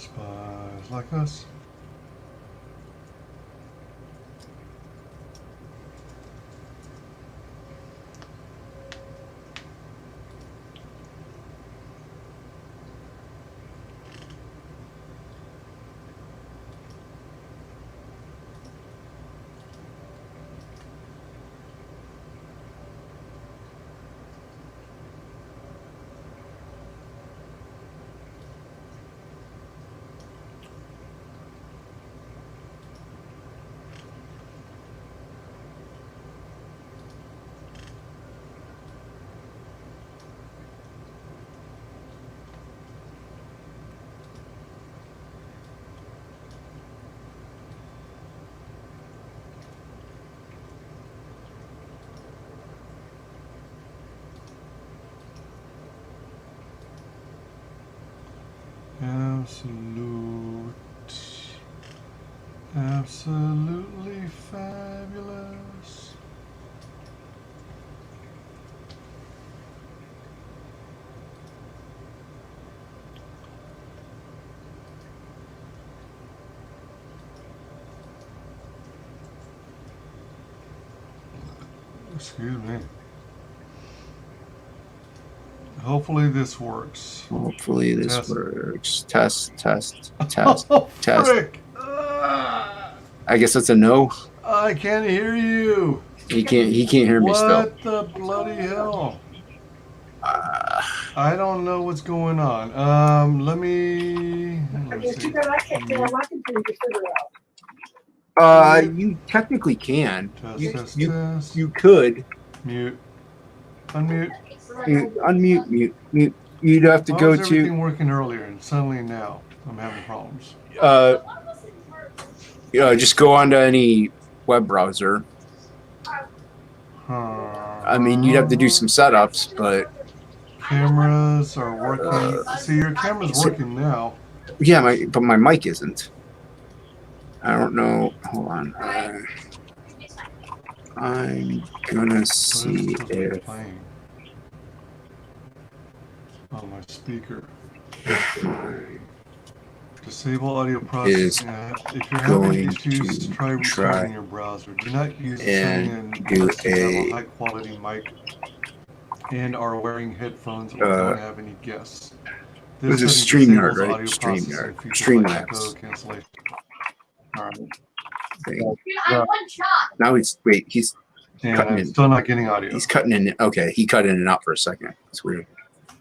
Spies like us. Absolutely fabulous. Excuse me. Hopefully this works. Hopefully this works. Test, test, test, oh, test. Frick. I guess that's a no. I can't hear you. He can't hear me still. What the bloody hell? I don't know what's going on. Let me see. You technically can. Test, you could. Mute. Unmute. Mute. You'd have to go to. Everything working earlier, and suddenly now I'm having problems. Just go onto any web browser. I mean, you'd have to do some setups, but cameras are working. See, your camera's working now. Yeah, but my mic isn't. I don't know. Hold on. I'm gonna see if. On my speaker. Disable audio processing. If you're having issues, try restarting your browser. Do not use and do a high quality mic and are wearing headphones or don't have any guests. This is StreamYard, right? Streamlabs. Cancellation. All right. Now he's cutting in. Still not getting audio. He's cutting in. Okay, he cut in and out for a second. That's weird.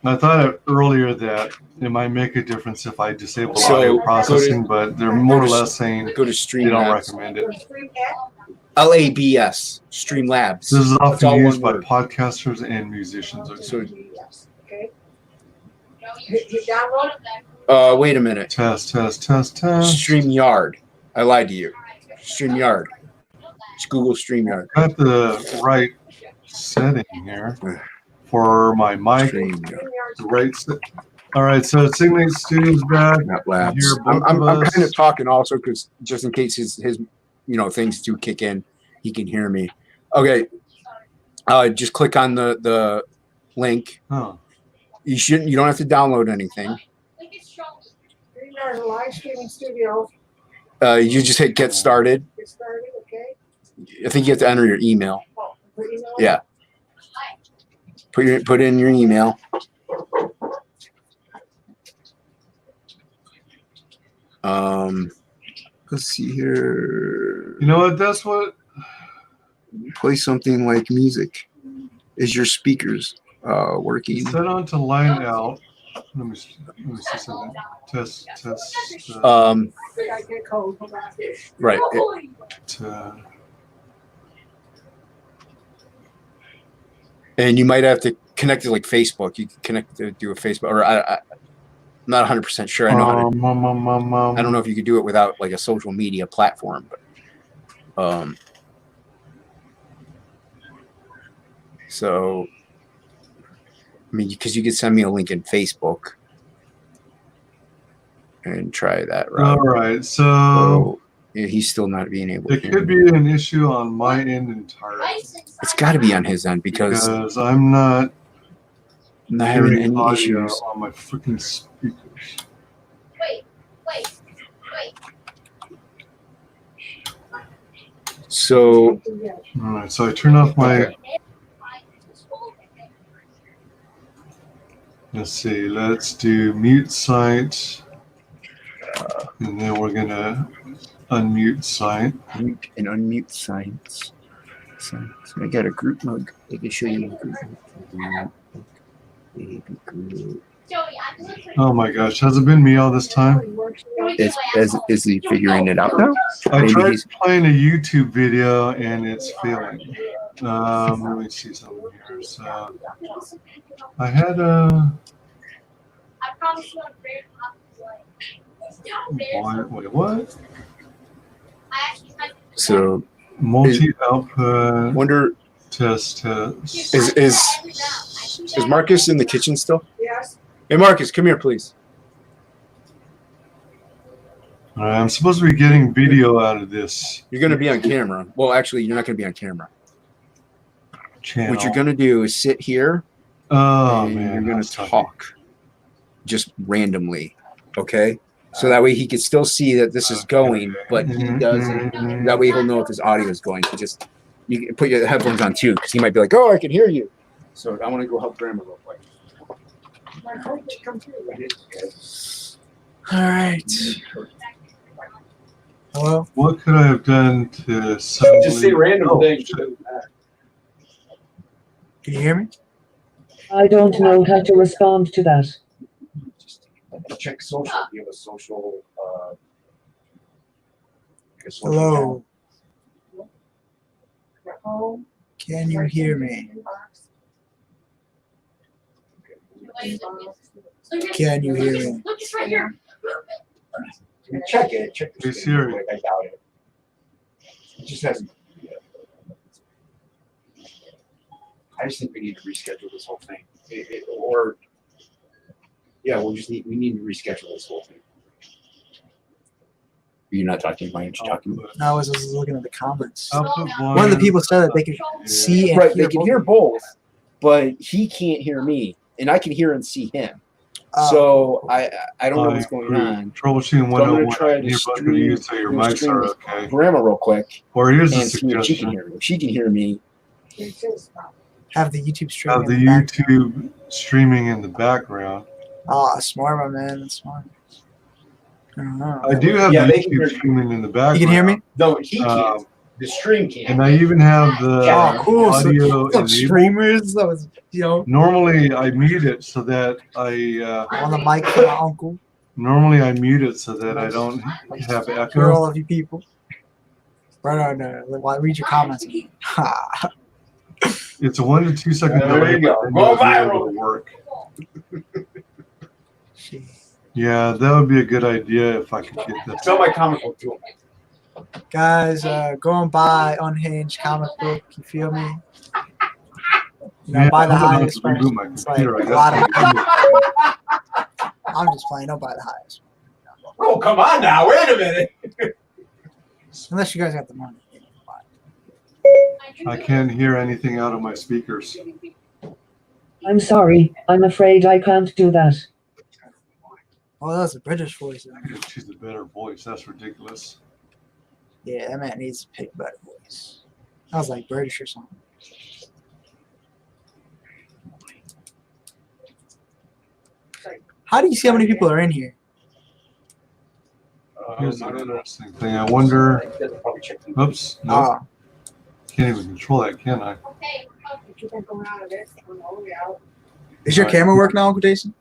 I thought earlier that it might make a difference if I disable audio processing, but they're more or less saying go to Streamlabs. They don't recommend it. LABS, Streamlabs. This is often used by podcasters and musicians. So, wait a minute. Test. StreamYard. I lied to you. StreamYard. Just Google StreamYard. Got the right setting here for my mic. All right, so Signate Studios back. Labs. I'm kind of talking also because just in case his things do kick in, he can hear me. Okay, just click on the link. Oh. You don't have to download anything. StreamYard live streaming studio. You just hit get started. Get started, okay. I think you have to enter your email. Yeah. Put in your email. Let's see here. You know what? That's what. Play something like music. Is your speakers working? Set on to line out. Let me see something. Test. Right. And you might have to connect to like Facebook. You can connect to do a Facebook, or I'm not 100% sure. I know. I don't know if you could do it without like a social media platform, but so I mean, because you could send me a link in Facebook and try that route. All right, so yeah, he's still not being able. It could be an issue on my end entirely. It's got to be on his end because I'm not having any issues on my freaking speakers. Wait, So, all right, so I turn off my. Let's see. Let's do mute site, and then we're gonna unmute site. mute and unmute sites. So I got a group mug. I can show you a group mug. Baby group. Oh my gosh, has it been me all this time? Is he figuring it out now? I Maybe tried he's playing a YouTube video and it's failing. Let me see something here. So I had a. Wait, what? so Multi-output. wonder Test. is Marcus in the kitchen still? Yes. Hey Marcus, come here please. All right, I'm supposed to be getting video out of this. You're gonna be on camera. Well, actually, you're not gonna be on camera. Channel. What you're gonna do is sit here. Oh and man, you're gonna that's tough. talk just randomly, okay? So that way he can still see that this is going, but he doesn't. That way he'll know if his audio is going. You can put your headphones on too, because he might be like, "Oh, I can hear you." So I want to go help Grandma real quick. All right. Hello. What could I have done to suddenly... Just say random things. Can you hear me? I don't know how to respond to that. Check social. You have a social. Hello. Can you hear me? Can you hear me? Check it. Check Hey, Siri. I doubt it. It just hasn't. I just think we need to reschedule this whole thing, we need to reschedule this whole thing. You're not talking about what you're talking about. No, I was just looking at the comments. Output One of the people said that they could see and Right, hear they can both. hear both, but he can't hear me, and I can hear and see him. Oh. So I don't know what's going on. Troubleshooting So I'm gonna 101. try to You're both gonna stream- use so your I'm gonna mics stream are this okay. Grandma real quick Or here's a and see if she can suggestion. hear me. If she can hear me, Have the YouTube stream. Have the in background. YouTube streaming in the background. Oh, smart, my man. That's smart. I don't know. I do have Yeah, the they can hear YouTube you. streaming in the background. You can hear me? no, he can't. Um, The stream can't. And I even have the Oh, cool. So, audio some enabled. streamers, that was, Normally I mute it so that I on the mic for my uncle. normally I mute it so that I don't have For echo. all of you people. Right on there. Read your comments. Ha. It's a 1 to 2 second There delay. you go. but then Go it'll be viral. able to work. Yeah, that would be a good idea if I could get that. Tell my comic book to him. Guys, go and buy Unhinged comic book. You feel me? You know, Yeah, buy the I'm gonna have highest to reboot one. my It's like computer. a I lot of. guess. I'm just playing. Don't buy the highest one. Oh, come on now. Wait a minute. Unless you guys got the money. I can't hear anything out of my speakers. I'm sorry. I'm afraid I can't do that. Oh, that was a British voice. She's a better voice. That's ridiculous. Yeah, that man needs to pick a better voice. That was like British or something. How do you see how many people are in here? Here's an interesting thing. I wonder. Oops. No. Oh, Can't even control that, can I? is your camera work now, Uncle Jason?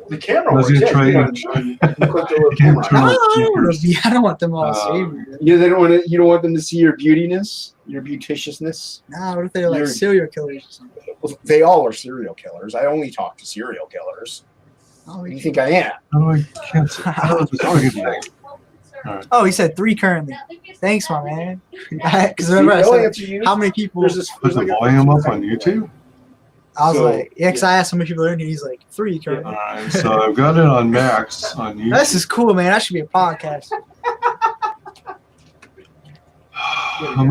The camera I was works. gonna try Yeah, and- you click the little camera. Turn on No, speakers. I don't want them all saving. Yeah, they don't want to. You don't want them to see your beautiness, your beauticiousness. Nah, what if they're like You're- serial killers or something? Well, they all are serial killers. I only talk to serial killers. Oh, What do you think I am? How do I cancel? How does this friggin' thing? Oh, he said 3 currently. Thanks, my man. Because The remember I only said, answer you need- how many people? There's this. Put the volume up on YouTube? I was So, like, yeah, because I asked how many people are in here. He's like, 3 currently. Alright, so I've got it on max on YouTube. This is cool, man. That should be a podcast. I'm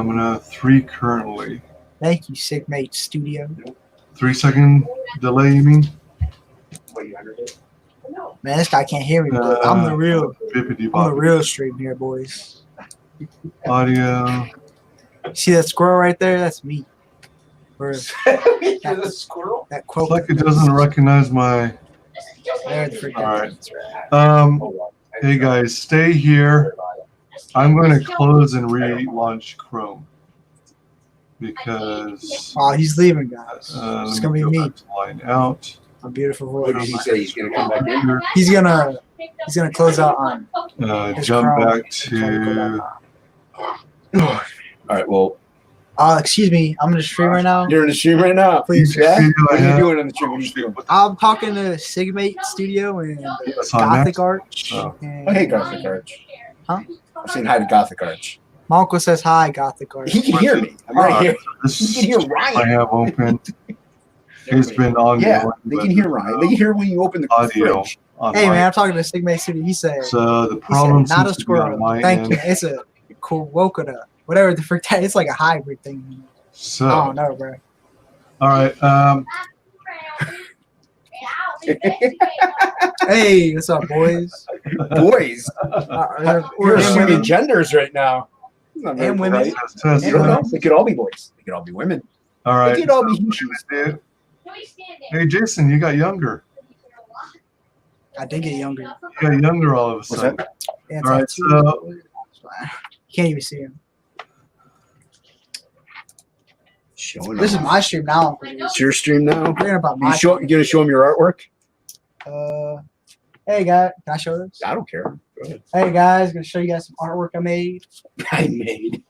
gonna 3 currently. Thank you, Sigmate Studio. 3 second delay, you mean? What, you under it? No. Man, this guy can't hear me, but I'm the real bippity-boppity. stream here, boys. Audio. See that squirrel right there? That's me. There's a squirrel. That It's quote. like it doesn't recognize my. There, the freak All out. right. Hey guys, stay here. I'm going to close and relaunch Chrome because. Oh, he's leaving, guys. It's Let gonna be go me. back to line out. A beautiful voice. What did he say? He's gonna come back in. He's gonna close out on. his Jump Chrome. back Try to go to. back All right. Well, on. Excuse me. I'm gonna stream right now. you're in the stream right now. Please. Yeah. Video I What are you have. doing in the stream? What are you doing? I'm talking to Sigmate Studio and Yes, on Gothic that. Arch. Oh. And Oh, hey, Gothic Arch. Huh? I'm saying hi to Gothic Arch. my uncle says hi, Gothic Arch. He can hear me. I'm right here. This He can hear I Ryan. have open. He's been on. Yeah, they can hear Ryan. They can hear when you open the Audio. fridge. On Hey my- man, I'm talking to Sigmate Studio. He said, So the problem not a seems to be on squirrel. my Thank end. you. It's a Kuwokoda. Whatever the frick that. It's like a hybrid thing. So, I don't know, bro. all right. Hey, what's up, boys? Boys, we're and assuming women. genders right now. It's not very And women. polite. Test, test, You don't know. test. They could all be boys. They could all be women. All They right. could all be he, she. Dude. Hey, Jason, you got younger. I did get younger. You got younger all of a What's sudden. that? And All right, so can't even see him. Showing This is off. my stream now. It's your stream now. Forget about You my. gonna show them your artwork? Hey guys, can I show this? I don't care. Go ahead. Hey guys, gonna show you guys some artwork I made. I made.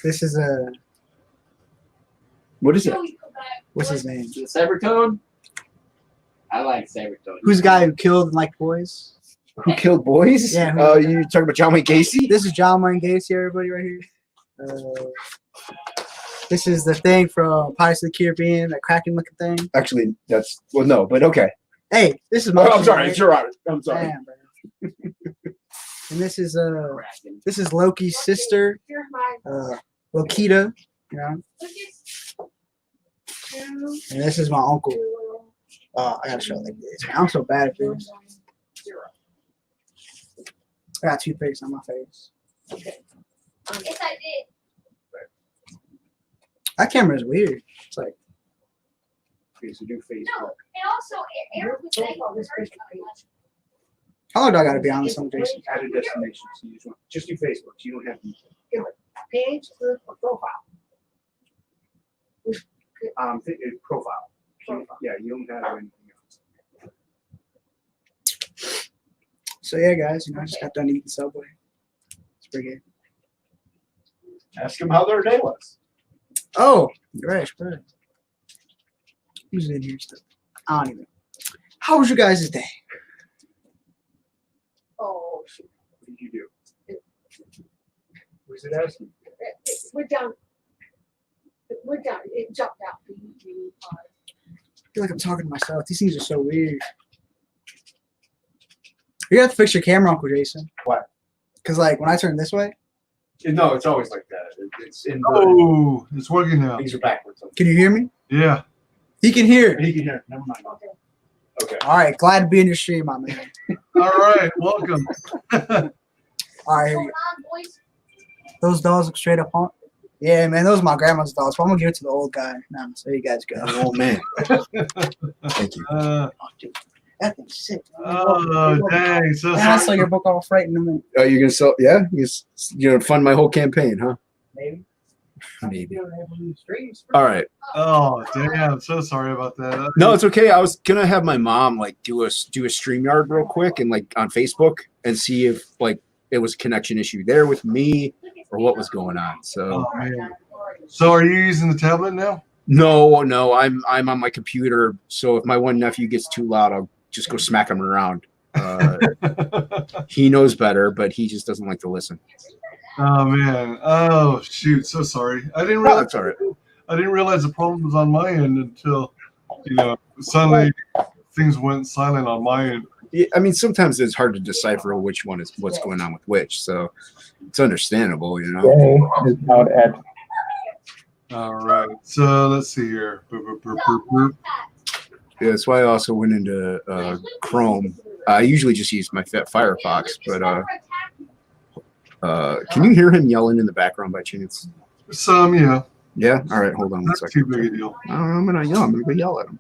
This is a What is it? what's his name? The Cybertone? I like Cybertone. Who's the guy who killed and liked boys? Who killed boys? Yeah, Oh, you talking about John Wayne Gacy? This is John Wayne Gacy, everybody right here. This is the thing from Pirates of the Caribbean, that cracking looking thing. Actually, that's no, but okay. Hey, this is my. Oh, I'm stream, sorry. right? It's your art. I'm sorry. Damn, bro. And this is Loki's sister, Here's my. Lokita, you know. And this is my uncle. Oh, I gotta show it like this. I'm so bad at this. I got two pics on my face. Okay. Yes, I did. That camera is weird. It's like Okay, so do Facebook. No, and also Eric was saying how long do I gotta be on this one, Jason? Add a destination. So you just do Facebook. So you don't have to. Page or profile. Profile. Yeah, you don't have anything else. So yeah, guys, you know, I just got done eating Subway. It's pretty good. Ask him how their day was. Oh, right. Who's in here still? I don't even. How was your guys' day? Oh, shoot. What did you do? Where's it asking? We're done. We're done. It jumped out. I feel like I'm talking to myself. These things are so weird. You have to fix your camera, Uncle Jason. Why? Because like when I turn this way, No, it's always like that. It's inverted. Oh, it's working now. Things are backwards. can you hear me? Yeah. He can hear. He can hear. Never mind. Okay. Okay. All right, glad to be in your stream, my man. All right. Welcome. All right, here you go. Those dolls look straight up on. Yeah, man, those are my grandma's dolls. So I'm gonna give it to the old guy now. So you guys go. Oh man. Thank you. That thing's sick. Oh, dang. So Man, I saw sorry. your book all frightened in a minute. You're gonna sell? Yeah, you're gonna fund my whole campaign, huh? Maybe. Maybe. All right. Oh, damn. So sorry about that. No, it's okay. I was gonna have my mom like do a StreamYard real quick and like on Facebook and see if like it was a connection issue there with me or what was going on. So Oh, man. So are you using the tablet now? no, I'm on my computer. So if my one nephew gets too loud, I'll just go smack him around. He knows better, but he just doesn't like to listen. Oh, man. Oh, shoot. So sorry. I didn't No, realize. that's all right. I didn't realize the problem was on my end until, suddenly things went silent on my end. Yeah, I mean, sometimes it's hard to decipher which one is what's going on with which. So it's understandable, you know. All right. So let's see here. Boop, boop, boop, boop, boop. Yeah, that's why I also went into Chrome. I usually just use my Firefox, but can you hear him yelling in the background by chance? Some, yeah. Yeah. All right, hold on one Not second. too big a deal. I'm gonna yell. I'm gonna go yell at him.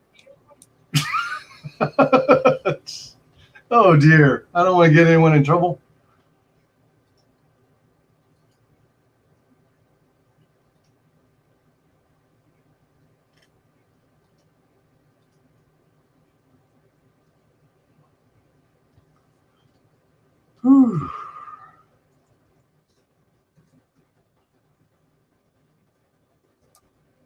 Oh dear! I don't want to get anyone in trouble. Whew.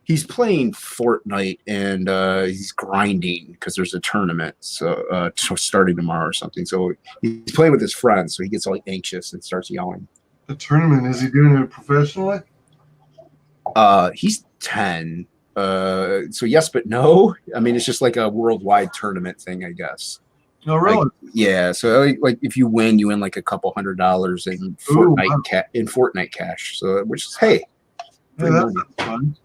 He's playing Fortnite and he's grinding because there's a tournament so starting tomorrow or something. So he's playing with his friends, so he gets all anxious and starts yelling. The tournament, is he doing it professionally? He's 10. So yes, but no. I mean, it's just like a worldwide tournament thing, I guess. Oh, really? Like, yeah. So like if you win like a couple $100 in Fortnite cash. So which is yeah, that's fun.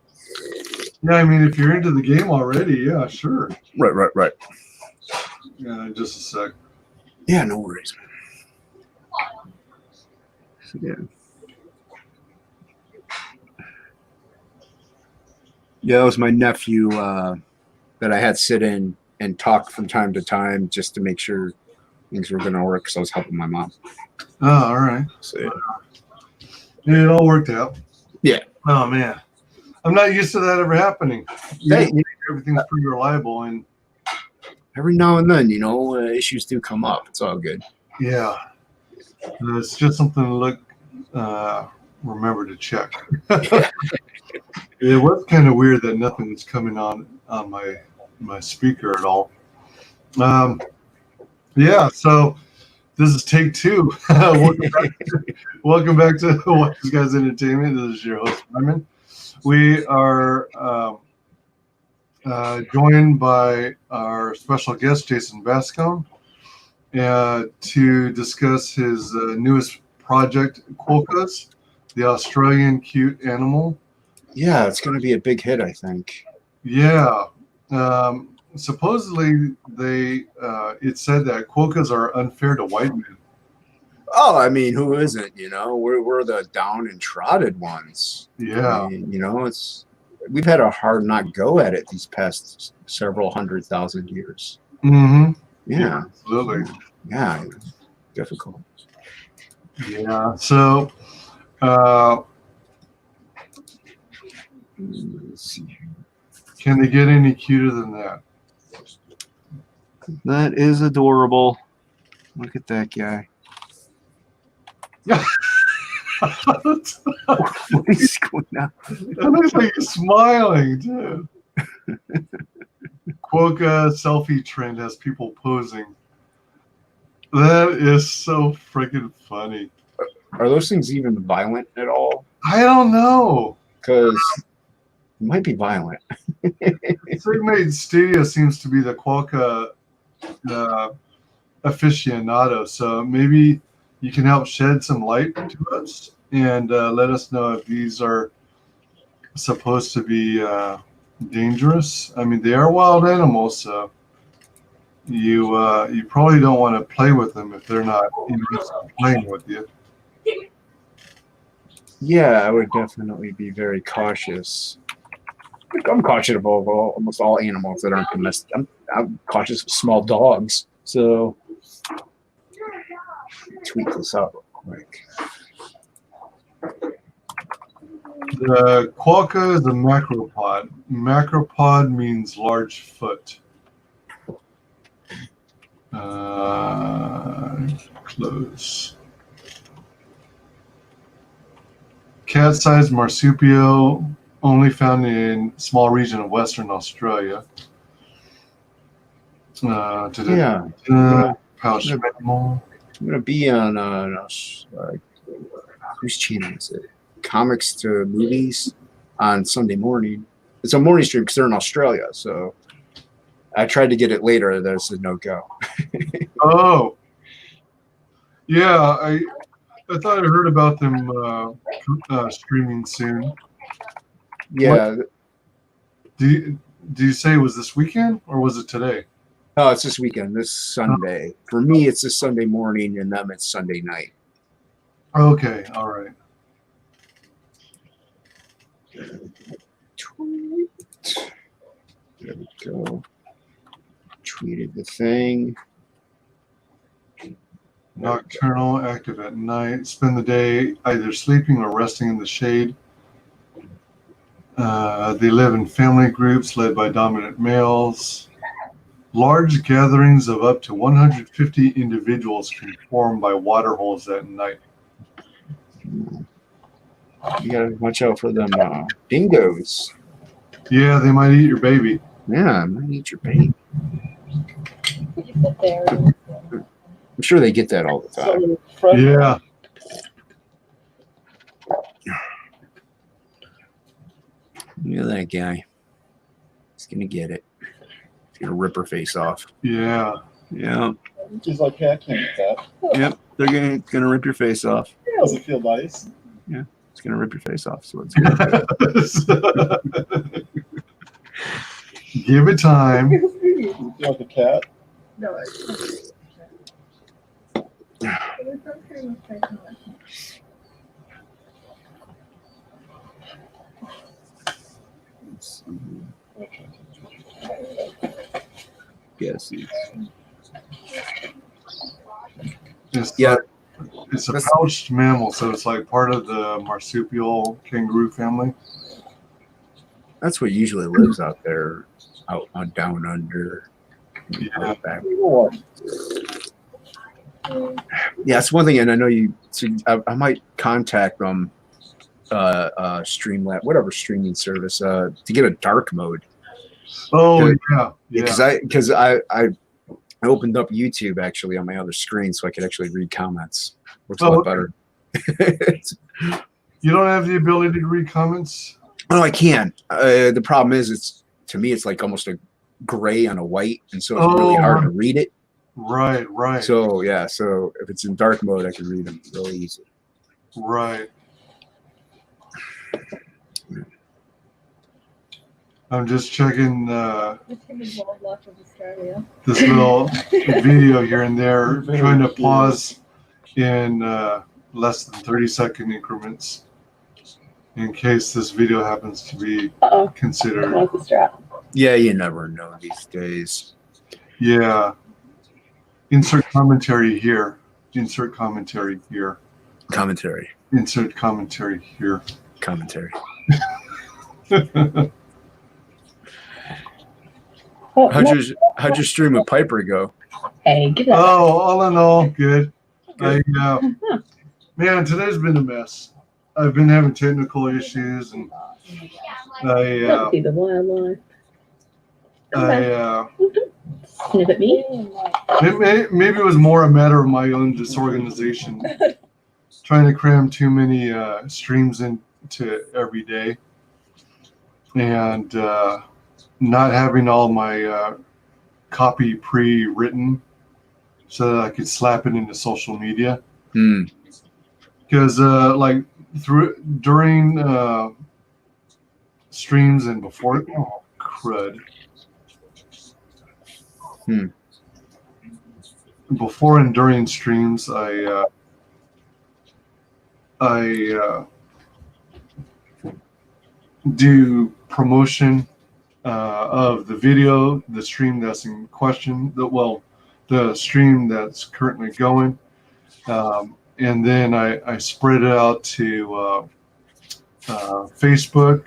Yeah, I mean, if you're into the game already, yeah, sure. Right. Yeah, just a sec. Yeah, no worries, man. So, yeah. Yeah, it was my nephew that I had sit in and talk from time to time just to make sure things were going to work because I was helping my mom. Oh, all right. So, yeah. Yeah, it all worked out. Yeah. Oh, man. I'm not used to that ever happening. Everything's pretty reliable. And every now and then, issues do come up. It's all good. Yeah. It's just something to remember to check. It was kind of weird that nothing was coming on my speaker at all. Yeah, so this is take 2. Welcome back to WyzGyz Entertainment. This is your host, Simon. We are joined by our special guest, Jason Bascom, to discuss his newest project, Quokkas, the Australian cute animal. Yeah, it's going to be a big hit, I think. Yeah. Supposedly, it said that Quokkas are unfair to white men. Oh, I mean, who isn't? We're the down and trodden ones. Yeah. I mean, we've had a hard knock go at it these past several 100,000 years. Mm-hmm. Yeah, absolutely. Yeah, difficult. Yeah. So, let's see. Can they get any cuter than that? That is adorable. Look at that guy. What is going on? It looks like you're smiling, too. Quokka selfie trend has people posing. That is so freaking funny. Are those things even violent at all? I don't know. Because it might be violent. Sigmade Studio seems to be the Quokka aficionado, so maybe you can help shed some light to us and let us know if these are supposed to be dangerous. I mean, they are wild animals, so you probably don't want to play with them if they're not interested in playing with you. Yeah, I would definitely be very cautious. I'm cautious of almost all animals that aren't domestic. I'm cautious of small dogs. So tweak this out real quick. The quokka is a macropod. Macropod means large foot. Close. Cat-sized marsupial, only found in small region of Western Australia. Yeah. Pouch mammal. I'm gonna be on whose channel is it? Comics to Movies on Sunday morning. It's a morning stream because they're in Australia. So I tried to get it later. There's a no go. Oh, yeah. I thought I heard about them streaming soon. Yeah. Do do you say it was this weekend or was it today? Oh, it's this weekend, this Sunday. For me, it's this Sunday morning, and them it's Sunday night. Okay, all right. Tweet. There we go. Tweeted the thing. Nocturnal, active at night. Spend the day either sleeping or resting in the shade. They live in family groups led by dominant males. Large gatherings of up to 150 individuals can form by water holes at night. You gotta watch out for them dingoes. Yeah, they might eat your baby. Yeah, might eat your baby. I'm sure they get that all the time. Yeah. Look at that guy. He's gonna get it. He's gonna rip her face off. Yeah. Yeah. She's like, yeah, I can't eat that. Yep. They're gonna rip your face off. Does it feel nice? Yeah. It's gonna rip your face off. So it's good. Give it time. You feel like a cat? No, Yes. Yeah. It's a pouched mammal, so it's like part of the marsupial kangaroo family. That's what usually lives out there, out down under. Yeah. Back. Yeah, that's one thing, and I know you. So I might contact them, Streamlab, whatever streaming service, to get a dark mode. Oh yeah, yeah. Because I opened up YouTube actually on my other screen so I could actually read comments. Works a lot better. You don't have the ability to read comments? Oh, I can. The problem is, it's like almost a gray on a white, and so it's really hard to read it. Right, right. So yeah, so if it's in dark mode, I can read them really easy. Right. I'm just checking this little video here and there, trying to pause in less than 30-second increments in case this video happens to be considered. Yeah, you never know these days. Yeah. Insert commentary here. Insert commentary here. Commentary. Insert commentary here. Commentary. How'd your stream with Piper go? Hey, give that. Oh, all in all, good. Man, today's been a mess. I've been having technical issues, and Don't see the wildlife. Sniff at me. Maybe it was more a matter of my own disorganization, trying to cram too many streams into every day, and not having all my copy pre-written so that I could slap it into social media. Because like during streams and before, oh crud. Before and during streams, I do promotion of the video, the stream that's in question, the stream that's currently going, and then I spread it out to Facebook,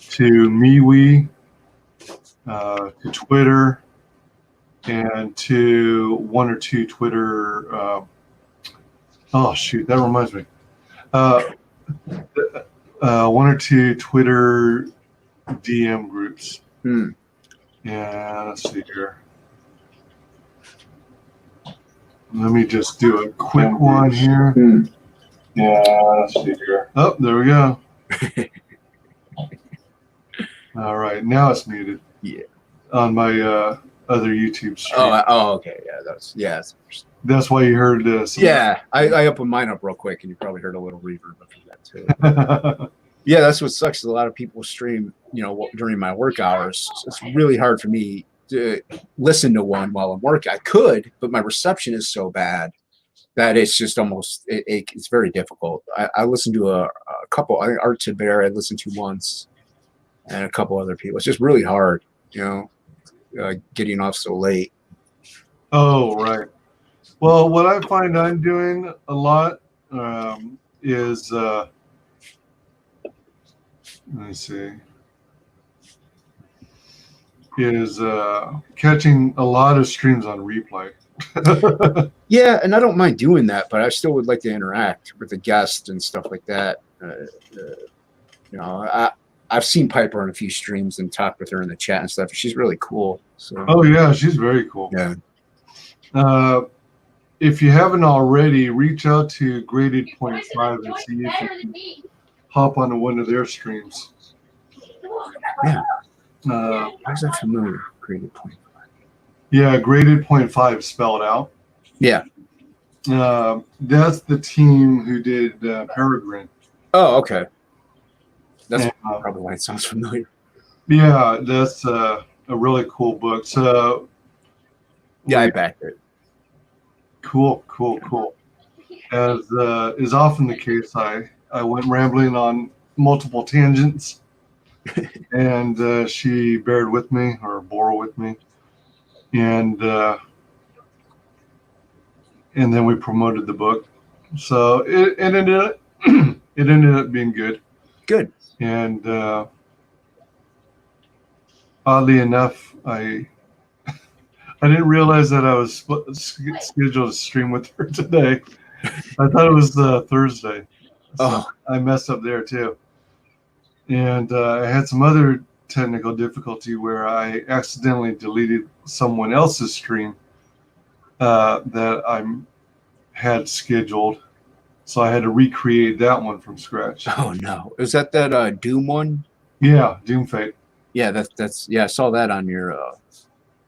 to MeWe, to Twitter, and to one or two Twitter. Oh shoot, that reminds me. One or two Twitter DM groups. Yeah, let's see here. Let me just do a quick one here. Yeah, let's see here. Oh, there we go. All right, now it's muted. Yeah. On my other YouTube stream. Oh, okay. Yeah, that's why you heard this. Yeah, I opened mine up real quick, and you probably heard a little reverb after that too. Yeah, that's what sucks. A lot of people stream, during my work hours. It's really hard for me to listen to one while I'm working. I could, but my reception is so bad that it's just almost it's very difficult. I listened to a couple. I think Art to Bear I listened to once, and a couple other people. It's just really hard, getting off so late. Oh, right. Well, what I find I'm doing a lot is let me see, is catching a lot of streams on replay. Yeah, and I don't mind doing that, but I still would like to interact with the guests and stuff like that. I've seen Piper on a few streams and talked with her in the chat and stuff. She's really cool. So. Oh yeah, she's very cool. Yeah. If you haven't already, reach out to Graded.5 and see if you can hop onto one of their streams. Yeah. Why is that familiar? Graded.5. Yeah, Graded.5 spelled out. Yeah. That's the team who did Peregrine. Oh, okay. That's probably why it sounds familiar. Yeah, that's a really cool book. So yeah, I backed it. Cool. As is often the case, I went rambling on multiple tangents, and she bore with me, and then we promoted the book. So it ended up being good. Good. And oddly enough, I didn't realize that I was scheduled to stream with her today. I thought it was Thursday. So I messed up there too. And I had some other technical difficulty where I accidentally deleted someone else's stream that I had scheduled. So I had to recreate that one from scratch. Oh no. Is that Doom one? Yeah, Doom Fate. Yeah, that's I saw that on your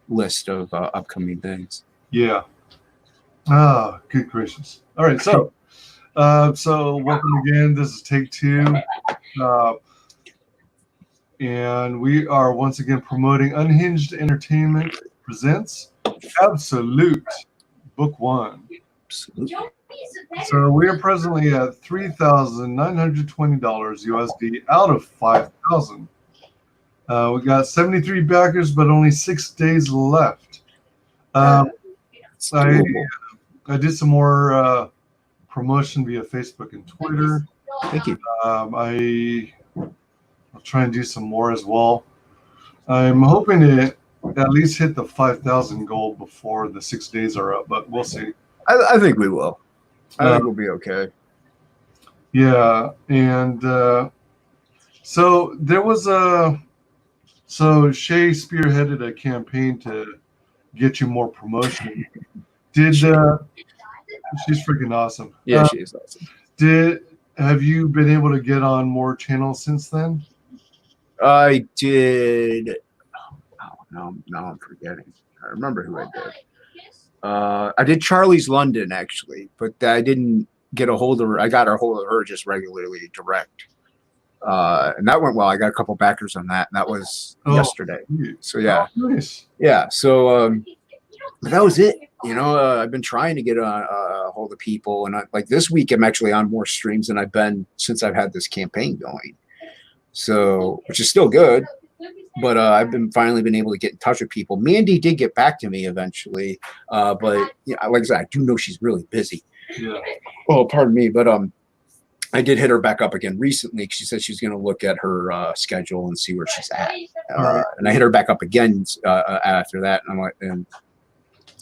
list of upcoming things. Yeah. Ah, good gracious. All right, so welcome again. This is take 2. And we are once again promoting Unhinged Entertainment presents Absolute Book 1. Absolutely. So we are presently at $3,920 USD out of 5,000. We got 73 backers, but only 6 days left. I did some more promotion via Facebook and Twitter. Thank you. I'll try and do some more as well. I'm hoping to at least hit the 5,000 goal before the 6 days are up, but we'll see. I think we will. I think we'll be okay. Yeah, and so there was so Shay spearheaded a campaign to get you more promotion. She's freaking awesome. Yeah, she is awesome. Have you been able to get on more channels since then? I did. Now I'm forgetting. I remember who I did. I did Charlie's London actually, but I didn't get a hold of her. I got a hold of her just regularly direct, and that went well. I got a couple backers on that, and that was yesterday. So yeah, nice. Yeah. So that was it. I've been trying to get a hold of people, and like this week, I'm actually on more streams than I've been since I've had this campaign going. So, which is still good. But I've finally been able to get in touch with people. Mandy did get back to me eventually, but yeah, like I said, I do know she's really busy. Yeah. Oh, pardon me, but I did hit her back up again recently. She said she's going to look at her schedule and see where she's at. And I hit her back up again after that, and I'm like, and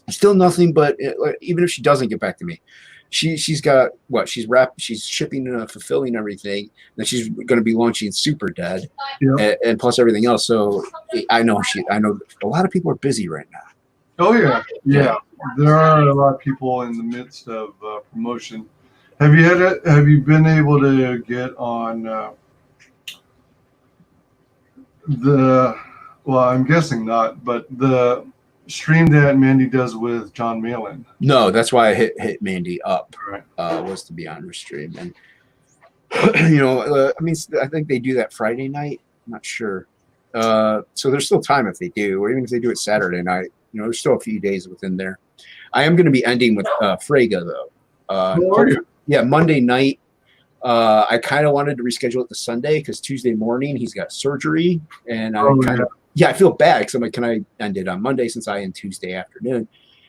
still nothing. But even if she doesn't get back to me, she's got what she's shipping and fulfilling everything. Then she's going to be launching Super Dead, and plus everything else. So I know a lot of people are busy right now. Oh yeah. There are a lot of people in the midst of promotion. Have you been able to get on well, I'm guessing not, but the stream that Mandy does with John Malin? No, that's why I hit Mandy up. Right. Was to be on her stream, and You know, I mean, I think they do that Friday night. I'm not sure. So there's still time if they do, or even if they do it Saturday night. You know, there's still a few days within there. I am going to be ending with Frege though. How are you? Yeah, Monday night. I kind of wanted to reschedule it to Sunday because Tuesday morning he's got surgery, and I I feel bad because I'm like, can I end it on Monday since I end Tuesday afternoon?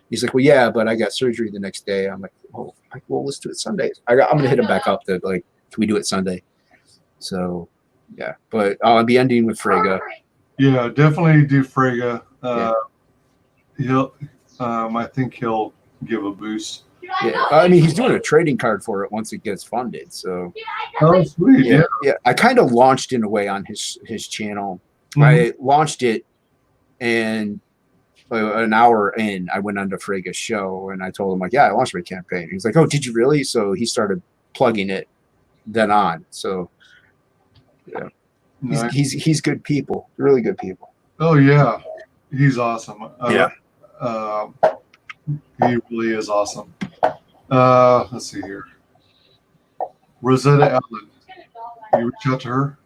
He's like, well, yeah, but I got surgery the next day. I'm like, oh, well, let's do it Sunday. I'm gonna hit him back up to like, can we do it Sunday? So yeah, but I'll be ending with Frege. Yeah, definitely do Frege. He'll, I think he'll give a boost. Yeah, I mean, he's doing a trading card for it once it gets funded. So, oh, sweet. Yeah. I kind of launched in a way on his channel. Mm-hmm. I launched it, and an hour in, I went on to Frege's show, and I told him like, yeah, I launched my campaign. He's like, oh, did you really? So he started plugging it then on. So, yeah, nice. He's good people, really good people. Oh yeah, he's awesome. Yeah. He really is awesome. Let's see here. Rosetta Allen. You reach out to her?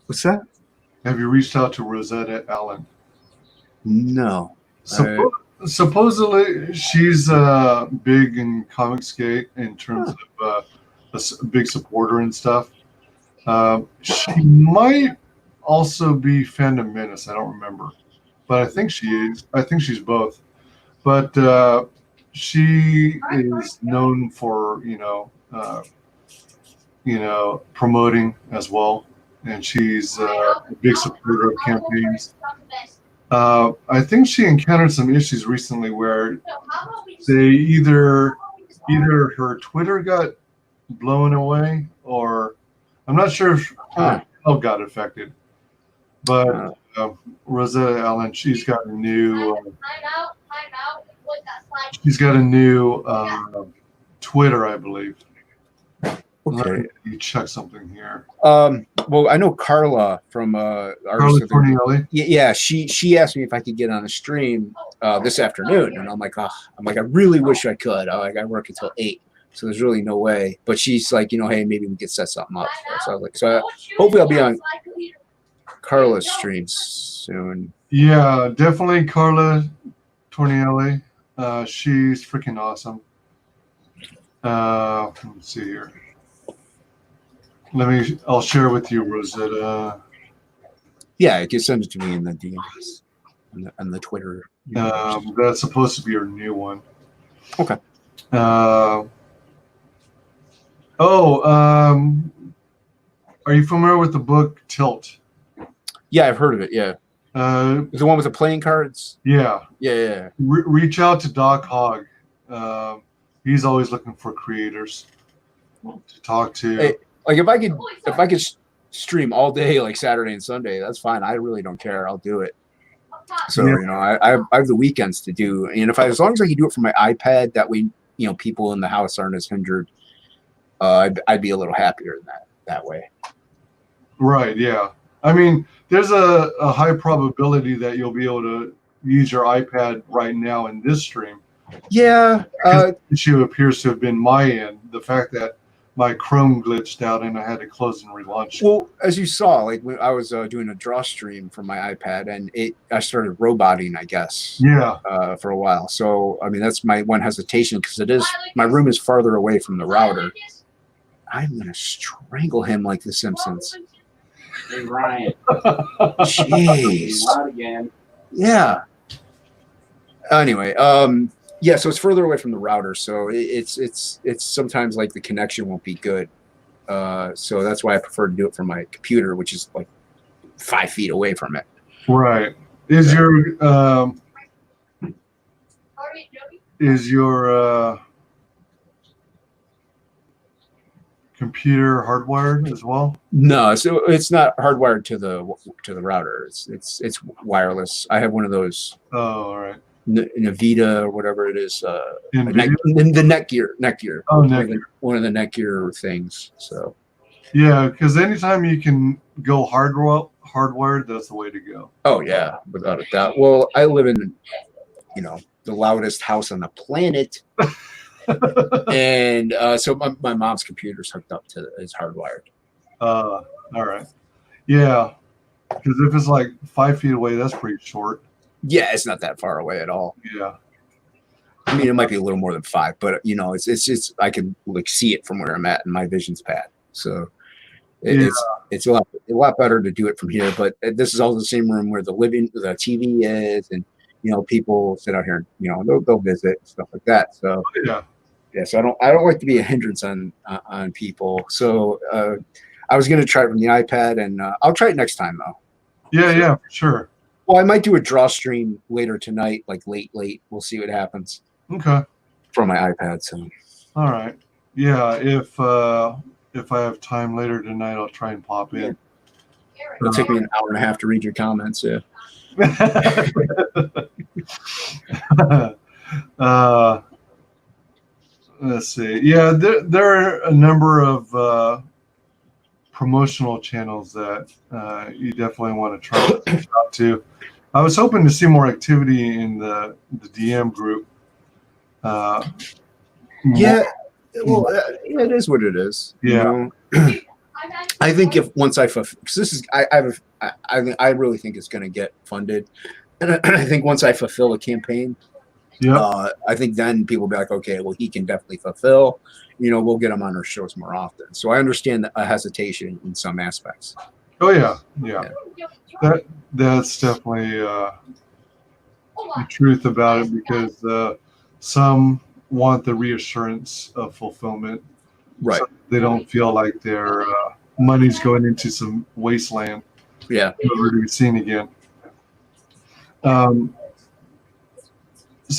What's that? Have you reached out to Rosetta Allen? No. Supposedly, she's big in ComicsGate in terms of a big supporter and stuff. She might also be Fandom Menace. I don't remember. But I think she is. I think she's both. But she is known for promoting as well, and she's a big supporter of campaigns. I think she encountered some issues recently where they either her Twitter got blown away, or I'm not sure if her health got affected, but. Rosetta Allen, she's got a new Twitter, I believe. Okay. Let me check something here. Well, I know Carla from Carla Tornielli. Yeah, she asked me if I could get on a stream this afternoon, and I'm like, I really wish I could. I work until 8, so there's really no way. But she's like, hey, maybe we could set something up. So I was like, hopefully I'll be on Carla's streams soon. Yeah, definitely Carla Tornielli. She's freaking awesome. Let's see here. I'll share with you, Rosetta. Yeah, you can send it to me in the DMs on the Twitter. That's supposed to be her new one. Okay. Are you familiar with the book Tilt? Yeah, I've heard of it. Yeah. Is the one with the playing cards? Yeah. Yeah. Reach out to Doc Hogg. He's always looking for creators to talk to. Hey, like if I could stream all day, like Saturday and Sunday, that's fine. I really don't care. I'll do it. So I have the weekends to do, and as long as I can do it from my iPad, that way people in the house aren't as hindered. I'd be a little happier than that way. Right. Yeah. I mean, there's a high probability that you'll be able to use your iPad right now in this stream. Yeah. The issue appears to have been my end. The fact that my Chrome glitched out and I had to close and relaunch. Well, as you saw, like when I was doing a draw stream from my iPad, and I started roboting, I guess. Yeah. For a while. So I mean, that's my one hesitation because my room is farther away from the router. I'm gonna strangle him like The Simpsons. Hey, Ryan. Jeez. Again. Yeah. Anyway, yeah, so it's further away from the router, so it's sometimes like the connection won't be good. So that's why I prefer to do it from my computer, which is like 5 feet away from it. Right. Is your computer hardwired as well? No, so it's not hardwired to the router. It's wireless. I have one of those. Oh, all right. Navita or whatever it is. The Netgear. Oh, Netgear. One of the Netgear things. So. Yeah, because anytime you can go hardwired, that's the way to go. Oh yeah, without a doubt. Well, I live in, the loudest house on the planet, And so my mom's computer's hooked up to it's hardwired. All right. Yeah. Because if it's like 5 feet away, that's pretty short. Yeah, it's not that far away at all. Yeah. I mean, it might be a little more than 5, but you know, it's I can like see it from where I'm at, and my vision's bad. So it's a lot better to do it from here. But this is all the same room where the TV is, and you know, people sit out here and you know they'll visit and stuff like that. So yeah. So I don't like to be a hindrance on people. So I was gonna try it from the iPad, and I'll try it next time though. Yeah, for sure. Well, I might do a draw stream later tonight, like late. We'll see what happens. Okay. From my iPad. So. All right. Yeah. If I have time later tonight, I'll try and pop in. It'll take me an hour and a half to read your comments. Yeah. Let's see. Yeah, there are a number of promotional channels that you definitely want to try out to. I was hoping to see more activity in the DM group. Yeah, well, it is what it is. Yeah. You know? I think if once because this is I really think it's going to get funded, and I think once I fulfill a campaign, I think then people will be like, okay, well, he can definitely fulfill. You know, we'll get him on our shows more often. So I understand a hesitation in some aspects. Oh yeah. That's definitely the truth about it, because some want the reassurance of fulfillment. Right. So they don't feel like their money's going into some wasteland. Yeah. Never to be seen again. So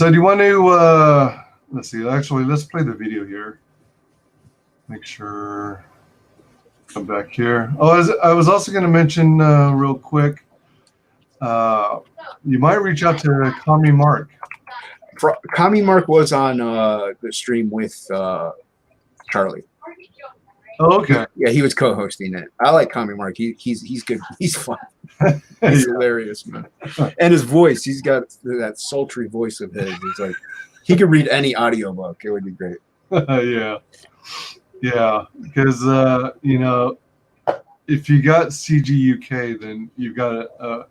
do you want to, let's see, actually, let's play the video here. Make sure, come back here. Oh, I was also going to mention real quick, you might reach out to Commie Mark. Commie Mark was on the stream with Charlie. Oh, okay. Yeah, he was co-hosting it. I like Commie Mark. He's good. He's fun. He's hilarious, man. And his voice, he's got that sultry voice of his. It's like he could read any audiobook. It would be great. Yeah, because you know, if you got CG UK, then you've got a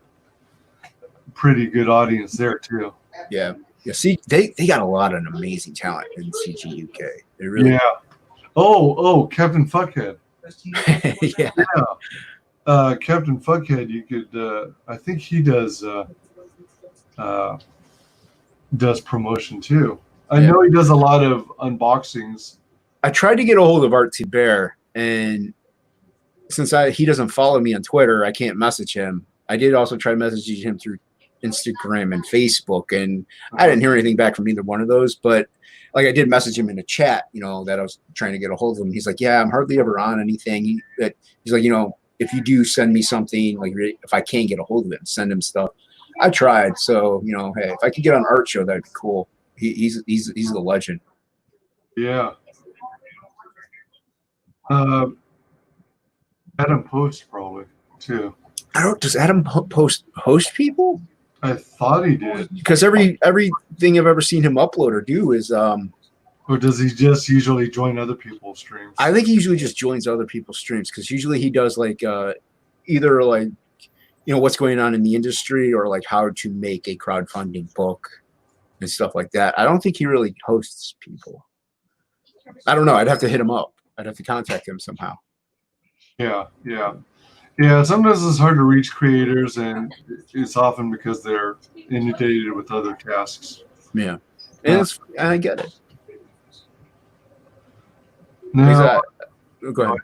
pretty good audience there too. Yeah. See, they got a lot of amazing talent in CG UK. They really. Yeah. Oh, Captain Fuckhead. Yeah. Captain Fuckhead, you could. I think he does promotion too. I know he does a lot of unboxings. I tried to get a hold of Artsy Bear, and since he doesn't follow me on Twitter, I can't message him. I did also try messaging him through Instagram and Facebook, and I didn't hear anything back from either one of those. But like, I did message him in a chat, you know, that I was trying to get a hold of him. He's like, yeah, I'm hardly ever on anything. He's like, you know, if you do send me something, like if I can get a hold of it, send him stuff. I tried. So, you know, hey, if I could get on Art Show, that'd be cool. He's the legend. Yeah. Adam Post probably too. Does Adam Post host people? I thought he did. Because everything I've ever seen him upload or do is or does he just usually join other people's streams? I think he usually just joins other people's streams, because usually he does like either like, you know, what's going on in the industry, or like how to make a crowdfunding book and stuff like that. I don't think he really hosts people. I don't know. I'd have to hit him up. I'd have to contact him somehow. Yeah. Sometimes it's hard to reach creators, and it's often because they're inundated with other tasks. Yeah, and I get it. No, go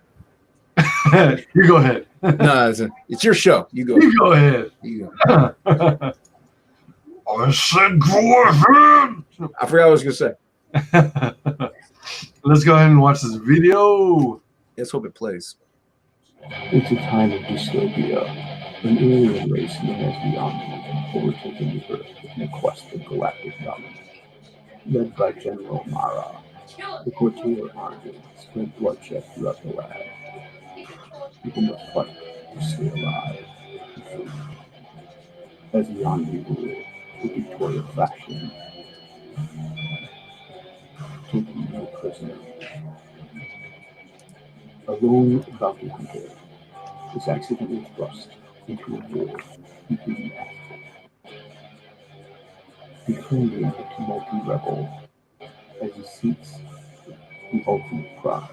ahead. You go ahead. No, it's your show. You go. You go ahead. You go. I said go ahead. I forgot what I was gonna say. Let's go ahead and watch this video. Let's hope it plays. It's a time of dystopia. An alien race known as the Unhinged overtaken the Earth in a quest for galactic dominance. Led by General Mara, the Cortana army spread bloodshed throughout the land. People must fight to stay alive and free. As the army rule, the Victoria faction taking prisoner. A lone bounty hunter is accidentally thrust into a war he didn't ask for, befriending a tumulty rebel as he seeks the ultimate prize.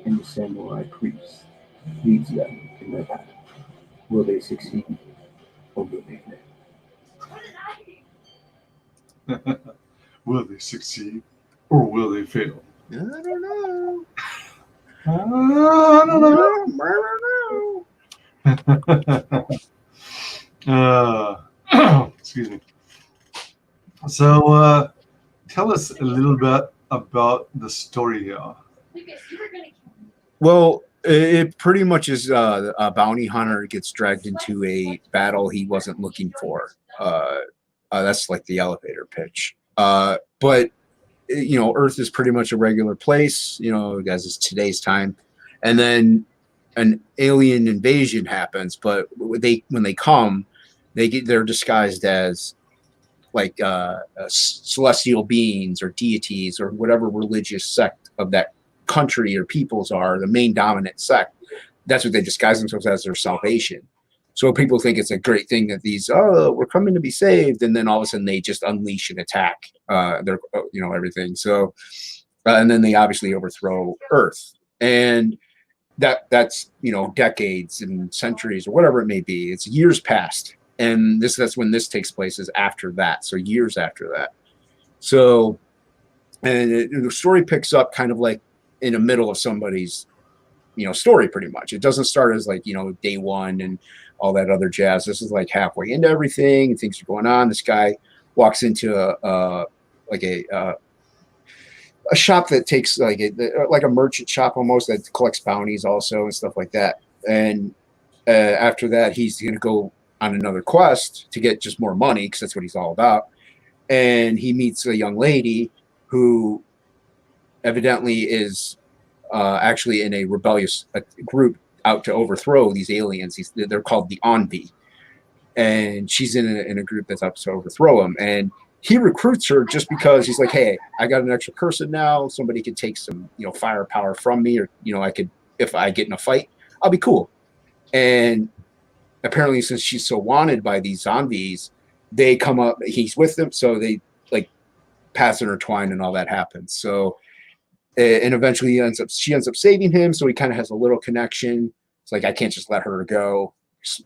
And the samurai priest leads them in their path. Will they succeed or will they fail? Will they succeed or will they fail? I don't know. Excuse me. So, tell us a little bit about the story here. Well, it pretty much is a bounty hunter gets dragged into a battle he wasn't looking for. That's like the elevator pitch. But you know, Earth is pretty much a regular place, you know, as is today's time. And then an alien invasion happens, but when they come, they're disguised as like celestial beings or deities or whatever religious sect of that country or peoples are, the main dominant sect. That's what they disguise themselves as, their salvation. So people think it's a great thing that these, we're coming to be saved, and then all of a sudden they just unleash and attack their, you know, everything. So, and then they obviously overthrow Earth, and that's you know, decades and centuries or whatever it may be. It's years past, and that's when this takes place, is after that. So years after that. So, and the story picks up kind of like in the middle of somebody's, you know, story pretty much. It doesn't start as like, you know, day one and all that other jazz. This is like halfway into everything and things are going on. This guy walks into a shop that takes like a merchant shop almost, that collects bounties also and stuff like that. And after that, he's going to go on another quest to get just more money, because that's what he's all about. And he meets a young lady who evidently is actually in a rebellious group out to overthrow these aliens. They're called the Envy, and she's in a group that's out to overthrow him. And he recruits her just because he's like, hey, I got an extra person now. Somebody could take some, you know, firepower from me, or, you know, I could, if I get in a fight, I'll be cool. And apparently, since she's so wanted by these zombies, they come up, he's with them, so they like pass intertwine and all that happens. So, and eventually she ends up saving him, so he kind of has a little connection. It's like, I can't just let her go,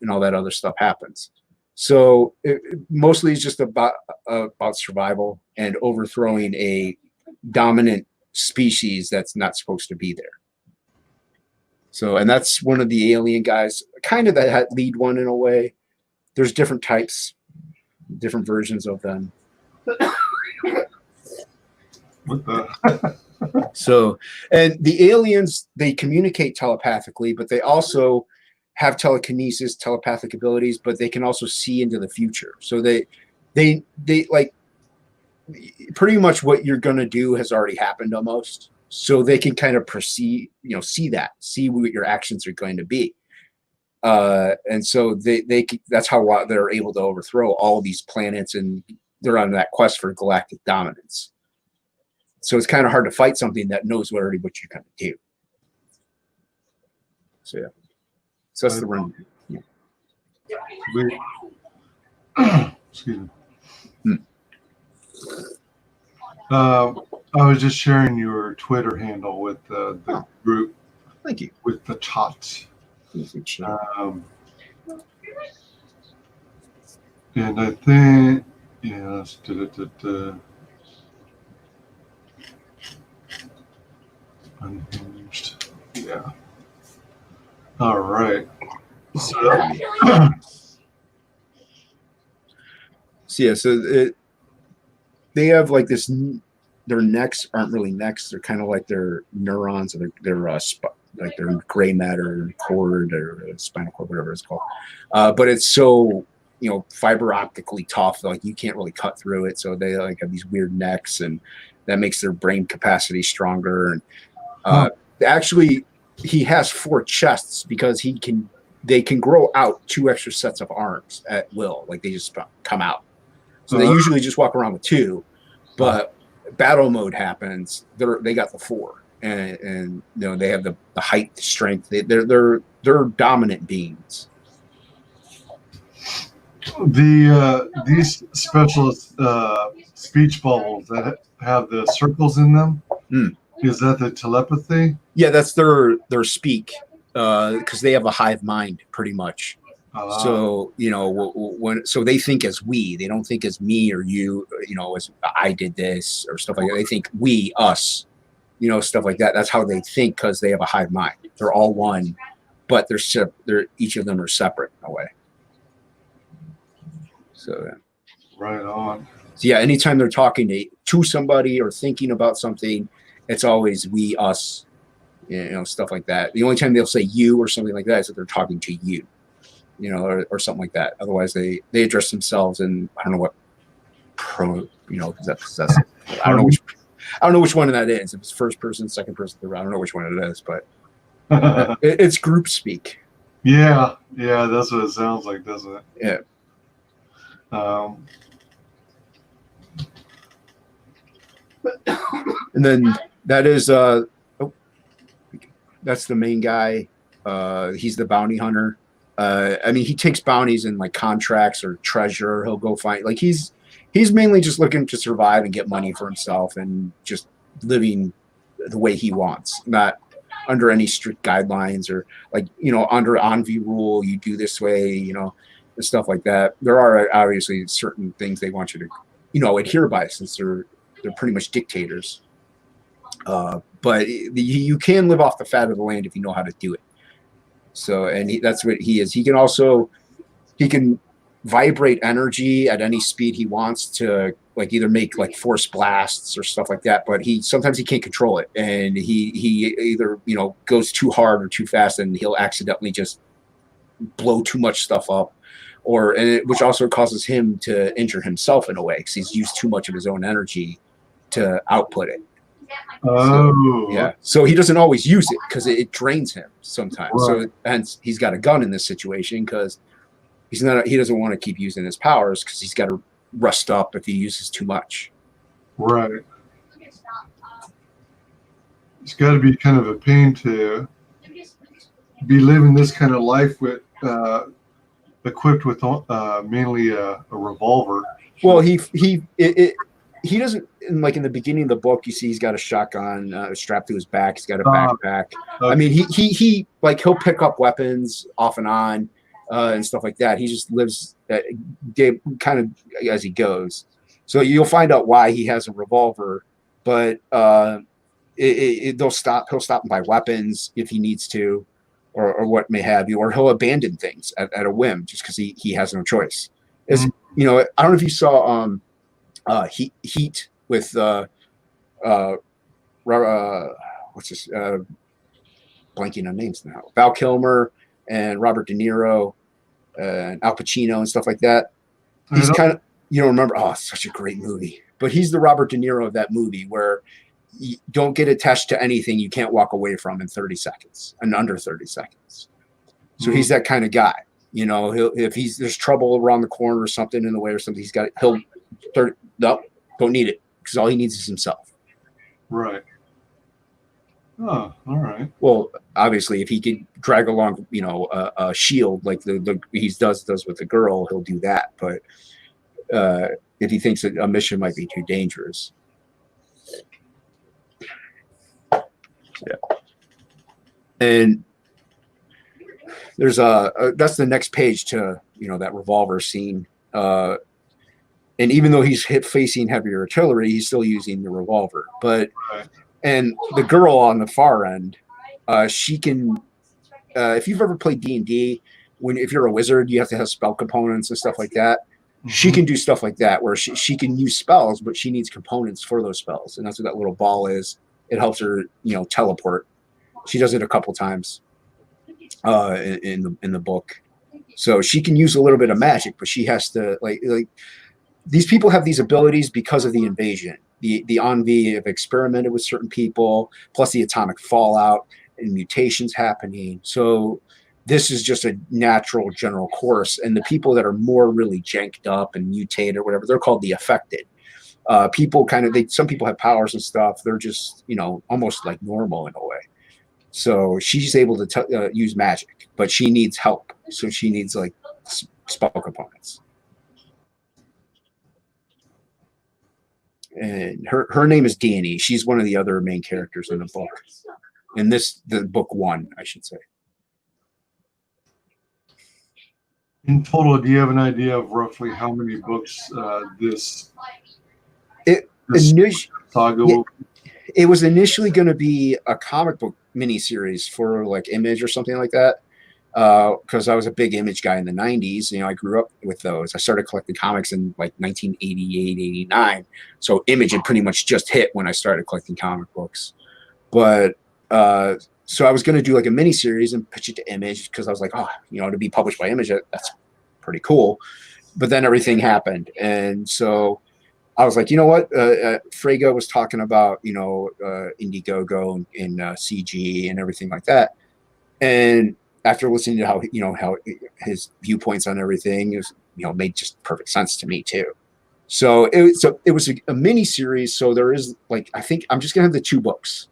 and all that other stuff happens. So it mostly is just about survival and overthrowing a dominant species that's not supposed to be there. So, and that's one of the alien guys, kind of that lead one in a way. There's different types, different versions of them. What the? So, and the aliens, they communicate telepathically, but they also have telekinesis, telepathic abilities, but they can also see into the future. So they like, pretty much what you're going to do has already happened almost. So they can kind of see what your actions are going to be. And so that's how they're able to overthrow all these planets, and they're on that quest for galactic dominance. So it's kind of hard to fight something that knows already what you're going to do. So yeah, so that's the run. Yeah. Excuse me. I was just sharing your Twitter handle with the group. Thank you. With the chat. And I think, yes, Unhinged. Yeah. All right. So, they have like this. Their necks aren't really necks. They're kind of like their neurons, or their like their gray matter cord or spinal cord, whatever it's called. But it's so, you know, fiber optically tough, like you can't really cut through it. So they like have these weird necks, and that makes their brain capacity stronger. And actually, he has 4 chests because they can grow out 2 extra sets of arms at will. Like they just come out. So they usually just walk around with 2, but battle mode happens, they got the 4, and you know they have the height, the strength. They're dominant beings. These specialist speech bubbles that have the circles in them. Is that the telepathy? Yeah, that's their speak, because they have a hive mind, pretty much. So you know, so they think as we. They don't think as me or you. You know, as I did this or stuff like that. They think we, us. You know, stuff like that. That's how they think because they have a hive mind. They're all one, but they're each of them are separate in a way. So yeah. Right on. So yeah, anytime they're talking to somebody or thinking about something, it's always we, us, you know, stuff like that. The only time they'll say you or something like that is that they're talking to you, you know, or something like that. Otherwise, they address themselves in, I don't know what you know, that's I don't know which one that is. If it's first person, second person, third, I don't know which one it is, but it's group speak. Yeah, that's what it sounds like, doesn't it? Yeah. And then that is that's the main guy. He's the bounty hunter. I mean, he takes bounties in like contracts or treasure. He'll go find, like, he's mainly just looking to survive and get money for himself and just living the way he wants, not under any strict guidelines or, like, you know, under Envy rule, you do this way, you know, and stuff like that. There are obviously certain things they want you to, you know, adhere by, since they're pretty much dictators. But you can live off the fat of the land if you know how to do it. So, and that's what he is. He can vibrate energy at any speed he wants to, like, either make like force blasts or stuff like that. But sometimes he can't control it, and he either, you know, goes too hard or too fast, and he'll accidentally just blow too much stuff up, which also causes him to injure himself in a way because he's used too much of his own energy to output it. So, yeah. So he doesn't always use it because it drains him sometimes. Right. So hence he's got a gun in this situation because he doesn't want to keep using his powers because he's got to rust up if he uses too much. Right. It's got to be kind of a pain to be living this kind of life with equipped with mainly a revolver. Well, he doesn't, like in the beginning of the book, you see he's got a shotgun strapped to his back. He's got a backpack. Okay. I mean, he like, he'll pick up weapons off and on and stuff like that. He just lives kind of as he goes. So you'll find out why he has a revolver, but he'll stop him by weapons if he needs to, or what may have you, or he'll abandon things at a whim just because he has no choice. It's, you know, I don't know if you saw Heat with what's this, blanking on names now, Val Kilmer and Robert De Niro and Al Pacino and stuff like that. He's kind of, you don't remember, oh, it's such a great movie, but he's the Robert De Niro of that movie, where you don't get attached to anything you can't walk away from in 30 seconds and under 30 seconds. So he's that kind of guy. You know, if there's trouble around the corner or something in the way or something, no, don't need it, because all he needs is himself. Right. Oh, all right. Well, obviously, if he could drag along, you know, a shield like he does with the girl, he'll do that. But if he thinks that a mission might be too dangerous, yeah. And there's that's the next page to, you know, that revolver scene. And even though he's facing heavier artillery, he's still using the revolver. But and the girl on the far end, she can. If you've ever played D&D, if you're a wizard, you have to have spell components and stuff like that. Mm-hmm. She can do stuff like that, where she can use spells, but she needs components for those spells, and that's what that little ball is. It helps her, you know, teleport. She does it a couple times in the book, so she can use a little bit of magic, but she has to like. These people have these abilities because of the invasion. The Envy have experimented with certain people, plus the atomic fallout and mutations happening. So this is just a natural general course. And the people that are more really janked up and mutated or whatever, they're called the affected. People some people have powers and stuff. They're just, you know, almost like normal in a way. So she's able to use magic, but she needs help. So she needs like spell components. And her name is Danny. She's one of the other main characters in the book. In the book 1, I should say. In total, do you have an idea of roughly how many books this saga will be? It was initially going to be a comic book miniseries for like Image or something like that. Because I was a big Image guy in the 90s. You know, I grew up with those. I started collecting comics in like 1988, 89. So Image had pretty much just hit when I started collecting comic books. But so I was going to do like a miniseries and pitch it to Image because I was like, oh, you know, to be published by Image, that's pretty cool. But then everything happened. And so I was like, you know what? Frege was talking about, you know, Indiegogo and CG and everything like that. And after listening to how his viewpoints on everything, it was, you know, made just perfect sense to me too. So it was a mini series. So there is like, I think I'm just gonna have the 2 books,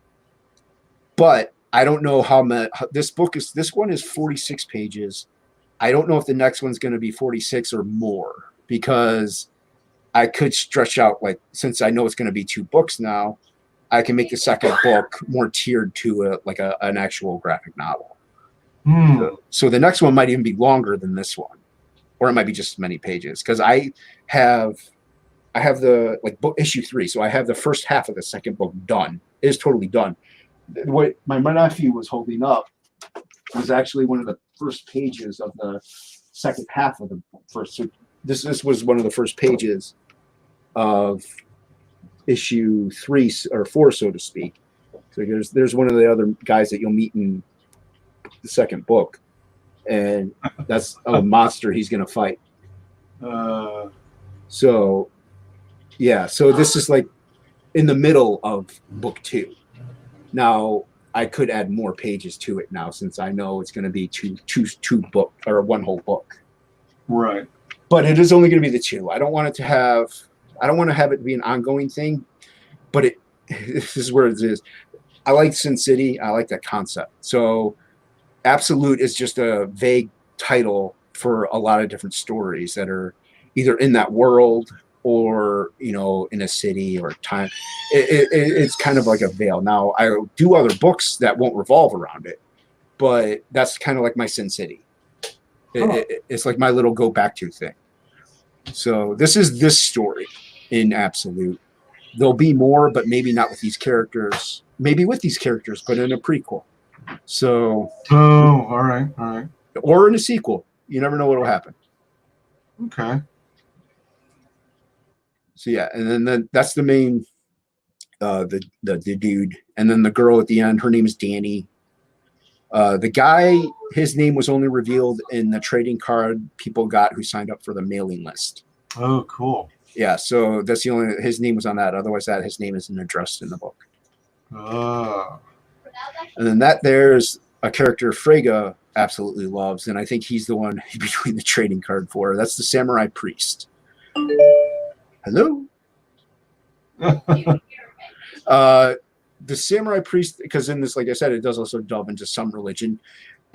but I don't know how much this one is 46 pages. I don't know if the next one's going to be 46 or more, because I could stretch out, like, since I know it's going to be 2 books now, I can make the second book more tiered to an actual graphic novel. So the next one might even be longer than this one, or it might be just as many pages, because I have the book issue 3, so I have the first half of the second book done. It is totally done. What my nephew was holding up was actually one of the first pages of the second half of the first. So this was one of the first pages of issue 3 or 4, so to speak. So there's one of the other guys that you'll meet in the second book, and that's a monster he's gonna fight. So yeah, so this is like in the middle of book 2. Now I could add more pages to it now, since I know it's going to be two book or one whole book. Right. But it is only going to be the 2. I don't want to have it be an ongoing thing, but this is where it is. I like Sin City. I like that concept. So Absolute is just a vague title for a lot of different stories that are either in that world or, you know, in a city or time. It's kind of like a veil. Now, I'll do other books that won't revolve around it, but that's kind of like my Sin City. It's like my little go back to thing. So this is this story in Absolute. There'll be more, but maybe not with these characters. Maybe with these characters, but in a prequel. So. Oh, all right. Or in a sequel. You never know what will happen. Okay. So yeah, and then that's the main, the dude, and then the girl at the end. Her name is Danny. The guy, his name was only revealed in the trading card people got who signed up for the mailing list. Oh, cool. Yeah, so that's the only, his name was on that. Otherwise, his name isn't addressed in the book. And then there's a character Frege absolutely loves, and I think he's the one between the trading card for. That's the Samurai Priest. Hello. The Samurai Priest, because in this, like I said, it does also delve into some religion,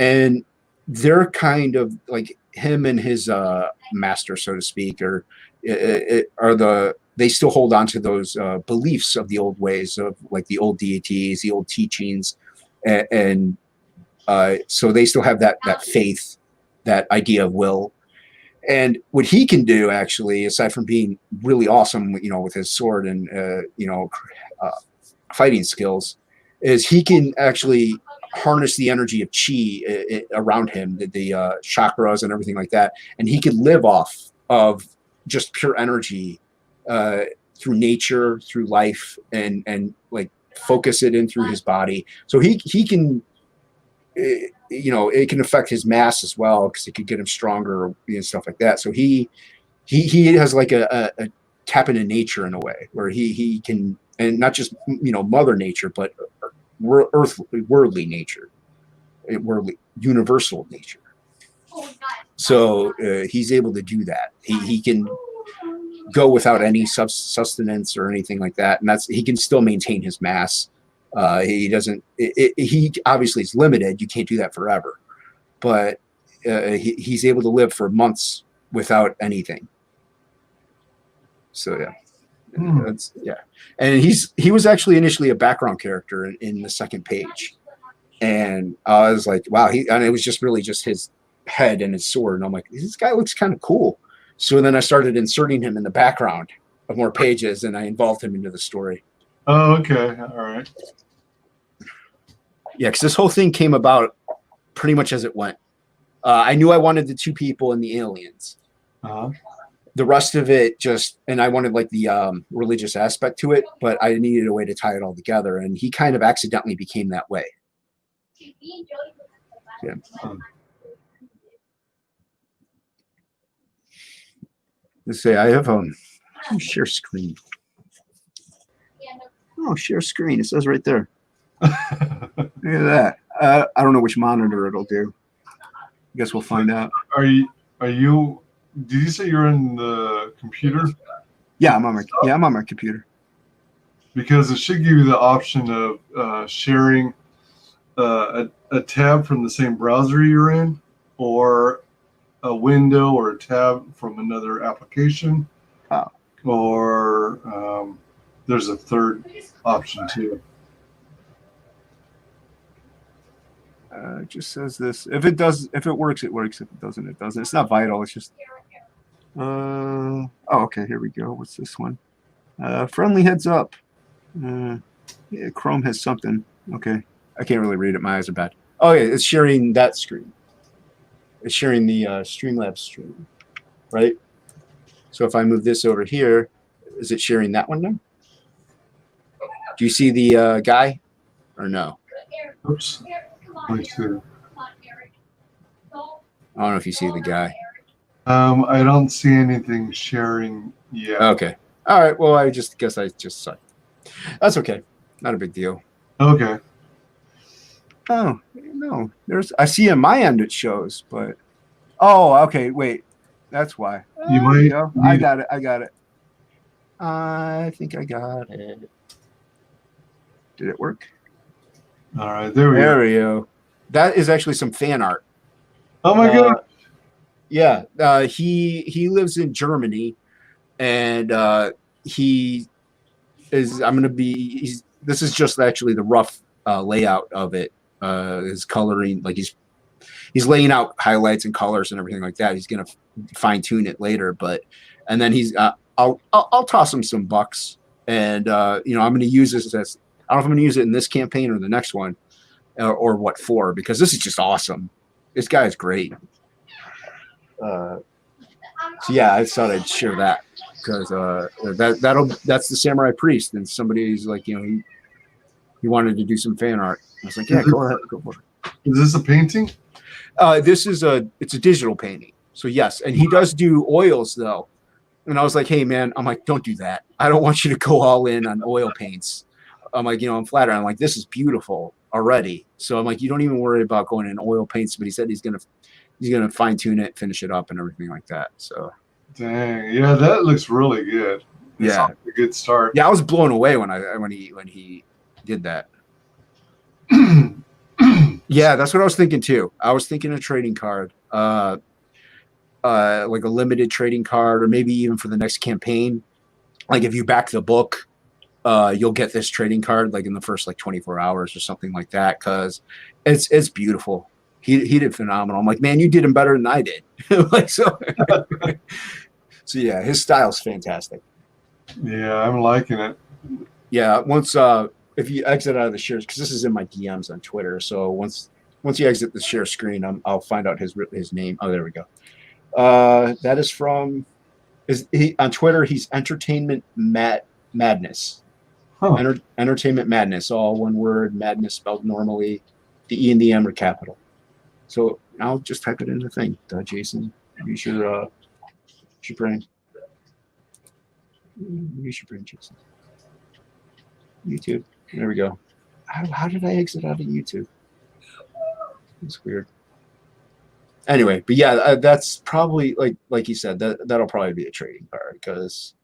and they're kind of like him and his master, so to speak, or they still hold on to those beliefs of the old ways of like the old deities, the old teachings, and so they still have that faith, that idea of will. And what he can do, actually, aside from being really awesome, you know, with his sword and fighting skills, is he can actually harness the energy of chi around him, the chakras and everything like that, and he can live off of just pure energy through nature, through life, and like focus it in through his body. So he can. You know, it can affect his mass as well, because it could get him stronger and stuff like that. So he has like a tap into nature in a way, where he can, and not just, you know, Mother Nature, but worldly nature, worldly universal nature. So he's able to do that. He can go without any sustenance or anything like that, and he can still maintain his mass. He doesn't. He obviously is limited. You can't do that forever, but he's able to live for months without anything. So yeah. That's, yeah, and he was actually initially a background character in the second page, and I was like, wow, and it was just really just his head and his sword, and I'm like, this guy looks kind of cool. So then I started inserting him in the background of more pages, and I involved him into the story. Oh, okay, all right. Yeah, because this whole thing came about pretty much as it went. I knew I wanted the two people and the aliens. The rest of it and I wanted like the religious aspect to it, but I needed a way to tie it all together, and he kind of accidentally became that way. Yeah. Let's say I have share screen. Oh, share screen. It says right there. Look at that. I don't know which monitor it'll do. I guess we'll find out. Are you? Did you say you're in the computer? Yeah, I'm on my computer. Because it should give you the option of sharing a tab from the same browser you're in, or a window or a tab from another application. Oh. Or there's a third option too. It just says this. If it works, it works. If it doesn't, it doesn't. It's not vital. It's just. Oh, okay. Here we go. What's this one? Friendly heads up. Yeah, Chrome has something. Okay, I can't really read it. My eyes are bad. Oh yeah, it's sharing that screen. It's sharing the Streamlabs stream, right? So if I move this over here, is it sharing that one now? Do you see the guy, or no? Oops. Let me see. I don't know if you see the guy. I don't see anything sharing yet. Okay. All right. Well, I guess I just suck. That's okay. Not a big deal. Okay. Oh no, I see on my end it shows, but okay. Wait, that's why. You might. Go. I got it. I think I got it. Did it work? All right. There we go. That is actually some fan art. Oh my god. Yeah, he lives in Germany, and he is. This is just actually the rough layout of it. His coloring, like he's laying out highlights and colors and everything like that. He's gonna fine tune it later, and then I'll toss him some bucks, and I'm gonna use this as. I don't know if I'm gonna use it in this campaign or the next one, or what for, because this is just awesome. This guy is great. So yeah, I thought I'd share that because that's the Samurai Priest, and somebody's like, he wanted to do some fan art. I was like, yeah, go ahead, go for it. Is this a painting? It's a digital painting. So yes, and he does do oils though. And I was like, hey man, I'm like, don't do that. I don't want you to go all in on oil paints. I'm like, I'm flattered. I'm like, this is beautiful already. So I'm like, you don't even worry about going in oil paints. But he said he's gonna fine tune it, finish it up, and everything like that. So, dang, yeah, that looks really good. It's yeah, a good start. Yeah, I was blown away when he did that. Yeah, that's what I was thinking too. I was thinking a trading card, like a limited trading card, or maybe even for the next campaign. Like if you back the book, you'll get this trading card like in the first 24 hours or something like that, because it's beautiful. He did phenomenal. I'm like, man, you did him better than I did. So yeah, his style's fantastic. Yeah, I'm liking it. Yeah, once if you exit out of the shares, because this is in my DMs on Twitter, so once you exit the share screen, I'll find out his name. Oh, there we go. That is from on Twitter. He's Entertainment Madness. Huh. Entertainment Madness, all one word. Madness spelled normally. The E and the M are capital. So I'll just type it in the thing. Jason, use your brain. Use your brain, Jason. YouTube. There we go. How did I exit out of YouTube? It's weird. Anyway, but yeah, that's probably like you said, that'll probably be a trading card, because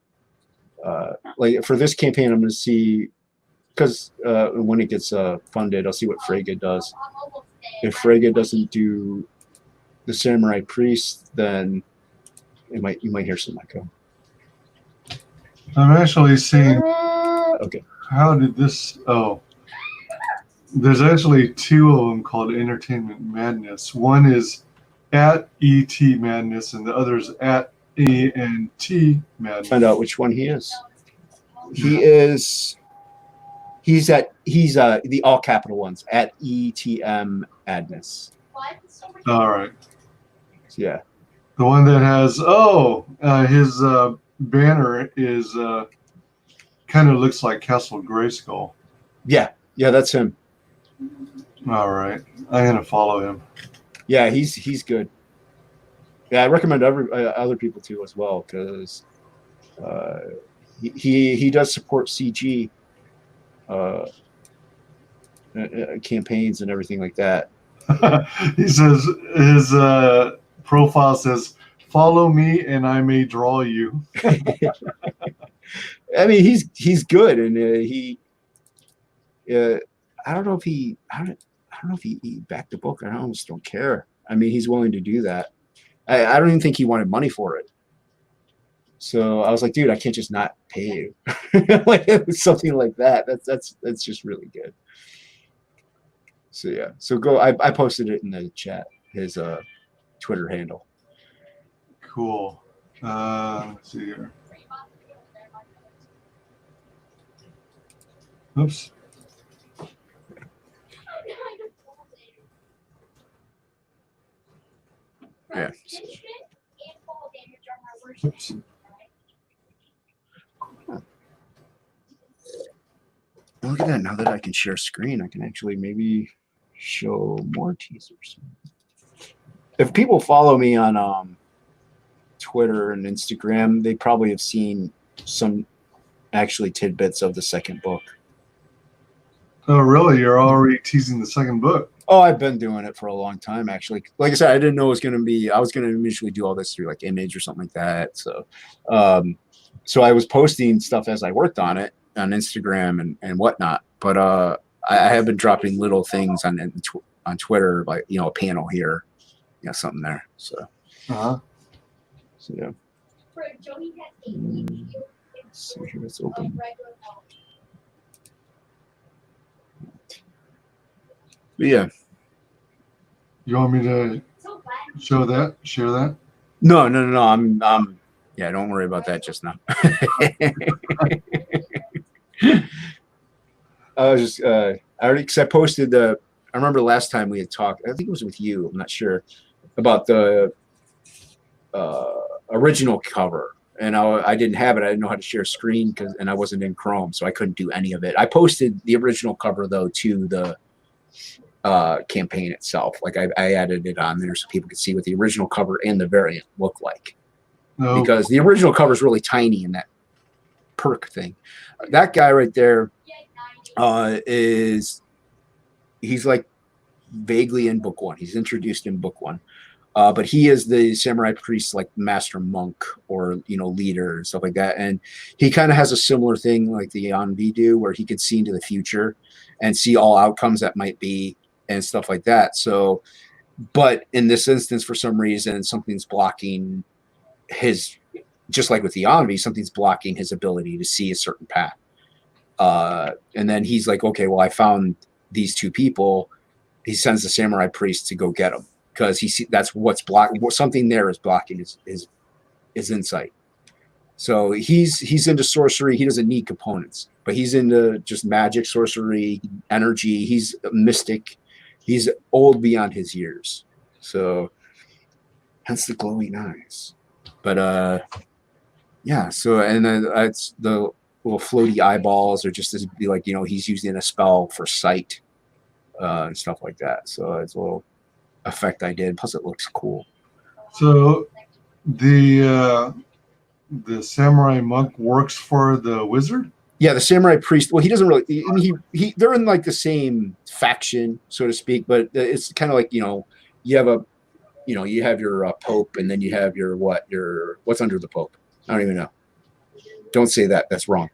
like for this campaign, I'm going to see, because when it gets funded, I'll see what Frege does. If Frege doesn't do the Samurai Priest, then you might hear some echo. I'm actually seeing. Okay. How did this? Oh, there's actually two of them called Entertainment Madness. One is at ET Madness, and the other is at ANT Madness. Find out which one he is. He's the all capital ones at ETM Madness. All right. Yeah. The one that has his banner is kind of looks like Castle Grayskull. Yeah, that's him. All right, I'm gonna follow him. Yeah, he's good. Yeah, I recommend other people too as well, because he does support CG campaigns and everything like that. He says his profile says, "Follow me, and I may draw you." I mean, he's good, and I don't know if he backed the book. I almost don't care. I mean, he's willing to do that. I don't even think he wanted money for it. So I was like, dude, I can't just not pay you. Like something like that. That's just really good. So yeah. So go. I posted it in the chat. His Twitter handle. Cool. Let's see here. Oops. Yeah. Oops. Look at that. Now that I can share screen, I can actually maybe show more teasers. If people follow me on Twitter and Instagram, they probably have seen some actually tidbits of the second book. Oh, really? You're already teasing the second book? Oh, I've been doing it for a long time, actually. Like I said, I didn't know it was going to be. I was going to initially do all this through like Image or something like that. So, so I was posting stuff as I worked on it on Instagram and whatnot. But I have been dropping little things on Twitter, like a panel here, something there. So, so yeah. So here it's open. But yeah. You want me to share that? No. I'm yeah, don't worry about that just now. I was just I already, because I posted I remember last time we had talked, I think it was with you, I'm not sure, about the original cover. And I didn't have it. I didn't know how to share screen and I wasn't in Chrome, so I couldn't do any of it. I posted the original cover though to the campaign itself. Like I added it on there so people could see what the original cover and the variant look like. No. Because the original cover is really tiny in that perk thing. That guy right there he's like vaguely in book one. He's introduced in book one. But he is the samurai priest, like master monk or leader and stuff like that. And he kind of has a similar thing like the Yanbi do, where he could see into the future and see all outcomes that might be and stuff like that. So, but in this instance, for some reason, something's blocking his, just like with the Yanbi, something's blocking his ability to see a certain path. And then he's like, okay, well, I found these two people. He sends the samurai priest to go get them. Because that's what's blocking. Something there is blocking his insight. So he's into sorcery. He doesn't need components, but he's into just magic, sorcery, energy. He's a mystic. He's old beyond his years. So hence the glowing eyes. But yeah. So and then it's the little floaty eyeballs, or just to be like he's using a spell for sight and stuff like that. So it's a little effect I did. Plus, it looks cool. So the samurai monk works for the wizard? Yeah, the samurai priest. Well, he doesn't really. He they're in like the same faction, so to speak. But it's kind of like you have you have your pope, and then you have your what's under the pope. I don't even know. Don't say that. That's wrong.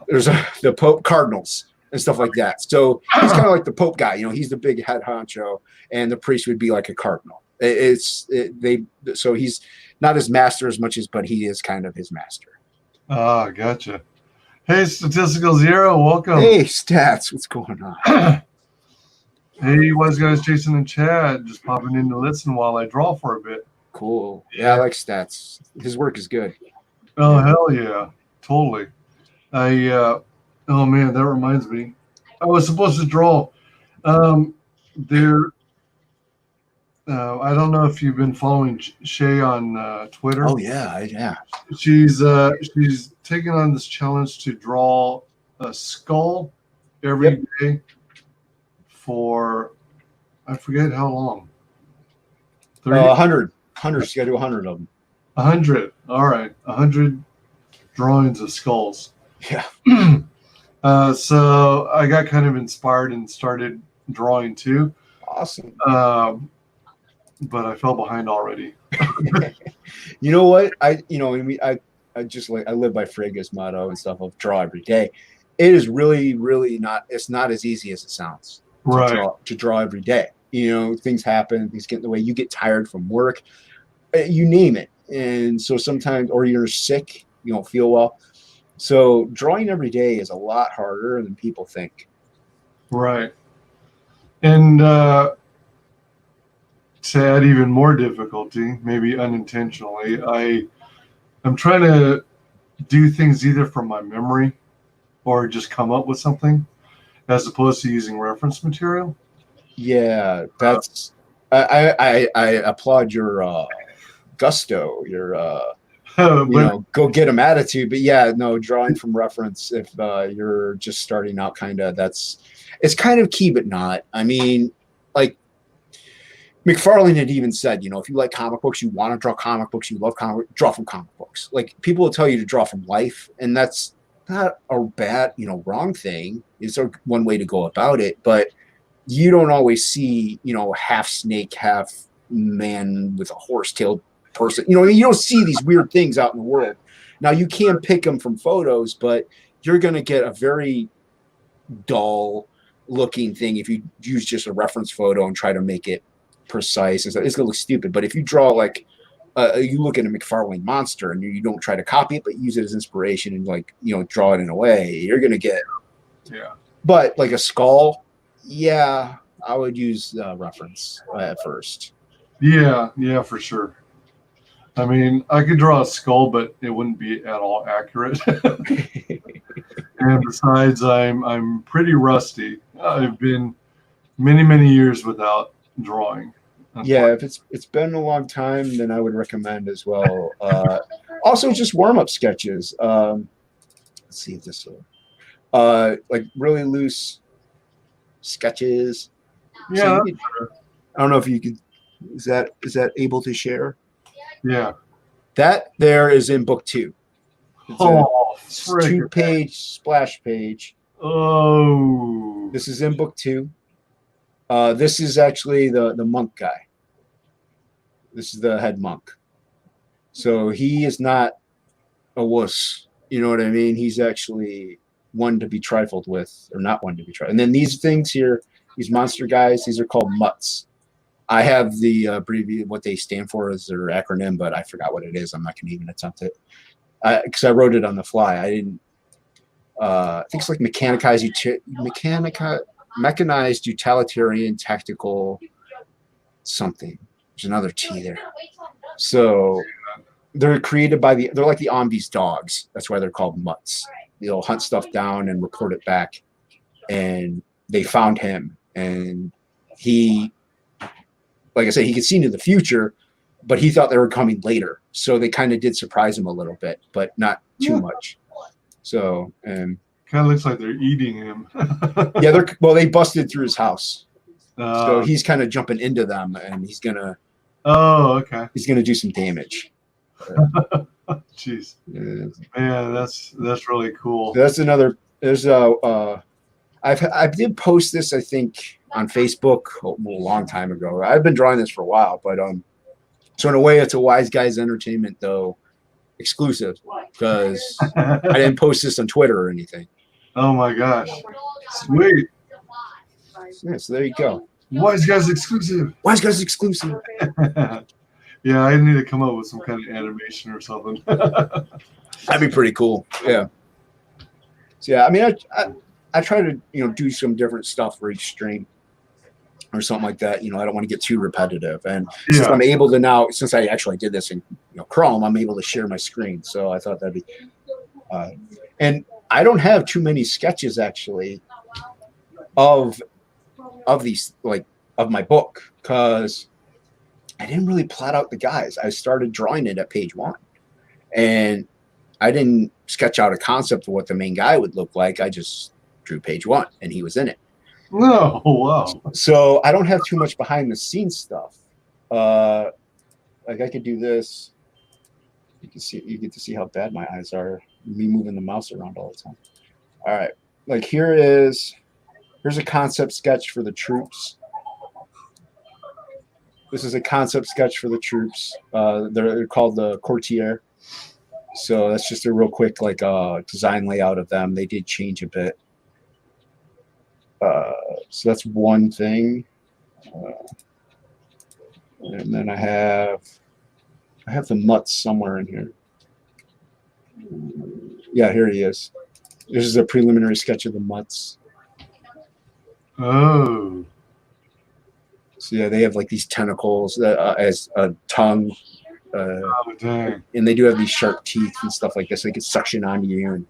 There's the Pope Cardinals and stuff like that. So he's kind of like the Pope guy. You know, he's the big head honcho, and the priest would be like a cardinal. So he's not his master as much as, but he is kind of his master. Ah, gotcha. Hey, Statistical Zero, welcome. Hey, Stats, what's going on? Hey, WyzGyz, Jason, and Chad, just popping in to listen while I draw for a bit. Cool. Yeah, I like Stats. His work is good. Oh, hell yeah. Totally. Oh man, that reminds me. I was supposed to draw. I don't know if you've been following Shay on Twitter. Oh yeah. She's taken on this challenge to draw a skull every day for, I forget how long. 100. She's got to do 100 of them. 100. All right, 100 drawings of skulls. Yeah. So I got kind of inspired and started drawing too. Awesome. But I fell behind already. You know what? I just like, I live by Frigga's motto and stuff of draw every day. It is really, really not. It's not as easy as it sounds. To draw every day. You know, things happen. Things get in the way. You get tired from work. You name it. And so sometimes, or you're sick. You don't feel well. So drawing every day is a lot harder than people think. Right. And to add even more difficulty, maybe unintentionally, I'm trying to do things either from my memory or just come up with something as opposed to using reference material. Yeah, that's I applaud your gusto, your go get them attitude. But yeah, no, drawing from reference if you're just starting out, it's kind of key, but not. I mean, like McFarlane had even said, you know, if you like comic books, you want to draw comic books, you love draw from comic books. Like people will tell you to draw from life, and that's not a bad, wrong thing. It's one way to go about it, but you don't always see, half snake, half man with a horse-tailed person. You don't see these weird things out in the world. Now you can pick them from photos, but you're going to get a very dull looking thing if you use just a reference photo and try to make it precise. It's going to look stupid. But if you draw like you look at a McFarlane monster and you don't try to copy it, but use it as inspiration and draw it in a way, you're going to get. Yeah. But like a skull, yeah, I would use reference at first. Yeah, for sure. I mean, I could draw a skull, but it wouldn't be at all accurate. And besides, I'm pretty rusty. I've been many years without drawing. Yeah, if it's been a long time, then I would recommend as well. Also, just warm-up sketches. Let's see if this will. Like really loose sketches. Yeah. So I don't know if you could. Is that able to share? Yeah. That there is in book 2. It's a 2-page splash page. Oh. This is in book 2. This is actually the monk guy. This is the head monk. So he is not a wuss. You know what I mean? He's actually one to be trifled with, or not one to be trifled. And then these things here, these monster guys, these are called mutts. I have the what they stand for as their acronym, but I forgot what it is. I'm not going to even attempt it because I wrote it on the fly. I didn't. I think it's like mechanized utilitarian tactical something. There's another T there. So they're created by they're like the Ombi's dogs. That's why they're called mutts. They'll hunt stuff down and report it back. And they found him, and he, like I said, he could see into the future, but he thought they were coming later. So they kind of did surprise him a little bit, but not too much. So, and kind of looks like they're eating him. yeah, they busted through his house. So he's kind of jumping into them, and he's gonna. Oh, okay. He's gonna do some damage. Jeez, man, that's really cool. That's another. There's I did post this, I think, on Facebook a long time ago. I've been drawing this for a while, but so in a way, it's a WyzGyz entertainment, though. exclusive because I didn't post this on Twitter or anything. Oh my gosh. Sweet. Yeah, so there you go. WyzGyz exclusive. WyzGyz exclusive. Yeah, I need to come up with some kind of animation or something. That'd be pretty cool. Yeah. So yeah, I mean, I try to do some different stuff for each stream or something like that. I don't want to get too repetitive. And since I'm able to now, since I actually did this in Chrome, I'm able to share my screen. So I thought that'd be. And I don't have too many sketches actually of these of my book because I didn't really plot out the guys. I started drawing it at page 1, and I didn't sketch out a concept of what the main guy would look like. I just drew page 1, and he was in it. Oh, wow. So I don't have too much behind the scenes stuff. Like I could do this. You get to see how bad my eyes are. Me moving the mouse around all the time. All right, like here's a concept sketch for the troops. This is a concept sketch for the troops. They're called the Courtier. So that's just a real quick design layout of them. They did change a bit. So that's one thing. And then I have the Mutts somewhere in here. Yeah, here he is. This is a preliminary sketch of the Mutts. Oh. So yeah, they have like these tentacles as a tongue. Oh, dang. And they do have these sharp teeth and stuff like this. They can suction onto you.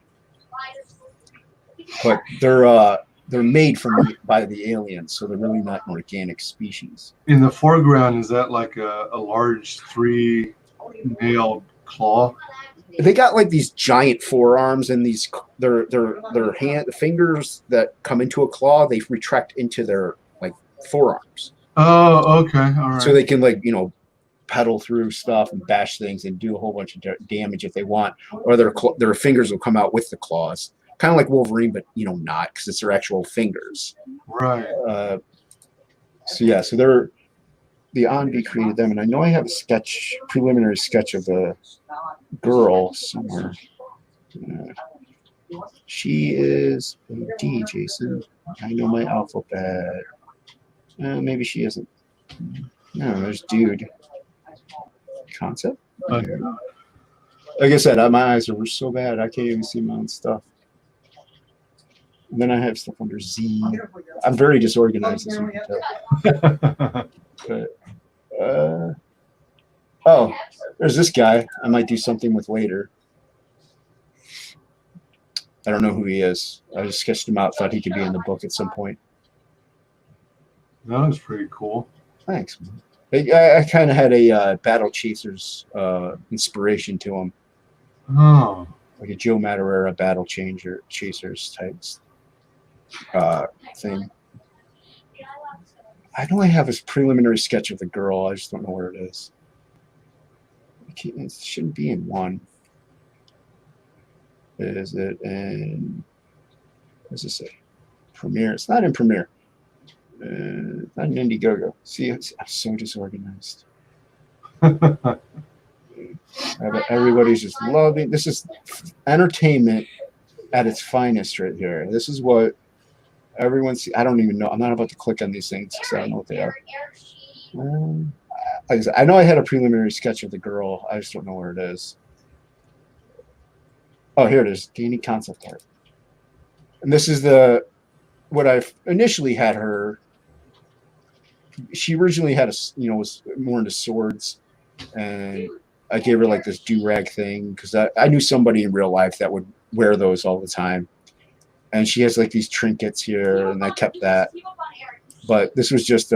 But they're made by the aliens, so they're really not an organic species. In the foreground, is that like a large 3-nailed claw? They got like these giant forearms and these their fingers that come into a claw. They retract into their forearms. Oh, okay, all right. So they can pedal through stuff and bash things and do a whole bunch of damage if they want, or their fingers will come out with the claws, kind of like Wolverine, but not because it's their actual fingers. Right. So yeah, so the Envy created them, and I know I have a preliminary sketch of the girl somewhere. She is a D, Jason. I know my alphabet. Maybe she isn't. No, there's dude. Concept. Okay. Like I said, my eyes are so bad I can't even see my own stuff. And then I have stuff under Z. I'm very disorganized, as you can tell. But, oh, there's this guy I might do something with later. I don't know who he is. I just sketched him out, thought he could be in the book at some point. That was pretty cool. Thanks, man. I kind of had a Battle Chasers inspiration to him. Oh. Like a Joe Madureira Battle Chasers types thing. I know I have his preliminary sketch of the girl. I just don't know where it is. It shouldn't be in 1. Is it in? What does it say? Premiere. It's not in Premiere. Not in Indiegogo. See, I'm so disorganized. Everybody's just loving. This is entertainment at its finest right here. This is what everyone sees. I don't even know. I'm not about to click on these things because I don't know what they are. Like I said, I know I had a preliminary sketch of the girl. I just don't know where it is. Oh, here it is. Danny concept art. And this is what I initially had her. She originally had was more into swords, and I gave her like this do-rag thing because I knew somebody in real life that would wear those all the time. And she has like these trinkets here, and I kept that. But this was just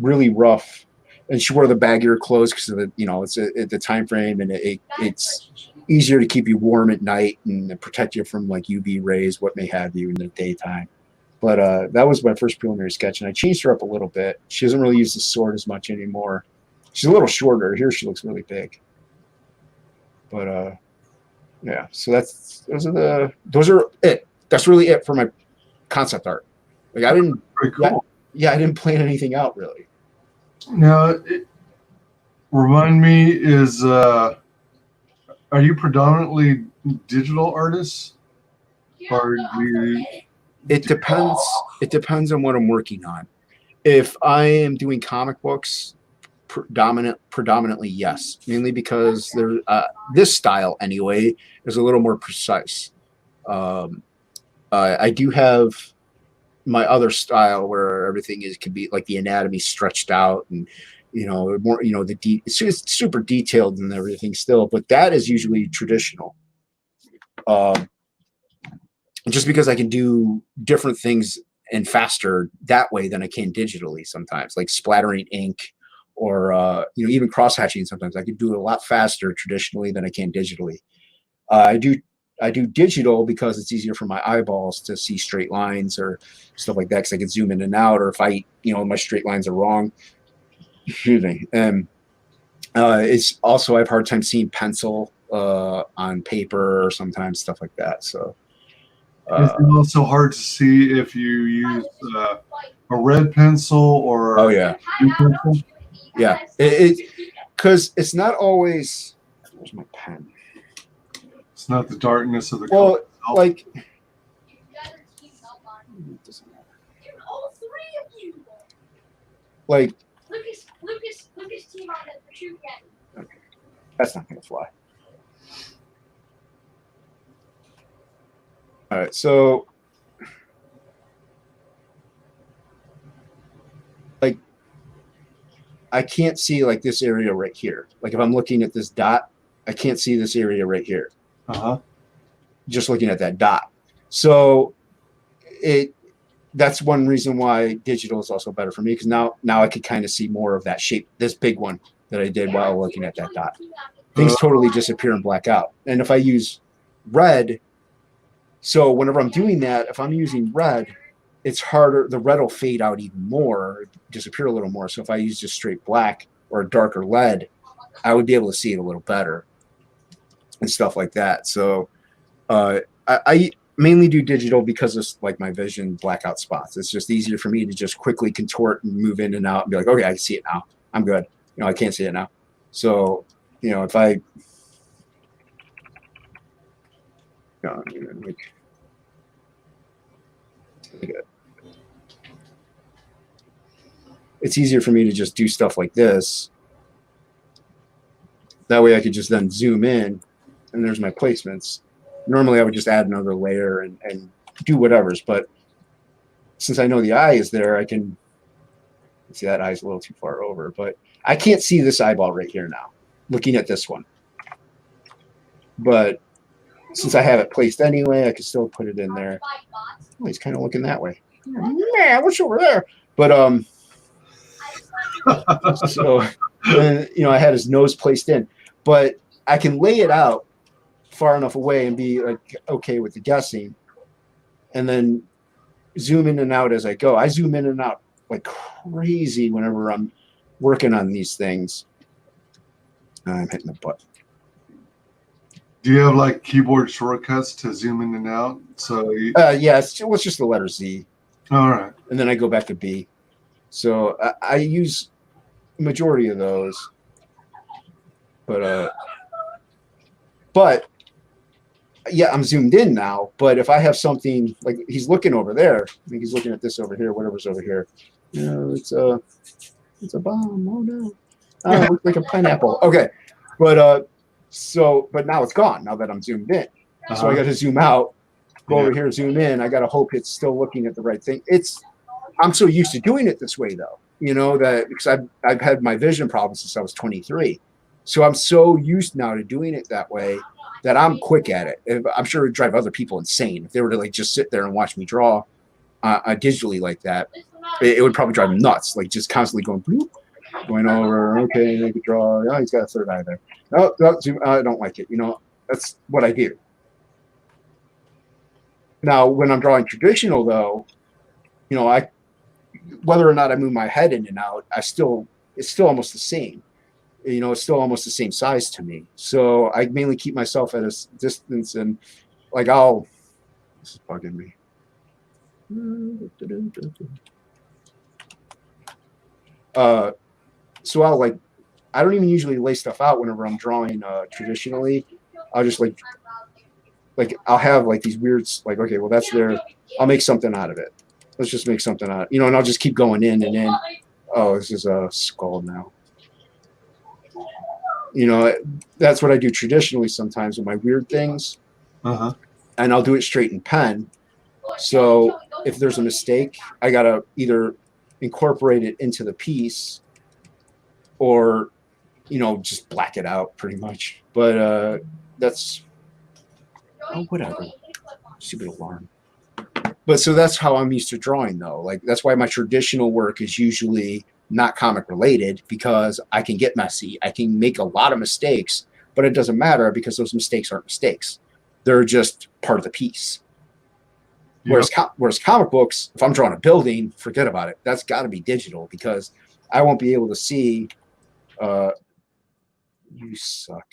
really rough. And she wore the baggier clothes because of the, it's the time frame, and it's easier to keep you warm at night and protect you from like UV rays, what may have you in the daytime. But that was my first preliminary sketch, and I changed her up a little bit. She doesn't really use the sword as much anymore. She's a little shorter. Here she looks really big. But yeah, so those are it. That's really it for my concept art. Like I didn't Pretty cool. Yeah, I didn't plan anything out really. Now, remind me, is Are you predominantly digital artists? Or do you... It depends. It depends on what I'm working on. If I am doing comic books, predominantly yes, mainly because this style anyway is a little more precise. I do have my other style where everything can be like the anatomy stretched out and more it's super detailed and everything still, but that is usually traditional. Just because I can do different things and faster that way than I can digitally sometimes, like splattering ink or even cross-hatching. Sometimes I can do it a lot faster traditionally than I can digitally. I do digital because it's easier for my eyeballs to see straight lines or stuff like that, because I can zoom in and out, or if my straight lines are wrong. Excuse me. And it's also, I have a hard time seeing pencil on paper or sometimes stuff like that. So it's also hard to see if you use a red pencil or oh yeah, blue pencil. Yeah, because it's not always. Where's my pen? It's not the darkness of the Well, color itself. like. Like. Lucas team on the shoot yet. Okay. That's not gonna fly. All right, so. Like. I can't see like this area right here. Like if I'm looking at this dot, I can't see this area right here. Just looking at that dot. So that's one reason why digital is also better for me, because now I could kind of see more of that shape, this big one that I did while looking at that dot. Things totally disappear and black out. And if I use red, so whenever I'm doing that, if I'm using red, it's harder. The red will fade out even more, disappear a little more. So if I use just straight black or a darker lead, I would be able to see it a little better and stuff like that. So I mainly do digital because of like my vision blackout spots. It's just easier for me to just quickly contort and move in and out and be like, okay, I can see it now. I'm good. I can't see it now. So, if I it's easier for me to just do stuff like this. That way I could just then zoom in and there's my placements. Normally I would just add another layer and do whatever's, but since I know the eye is there, I can see that eye's a little too far over, but I can't see this eyeball right here now, looking at this one. But since I have it placed anyway, I can still put it in there. Oh, he's kind of looking that way. Man, what's over there? But so I had his nose placed in, but I can lay it out far enough away and be like okay with the guessing, and then zoom in and out as I go. I zoom in and out like crazy whenever I'm working on these things. I'm hitting the button. Do you have like keyboard shortcuts to zoom in and out? So yeah, it's just the letter Z. All right. And then I go back to B. So I use majority of those. But yeah, I'm zoomed in now. But if I have something like he's looking over there, I think he's looking at this over here, whatever's over here. It's a bomb. Oh no. Oh, it looks like a pineapple. Okay. But but now it's gone now that I'm zoomed in. So I got to zoom out, go over here, zoom in. I got to hope it's still looking at the right thing. I'm so used to doing it this way though, that because I've had my vision problems since I was 23. So I'm so used now to doing it that way that I'm quick at it. I'm sure it would drive other people insane if they were to like just sit there and watch me draw digitally like that. It would probably drive them nuts, like just constantly going bloop, going over. Okay, make a draw. Oh, he's got a third eye there. No, I don't like it. That's what I do. Now, when I'm drawing traditional, though, whether or not I move my head in and out, it's still almost the same. It's still almost the same size to me. So I mainly keep myself at a distance, and like this is bugging me. So I don't even usually lay stuff out whenever I'm drawing traditionally. I'll just like I'll have like these weird, like, okay, well that's there. I'll make something out of it. Let's just make something out, you know, and I'll just keep going in and then, oh, this is a skull now. You know, that's what I do traditionally sometimes with my weird things. Uh-huh. And I'll do it straight in pen. So if there's a mistake, I gotta either incorporate it into the piece or, you know, just black it out pretty much. But that's, oh, whatever. Stupid alarm. But so that's how I'm used to drawing, though. Like, that's why my traditional work is usually not comic related, because I can get messy. I can make a lot of mistakes, but it doesn't matter because those mistakes aren't mistakes. They're just part of the piece. Yep. Whereas comic books, if I'm drawing a building, forget about it. That's got to be digital because I won't be able to see. You suck.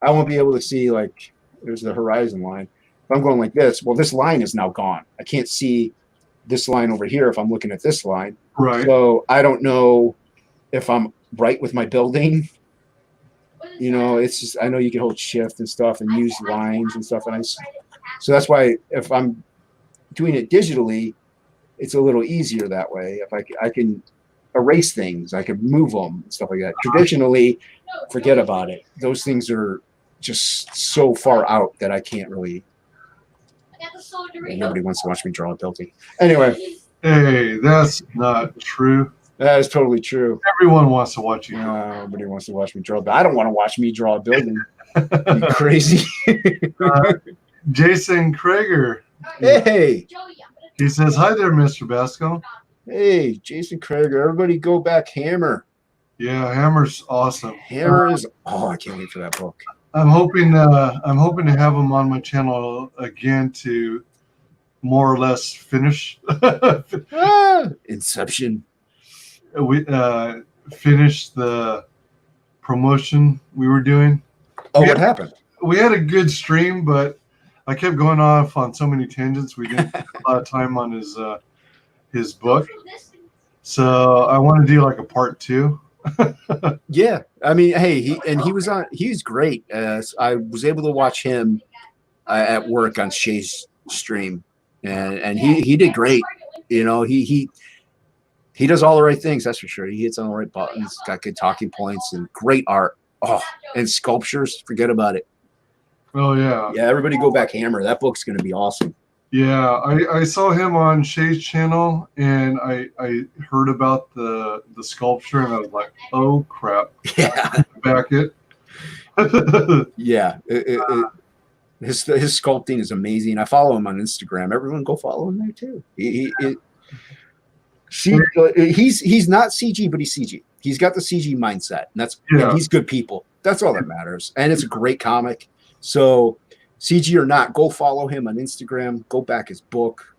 I won't be able to see, like, there's the horizon line. If I'm going like this, well, this line is now gone. I can't see this line over here if I'm looking at this line. Right. So I don't know if I'm right with my building. You know, it's just, I know you can hold shift and stuff and use lines and stuff. And so that's why if I'm doing it digitally, it's a little easier that way. If I can erase things, I can move them and stuff like that. Traditionally, forget about it. Those things are just so far out that I can't really. Nobody wants to watch me draw a building. Anyway. Hey, that's not true. That is totally true. Everyone wants to watch you draw. Nobody wants to watch me draw. But I don't want to watch me draw a building. You crazy? Jason Krager. Hey. He says, hi there, Mr. Bascom. Hey, Jason Krager. Everybody go back Hammer. Yeah, Hammer's awesome. Hammer is, I can't wait for that book. I'm hoping to have him on my channel again to more or less finish Inception. We finish the promotion we were doing. What happened? We had a good stream, but I kept going off on so many tangents. We didn't spend a lot of time on his book. So I want to do like a part 2. Yeah, I mean, hey, he's great. I was able to watch him at work on Shay's stream, and he did great. You know, he does all the right things, that's for sure. He hits on the right buttons, got good talking points, and great art. Oh, and sculptures, forget about it. Oh yeah. Yeah, everybody go back Hammer. That book's gonna be awesome. Yeah, I saw him on Shay's channel, and I heard about the sculpture, and I was like, oh crap. Yeah. Back it. Yeah. His sculpting is amazing. I follow him on Instagram. Everyone go follow him there too. He's not CG, but he's CG. He's got the CG mindset, and and he's good people. That's all that matters. And it's a great comic. So CG or not, go follow him on Instagram. Go back his book.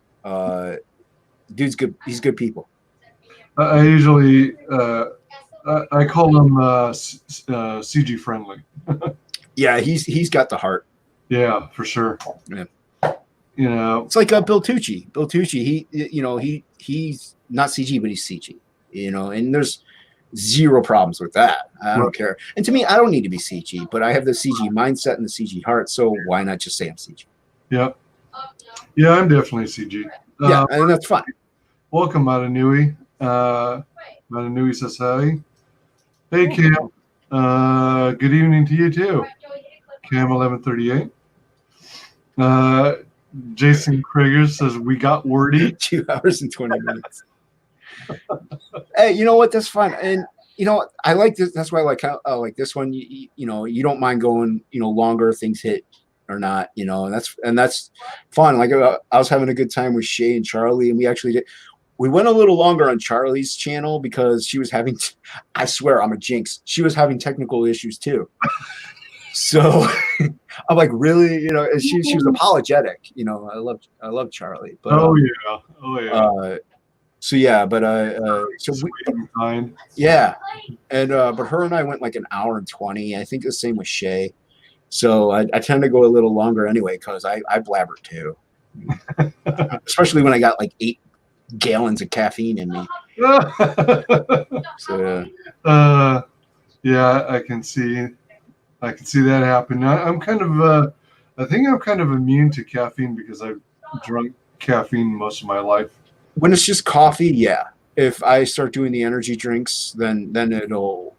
Dude's good. He's good people. I usually I call him CG friendly. Yeah, he's got the heart. Yeah, for sure. Yeah. You know, it's like Bill Tucci. Bill Tucci, he's not CG, but he's CG. You know, and there's zero problems with that. I don't care. And to me, I don't need to be CG, but I have the CG mindset and the CG heart. So why not just say I'm CG? Yep. Yeah, I'm definitely CG. Yeah, and that's fine. Welcome, Matanui. Matanui says hi. Hey, Cam. Good evening to you too. Cam 1138. Jason Krager says we got wordy. 2 hours and 20 minutes. Hey, you know what? That's fine. And you know, I like this. That's why I like how like this one. You know, you don't mind going, longer. Things hit or not. And that's fun. Like I was having a good time with Shay and Charlie, and we actually did. We went a little longer on Charlie's channel because she was having. I swear, I'm a jinx. She was having technical issues too. So I'm like, really? And she was apologetic. I love Charlie. But, oh yeah. So yeah, but so yeah, and but her and I went like an hour and 20. I think the same with Shay. So I tend to go a little longer anyway because I blabber too, especially when I got like 8 gallons of caffeine in me. So yeah, I can see I can see that happen. I'm kind of, I think I'm kind of immune to caffeine because I've drunk caffeine most of my life. When it's just coffee, yeah. If I start doing the energy drinks, then it'll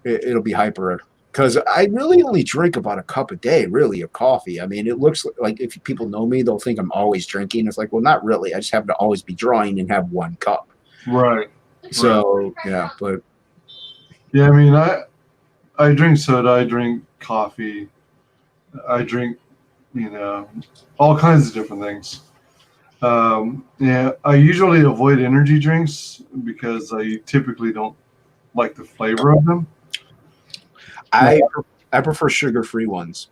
be hyper. Because I really only drink about a cup a day, really, of coffee. I mean, it looks like if people know me, they'll think I'm always drinking. It's like, well, not really. I just happen to always be drawing and have one cup. Right. So yeah, but yeah, I mean, I drink soda, I drink coffee, I drink, all kinds of different things. Yeah, I usually avoid energy drinks because I typically don't like the flavor of them. I prefer sugar-free ones,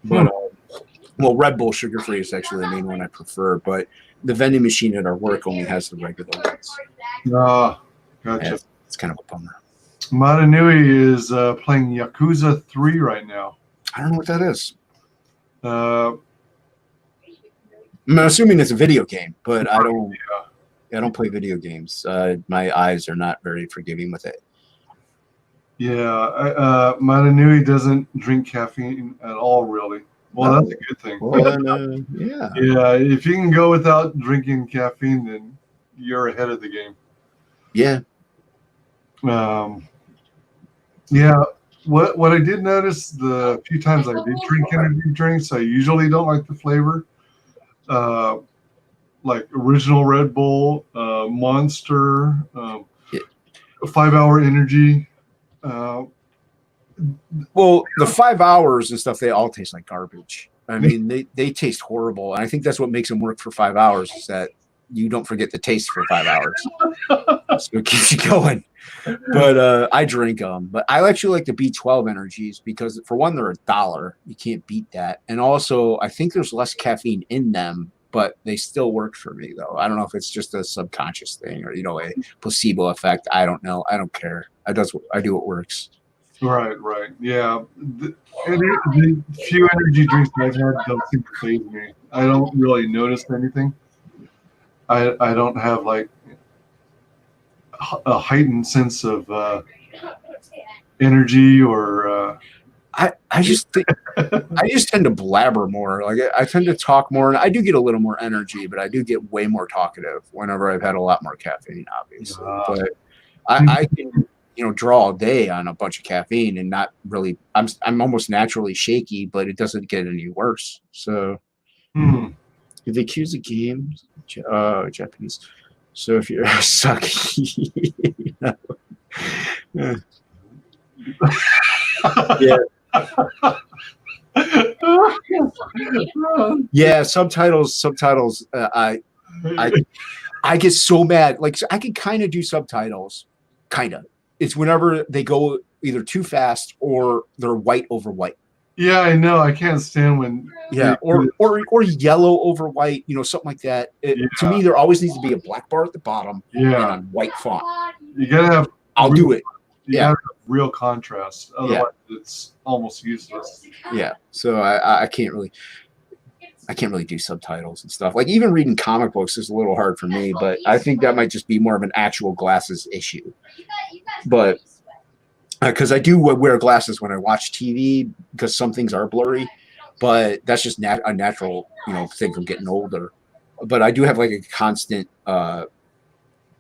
but well, Red Bull sugar-free is actually the main one I prefer. But the vending machine at our work only has the regular ones. Ah, gotcha. Yeah, it's kind of a bummer. Matanui is playing Yakuza 3 right now. I don't know what that is. Uh, I'm assuming it's a video game, but I don't play video games. My eyes are not very forgiving with it. yeah, Matanui doesn't drink caffeine at all, really. Well, that's a good thing. Well, then, yeah. Yeah, if you can go without drinking caffeine, then you're ahead of the game. Yeah. Yeah. What I did notice the few times I did drink energy drinks, I usually don't like the flavor. Like original Red Bull, Monster, 5 Hour Energy. Well, the 5 hours and stuff, they all taste like garbage. I mean, they taste horrible. And I think that's what makes them work for 5 hours is that you don't forget the taste for 5 hours. So it keeps you going. But I drink them. But I actually like the B12 energies because, for one, they're $1. You can't beat that. And also, I think there's less caffeine in them, but they still work for me, though. I don't know if it's just a subconscious thing or, a placebo effect. I don't know. I don't care. I do what works. Right. Yeah. The few energy drinks I've had don't seem to faze me. I don't really notice anything. I don't have like a heightened sense of energy or. I just tend to blabber more. Like I tend to talk more, and I do get a little more energy, but I do get way more talkative whenever I've had a lot more caffeine, obviously. But I can draw all day on a bunch of caffeine and not really. I'm almost naturally shaky, but it doesn't get any worse. So if they accuse the games, Japanese. So if you're sucky, yeah. Yeah, subtitles. I get so mad. Like I can kind of do subtitles, kind of. It's whenever they go either too fast or they're white over white. Yeah, I know. I can't stand when. Yeah, or yellow over white. Something like that. To me, there always needs to be a black bar at the bottom and on white font. You gotta have. I'll do it. You gotta have real contrast. Otherwise, it's almost useless. Yeah. So I can't really do subtitles and stuff. Like even reading comic books is a little hard for me, but I think that might just be more of an actual glasses issue. But because I do wear glasses when I watch TV because some things are blurry, but that's just a natural thing from getting older. But I do have like a constant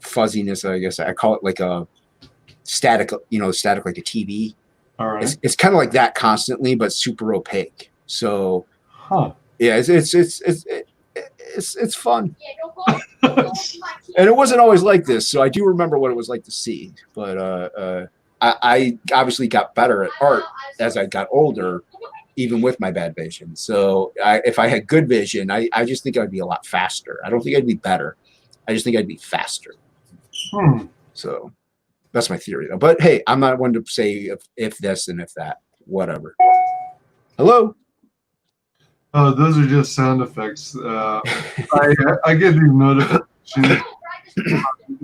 fuzziness. I guess I call it like a static like a TV. All right. It's kind of like that constantly, but super opaque. So, yeah, it's fun. And it wasn't always like this, so I do remember what it was like to see. But I obviously got better at art as I got older, even with my bad vision. So if I had good vision, I just think I'd be a lot faster. I don't think I'd be better. I just think I'd be faster. So that's my theory, though. But hey, I'm not one to say if this and if that. Whatever. Hello? Oh, those are just sound effects. I get these notifications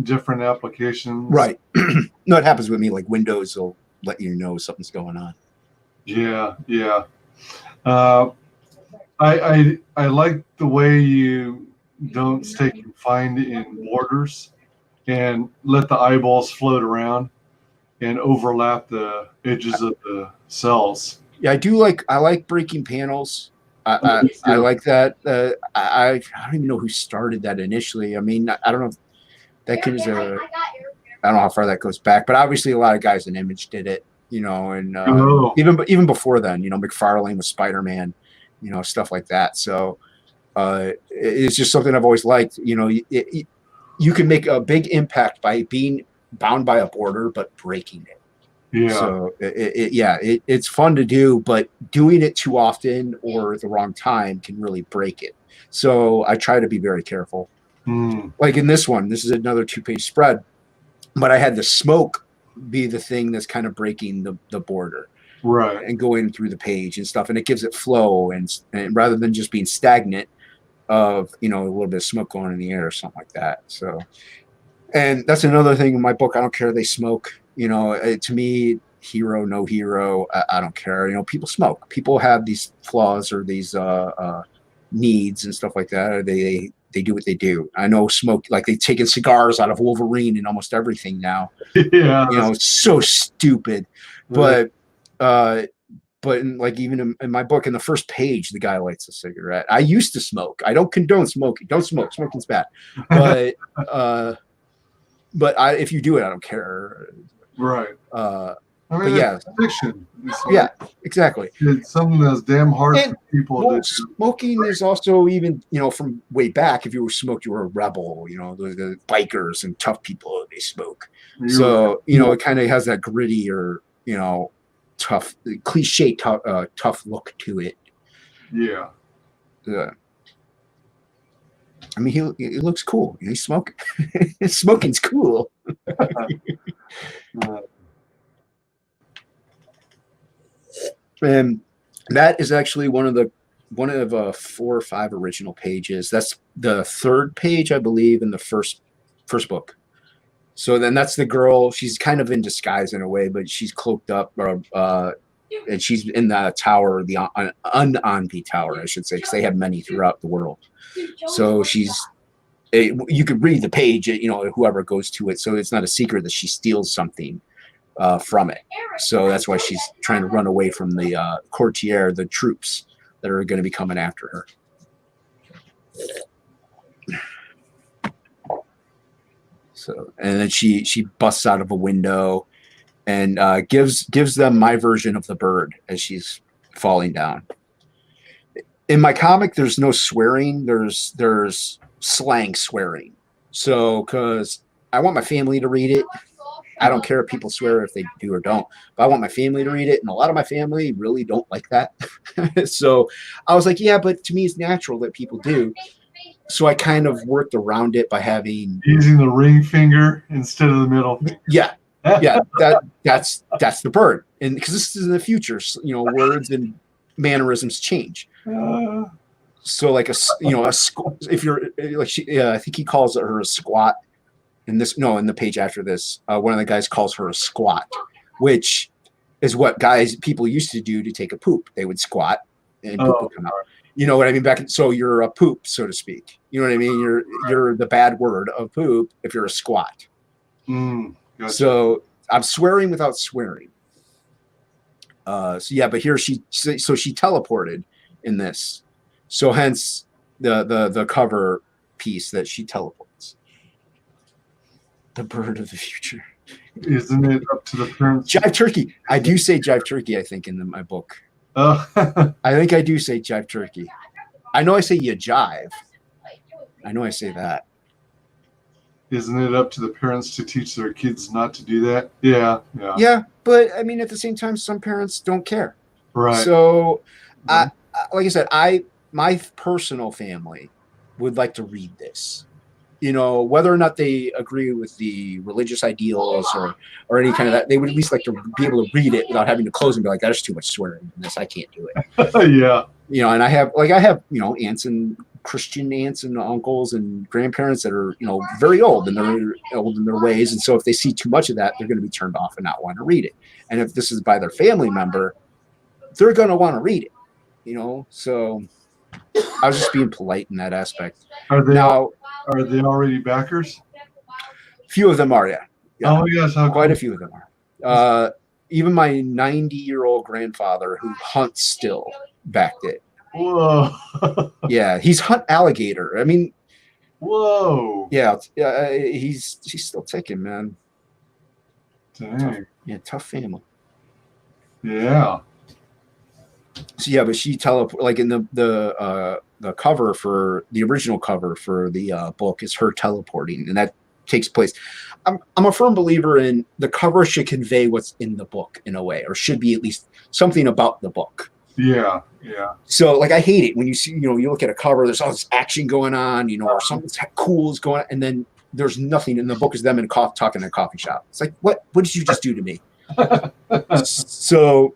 different applications. Right. No, it happens with me. Like Windows will let you know something's going on. Yeah. I like the way you don't stay confined in borders and let the eyeballs float around and overlap the edges of the cells. Yeah, I like breaking panels. I like that. I don't even know who started that initially. I mean, I don't know if that is I don't know how far that goes back, but obviously a lot of guys in Image did it, you know, and even before then, you know, McFarlane with Spider-Man, you know, stuff like that. So it's just something I've always liked. You know, you can make a big impact by being bound by a border, but breaking it. Yeah. So it's fun to do, but doing it too often or at the wrong time can really break it. So I try to be very careful. Like in this one, this is another 2-page spread, but I had the smoke be the thing that's kind of breaking the border, right, and going through the page and stuff, and it gives it flow, and rather than just being stagnant of, you know, a little bit of smoke going in the air or something like that. So, and that's another thing in my book. I don't care they smoke. You know, to me, hero, no hero, I don't care. You know, people smoke. People have these flaws or these needs and stuff like that. Or they do what they do. I know smoke, like they've taken cigars out of Wolverine and almost everything now. Yeah, you know, it's so stupid. But like even in my book, in the first page, the guy lights a cigarette. I used to smoke. I don't condone smoking. Don't smoke. Smoking's bad. But if you do it, I don't care. Right. I mean, but yeah, fiction. Yeah, exactly. It's something that's damn hard for people to do. Smoking is also, even, you know, from way back, if you were smoked, you were a rebel. You know, the bikers and tough people, they smoke. So, you know, it kind of has that gritty or, you know, tough, cliche tough look to it. Yeah. Yeah. I mean, he looks cool. He's smoking. Smoking's cool. And that is actually one of 4 or 5 original pages. That's the 3rd page, I believe, in the first book. So then that's the girl. She's kind of in disguise in a way, but she's cloaked up, and she's in the tower, the Unhinged tower, I should say, because they have many throughout the world. So you could read the page, you know, whoever goes to it. So it's not a secret that she steals something from it. So that's why she's trying to run away from the courtier, the troops that are going to be coming after her. So, and then she busts out of a window and gives them my version of the bird as she's falling down. In my comic, there's no swearing. There's slang swearing. So, because I want my family to read it. I don't care if people swear, if they do or don't, but I want my family to read it. And a lot of my family really don't like that. So I was like, yeah, but to me, it's natural that people do. So I kind of worked around it by using the ring finger instead of the middle finger. Yeah. That's the bird. And because this is in the future, you know, words and mannerisms change. So like if you're like, I think he calls her a squat. In the page after this, one of the guys calls her a squat, which is what people used to do to take a poop. They would squat and poop would come out. You know what I mean? So you're a poop, so to speak. You know what I mean? You're the bad word of poop if you're a squat. Gotcha. So I'm swearing without swearing. But here she teleported in this. So hence the cover piece that she teleports. The bird of the future. Isn't it up to the parents? Jive turkey. I do say jive turkey, I think, in my book. I think I do say jive turkey. I know I say you jive. I know I say that. Isn't it up to the parents to teach their kids not to do that? Yeah. Yeah, but I mean, at the same time, some parents don't care. Right. So, like I said, my personal family would like to read this. You know, whether or not they agree with the religious ideals or any kind of that, they would at least like to be able to read it without having to close and be like, "That's too much swearing in this. I can't do it." Yeah. You know, and I have you know, Christian aunts and uncles and grandparents that are, you know, very old and they're old in their ways, and so if they see too much of that, they're going to be turned off and not want to read it. And if this is by their family member, they're going to want to read it. You know, so I was just being polite in that aspect. Are they already backers? Few of them are, yeah. Oh yes, quite a few of them are. even my 90-year-old grandfather who hunts still backed it. Whoa. Yeah, he's hunt alligator. I mean, whoa. Yeah, he's still ticking, man. Dang. Tough family. Yeah. So yeah, but she like in the cover for the original cover for the book is her teleporting, and that takes place. I'm a firm believer in the cover should convey what's in the book in a way, or should be at least something about the book. Yeah, yeah. So like I hate it when you see, you look at a cover, there's all this action going on, or something cool is going on, and then there's nothing in the book is them in talking in a coffee shop. It's like, what did you just do to me? So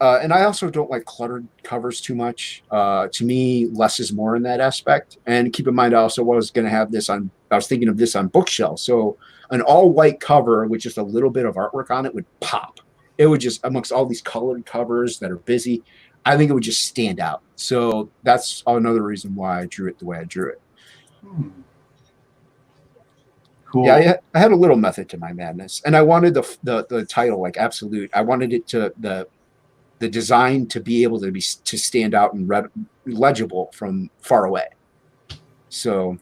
and I also don't like cluttered covers too much. To me, less is more in that aspect. And keep in mind, I also was going to have this on, I was thinking of this on bookshelf. So an all white cover with just a little bit of artwork on it would pop. It would just, amongst all these colored covers that are busy, I think it would just stand out. So that's another reason why I drew it the way I drew it. Cool. Yeah, I had a little method to my madness. And I wanted the title like absolute. I wanted it to, the design to be able to stand out and legible from far away. So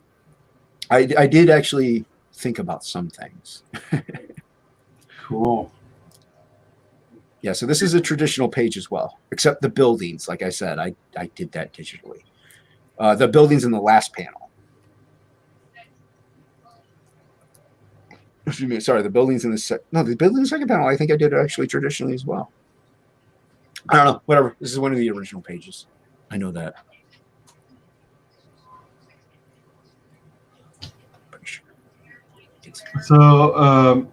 I did actually think about some things. Cool. Yeah, so this is a traditional page as well, except the buildings. Like I said, I did that digitally. The buildings in the last panel. Excuse me, sorry, the buildings in the buildings in the second panel, I think I did actually traditionally as well. I don't know, whatever. This is one of the original pages. I know that. Pretty sure. So,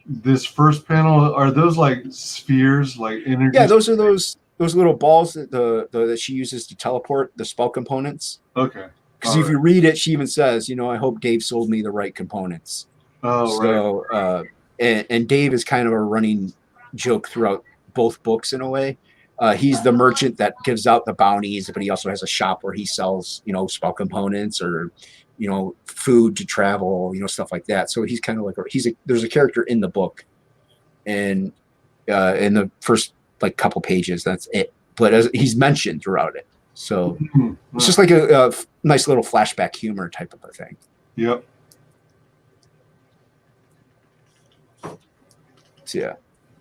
this first panel, are those like spheres, like energy? Yeah, those are those little balls that that she uses to teleport the spell components. Okay. Because if you read it, she even says, I hope Dave sold me the right components. Oh, so, right. And Dave is kind of a running joke throughout both books in a way. He's the merchant that gives out the bounties, but he also has a shop where he sells, spell components or, food to travel, stuff like that. So he's kind of like, there's a character in the book, and in the first like couple pages, that's it. But he's mentioned throughout it, so it's just like a nice little flashback humor type of a thing. Yep. So, yeah.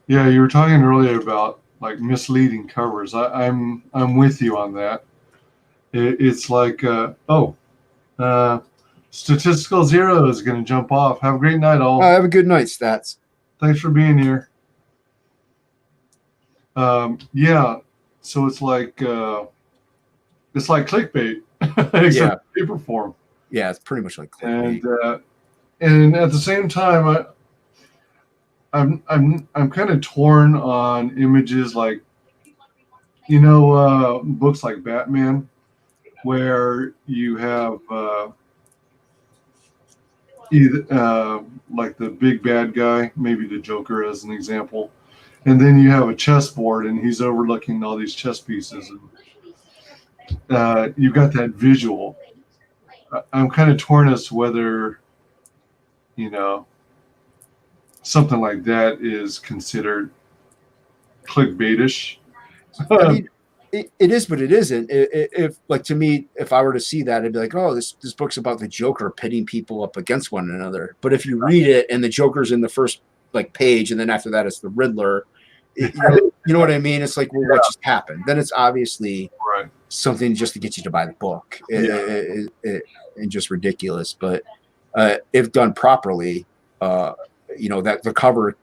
Yeah, you were talking earlier about like misleading covers. I'm with you on that. It's like statistical zero is going to jump off. Have a great night, all. Have a good night, Stats. Thanks for being here. Yeah, so it's like clickbait, except paper form. Yeah, it's pretty much like clickbait. And at the same time, I'm kind of torn on images like, books like Batman, where you have either like the big bad guy, maybe the Joker as an example, and then you have a chessboard and he's overlooking all these chess pieces, and you've got that visual. I'm kind of torn as to whether, something like that is considered clickbaitish. I mean, it is, but it isn't. If like, to me, if I were to see that, I'd be like, oh, this book's about the Joker pitting people up against one another. But if you read it and the Joker's in the first like page, and then after that it's the Riddler, you know what I mean? It's like, well, what just happened? Then it's obviously something just to get you to buy the book, and just ridiculous. But if done properly, that the cover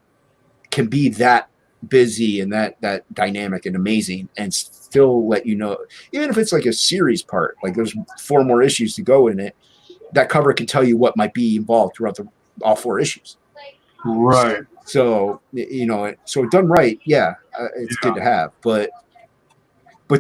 can be that busy and that dynamic and amazing, and still let even if it's like a series part, like there's 4 more issues to go in it, that cover can tell you what might be involved throughout all 4 issues. Right. So so done right, it's good to have, but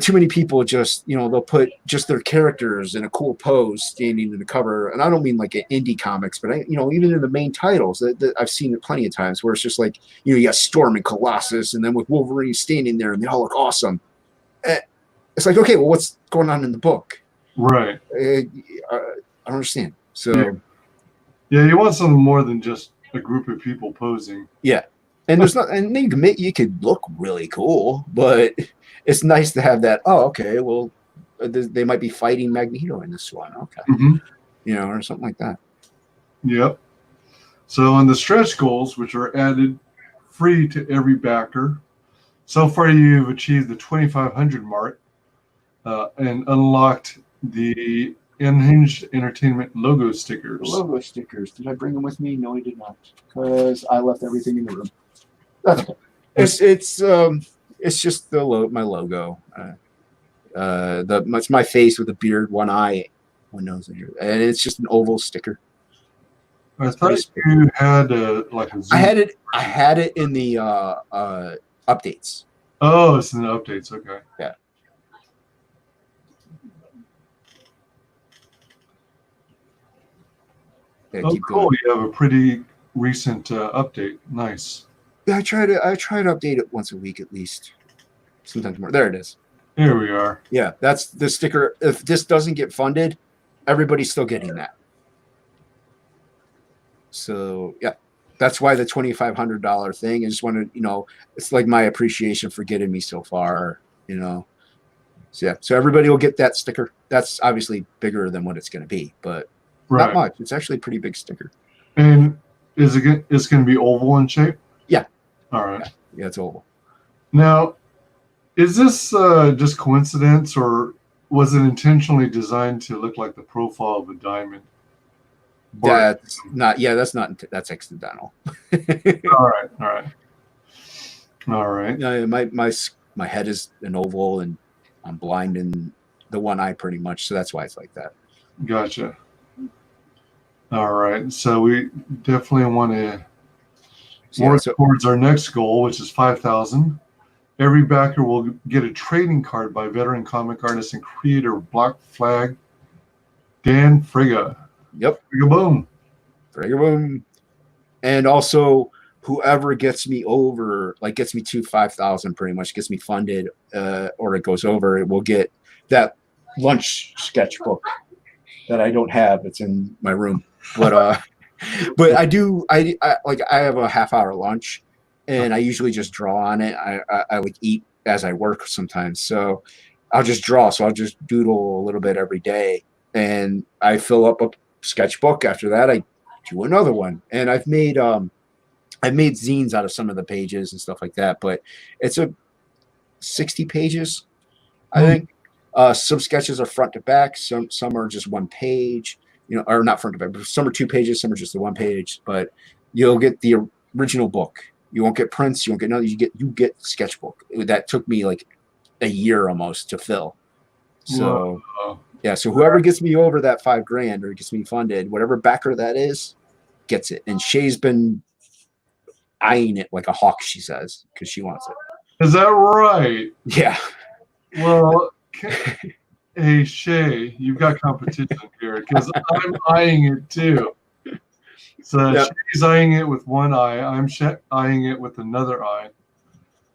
too many people just they'll put just their characters in a cool pose standing in the cover, and I don't mean like indie comics, but even in the main titles that I've seen it plenty of times where it's just like you got Storm and Colossus, and then with Wolverine standing there and they all look awesome. It's like, okay, well, what's going on in the book? Right. I don't understand. So yeah, you want something more than just a group of people posing. Yeah. And there's not, and you could look really cool, but it's nice to have that. Oh, okay, well, they might be fighting Magneto in this one. Okay, or something like that. Yep. So on the stretch goals, which are added free to every backer, so far you've achieved the 2,500 mark and unlocked the Unhinged Entertainment logo stickers. Logo stickers. Did I bring them with me? No, I did not, because I left everything in the room. That's okay. It's just my logo. It's my face with a beard, one eye, one nose, and it's just an oval sticker. I thought you had like a Zoom. I had it in the updates. Oh, it's in the updates. Okay. Yeah. Oh, cool! You have a pretty recent update. Nice. Yeah, I try to update it once a week at least. Sometimes more. There it is. Here we are. Yeah, that's the sticker. If this doesn't get funded, everybody's still getting that. So yeah, that's why the $2,500 thing. I just want to, it's like my appreciation for getting me so far. So yeah, so everybody will get that sticker. That's obviously bigger than what it's going to be, but not much. It's actually a pretty big sticker. And it's going to be oval in shape? Yeah. All right. Yeah, it's oval. Now, is this just coincidence, or was it intentionally designed to look like the profile of a diamond? That's not. Yeah, that's not. That's accidental. All right. My head is an oval, and I'm blind in the one eye pretty much, so that's why it's like that. Gotcha. All right, so we definitely want to work towards our next goal, which is 5,000. Every backer will get a trading card by veteran comic artist and creator Black Flag Dan Friga. Yep. Friga boom. Friga boom. And also, whoever gets me over, like gets me to 5,000, pretty much gets me funded, or it goes over, it will get that lunch sketchbook that I don't have. It's in my room, but I do. I have a half-hour lunch, and I usually just draw on it. I like eat as I work sometimes, so I'll just draw. So I'll just doodle a little bit every day, and I fill up a sketchbook. After that, I do another one, and I've made zines out of some of the pages and stuff like that. But it's 60 pages, I think. Some sketches are front to back. Some are just one page, or not front to back, but some are 2 pages. Some are just the 1 page, but you'll get the original book. You won't get prints. You won't get nothing. You get sketchbook. That took me like a year almost to fill. So yeah. So whoever gets me over that $5,000 or gets me funded, whatever backer that is, gets it. And Shay's been eyeing it like a hawk, she says, because she wants it. Is that right? Yeah. Well, hey Shay, you've got competition here because I'm eyeing it too. So yep. Shay's eyeing it with one eye. I'm eyeing it with another eye.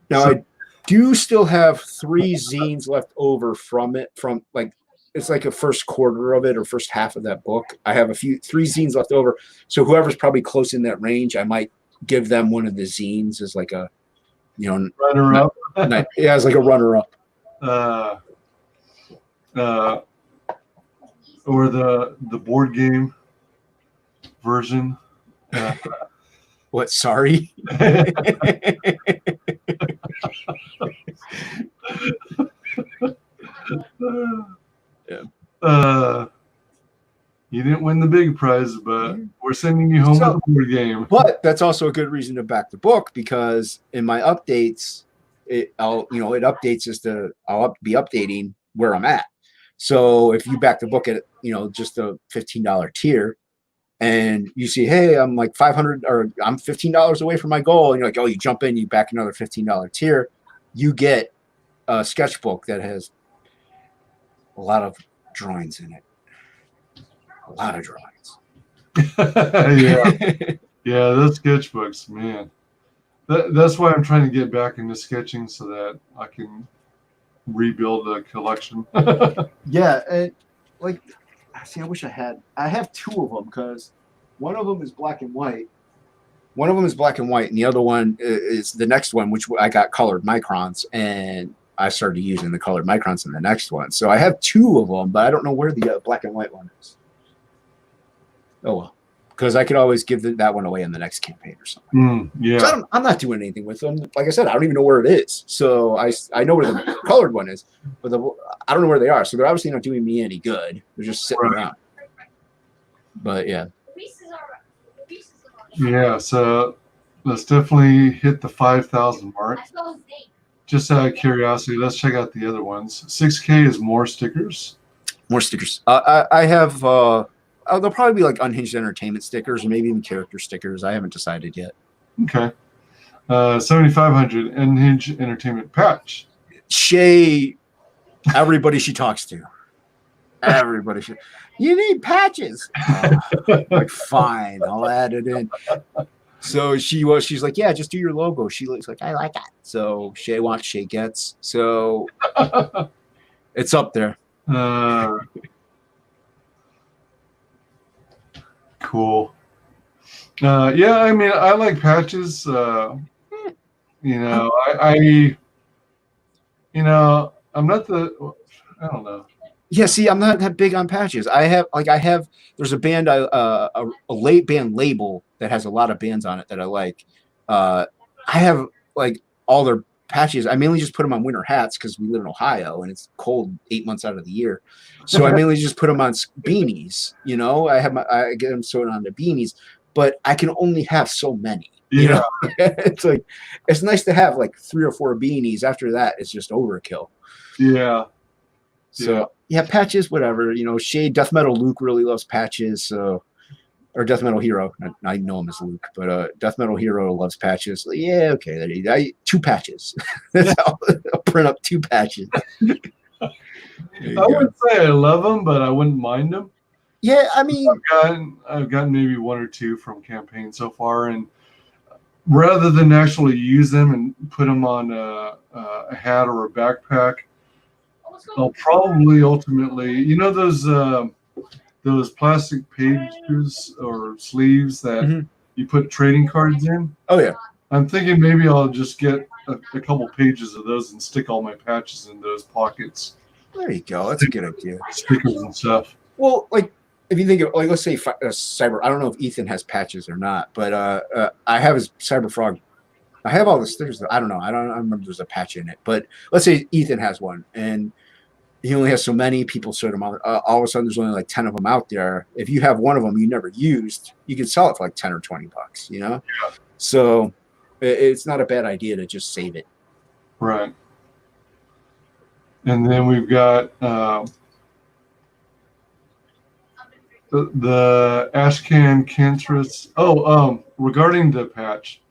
Now I do still have 3 zines left over from it. From like it's like a first quarter of it or first half of that book. I have 3 zines left over. So whoever's probably close in that range, I might give them one of the zines as like a runner up. Yeah, as like a runner up. Or the board game version. What? Sorry. Yeah. You didn't win the big prize, but we're sending you home with a board game. But that's also a good reason to back the book, because in my updates, it updates as to I'll be updating where I'm at. So if you back the book at just a $15 tier, and you see, hey, I'm like $500 or I'm $15 away from my goal, and you're like, oh, you jump in, you back another $15 tier, you get a sketchbook that has a lot of drawings in it. A lot of drawings. Yeah, those sketchbooks, man. That's why I'm trying to get back into sketching so that I can rebuild a collection. Yeah, and I wish I have 2 of them, because one of them is black and white, One of them is black and white, and the other one is the next one, which I got colored microns, and I started using the colored microns in the next one. So I have 2 of them, but I don't know where the black and white one is. Oh well, because I could always give that one away in the next campaign or something. Yeah. So I'm not doing anything with them. Like I said, I don't even know where it is. So I know where the colored one is, but I don't know where they are. So they're obviously not doing me any good. They're just sitting around. But yeah. Yeah, so let's definitely hit the 5,000 mark. Just out of curiosity, let's check out the other ones. 6K is more stickers. More stickers. I have. There'll probably be like Unhinged Entertainment stickers, or maybe even character stickers. I haven't decided yet. Okay. 7,500 Unhinged Entertainment patch. Shay, everybody she talks to. Everybody should. You need patches. Like, fine, I'll add it in. So she's like, yeah, just do your logo. She looks like, I like that. So Shay wants, Shay gets. So it's up there. Cool. Yeah, I mean, I like patches. You know, I'm not the. I don't know. Yeah, see, I'm not that big on patches. There's a band, a late band label that has a lot of bands on it that I like. I have like all their patches. I mainly just put them on winter hats because we live in Ohio and it's cold 8 months out of the year. So I mainly just put them on beanies. You know, I get them sewn onto beanies, but I can only have so many. You know, it's like it's nice to have like 3 or 4 beanies. After that, it's just overkill. Yeah. So yeah, patches, whatever. You know, Shade, Death Metal Luke really loves patches. So, or Death Metal Hero. I know him as Luke, but Death Metal Hero loves patches. Like, yeah, okay, 2 patches. I'll print up 2 patches. I wouldn't say I love them, but I wouldn't mind them. Yeah, I mean, I've gotten maybe 1 or 2 from campaign so far, and rather than actually use them and put them on a hat or a backpack, I'll probably ultimately, you know, those plastic pages or sleeves that you put trading cards in. Oh yeah. I'm thinking maybe I'll just get a couple pages of those and stick all my patches in those pockets. There you go. That's a good idea. Stickers and stuff. Well, like if you think of, like, let's say Cyber. I don't know if Ethan has patches or not, but I have his Cyber Frog. I have all the stickers. I don't know. I remember there's a patch in it, but let's say Ethan has one and he only has so many. People sort them out. All of a sudden, there's only like 10 of them out there. If you have one of them you never used, you can sell it for like 10 or 20 bucks. You know, so it's not a bad idea to just save it. Right. And then we've got the Ashcan Cantress. Regarding the patch,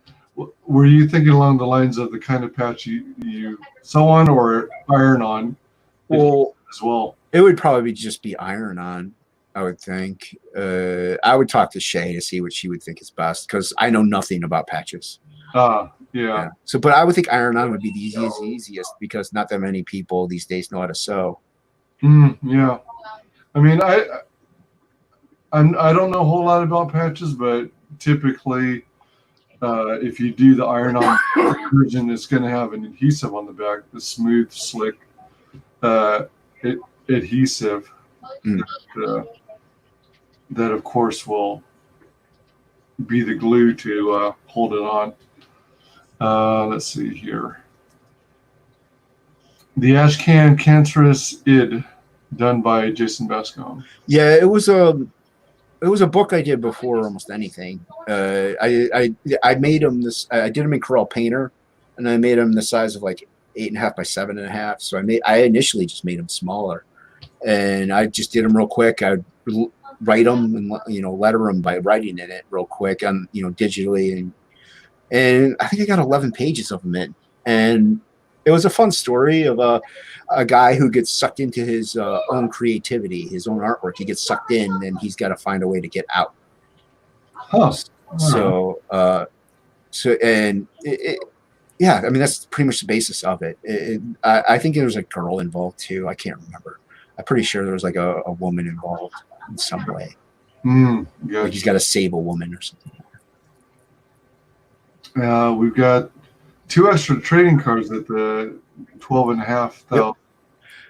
were you thinking along the lines of the kind of patch you sew on or iron on? Well, as well, it would probably just be iron on. I would think. I would talk to Shay to see what she would think is best because I know nothing about patches. Yeah. So, but I would think iron on would be the easiest because not that many people these days know how to sew. Yeah. I mean, I don't know a whole lot about patches, but typically, if you do the iron-on version, it's going to have an adhesive on the back, the smooth, slick adhesive that, of course, will be the glue to hold it on. Let's see here. The Ashcan Cancerous Id, done by Jason Bascom. Yeah, it was a book I did before almost anything. I made him this. I did him in Corel Painter, and I made him the size of like 8.5 by 7.5. So I initially just made him smaller, and I just did them real quick. I'd write them and letter them by writing in it real quick on digitally, and I think I got 11 pages of them in, and it was a fun story of a guy who gets sucked into his own creativity, his own artwork. He gets sucked in, and he's got to find a way to get out. Huh. So, yeah, I mean, that's pretty much the basis of it. I think there was a girl involved too. I can't remember. I'm pretty sure there was like a woman involved in some way. Gotcha. Like he's got to save a woman or something. We've got 2 extra trading cards at the 12,500. Yep.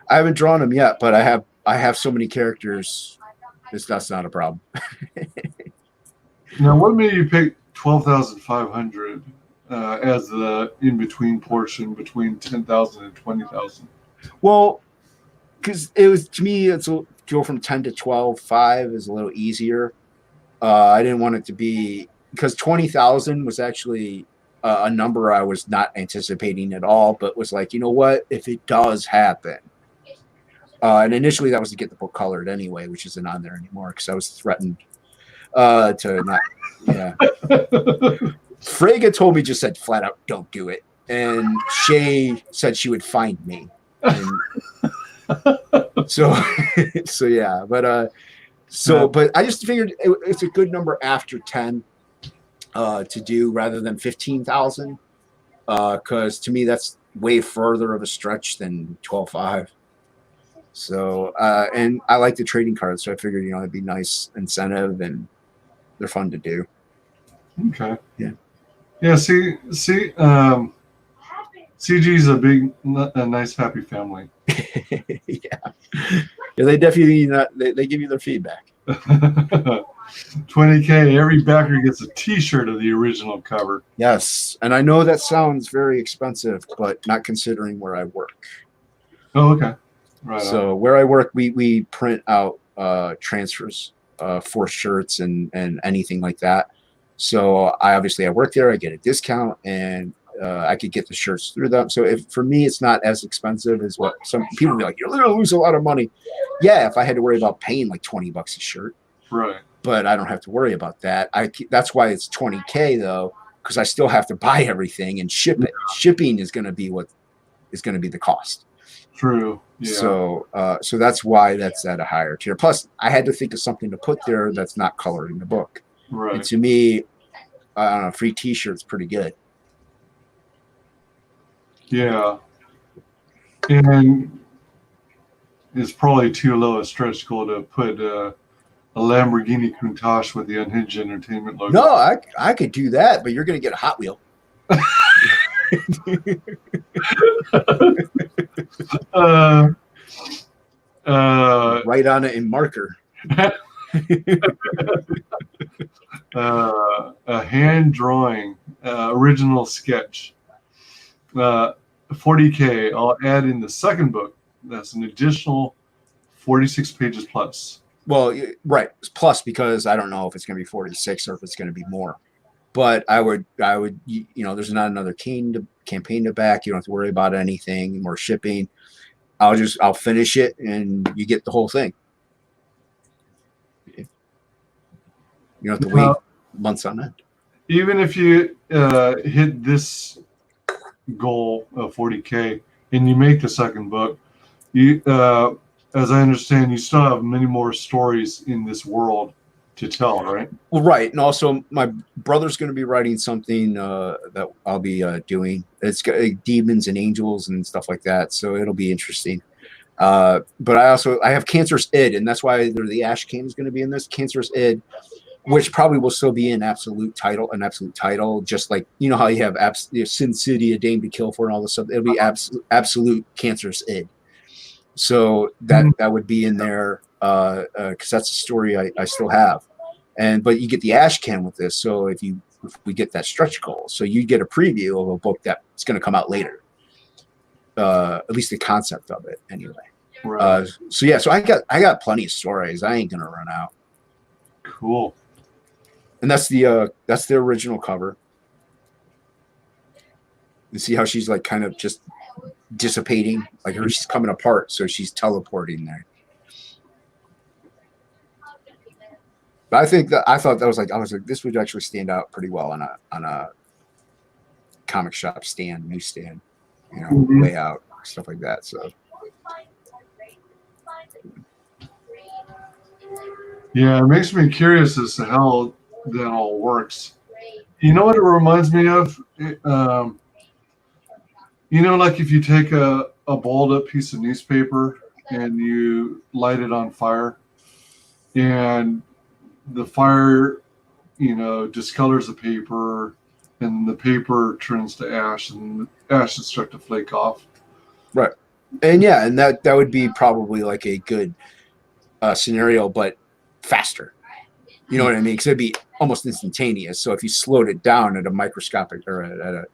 I haven't drawn them yet, but I have so many characters. That's not a problem. Now, what made you pick 12,500 as the in-between portion between 10,000 and 20,000? Well, because it was, to me, it's a go from 10 to 12. 5 is a little easier. I didn't want it to be, because 20,000 was actually a number I was not anticipating at all, but was like, you know what, if it does happen. And initially that was to get the book colored anyway, which isn't on there anymore because I was threatened to not. Yeah. Frege told me, just said flat out, don't do it. And Shay said she would find me. And so yeah, but but I just figured it's a good number after 10 to do rather than 15,000, because to me that's way further of a stretch than 12.5. So and I like the trading cards, so I figured, you know, it'd be nice incentive and they're fun to do. Okay. Yeah. Yeah. See. CG's a nice, happy family. Yeah. They definitely they give you their feedback. 20K. Every backer gets a T-shirt of the original cover. Yes, and I know that sounds very expensive, but not considering where I work. Oh, okay. Right. So where I work, we print out transfers for shirts and anything like that. So I work there. I get a discount, and I could get the shirts through them. So for me, it's not as expensive as what some people be like. You're going to lose a lot of money. Yeah, if I had to worry about paying like $20 a shirt, right? But I don't have to worry about that. That's why it's 20K though, because I still have to buy everything and ship it. Shipping is going to be what is going to be the cost. True. Yeah. So that's why that's at a higher tier. Plus, I had to think of something to put there that's not colored in the book. Right. And to me, I don't know, free T-shirt's pretty good. Yeah. And it's probably too low a stretch goal to put a Lamborghini Countach with the Unhinged Entertainment logo. No, I could do that, but you're going to get a Hot Wheel. Right on it in marker. A hand drawing, original sketch. 40K. I'll add in the second book. That's an additional 46 pages plus. Well, right, plus, because I don't know if it's going to be 46 or if it's going to be more. But I would, you know, there's not another campaign to back. You don't have to worry about anything more shipping. I'll finish it and you get the whole thing. You don't have to wait months on end. Even if you hit this goal of 40K and you make the second book, you, as I understand, you still have many more stories in this world to tell, right? Well, right, and also my brother's going to be writing something that I'll be doing. It's got demons and angels and stuff like that, so it'll be interesting. But I have Cancerous Id, and that's why the Ash King is going to be in this Cancerous Id, which probably will still be an absolute title, just like, you know how you have Sin City, A Dame to Kill For, and all this stuff. It'll be absolute Cancerous Id. So that would be in there because that's a story I still have. But you get the Ash Can with this. So if we get that stretch goal, so you get a preview of a book that's going to come out later. At least the concept of it, anyway. Right. So yeah, so I got plenty of stories. I ain't gonna run out. Cool. And that's the original cover. You see how she's like kind of just dissipating, like she's coming apart, so she's teleporting there. But I thought that was like, I was like, this would actually stand out pretty well on a comic shop stand, newsstand, you know, layout, stuff like that. So yeah, it makes me curious as to how that all works. You know what it reminds me of? You know, like if you take a balled up piece of newspaper and you light it on fire, and the fire, you know, discolors the paper, and the paper turns to ash, and the ashes start to flake off. Right. And yeah, and that would be probably like a good scenario, but faster. You know what I mean? Because it'd be almost instantaneous. So if you slowed it down at a microscopic or at a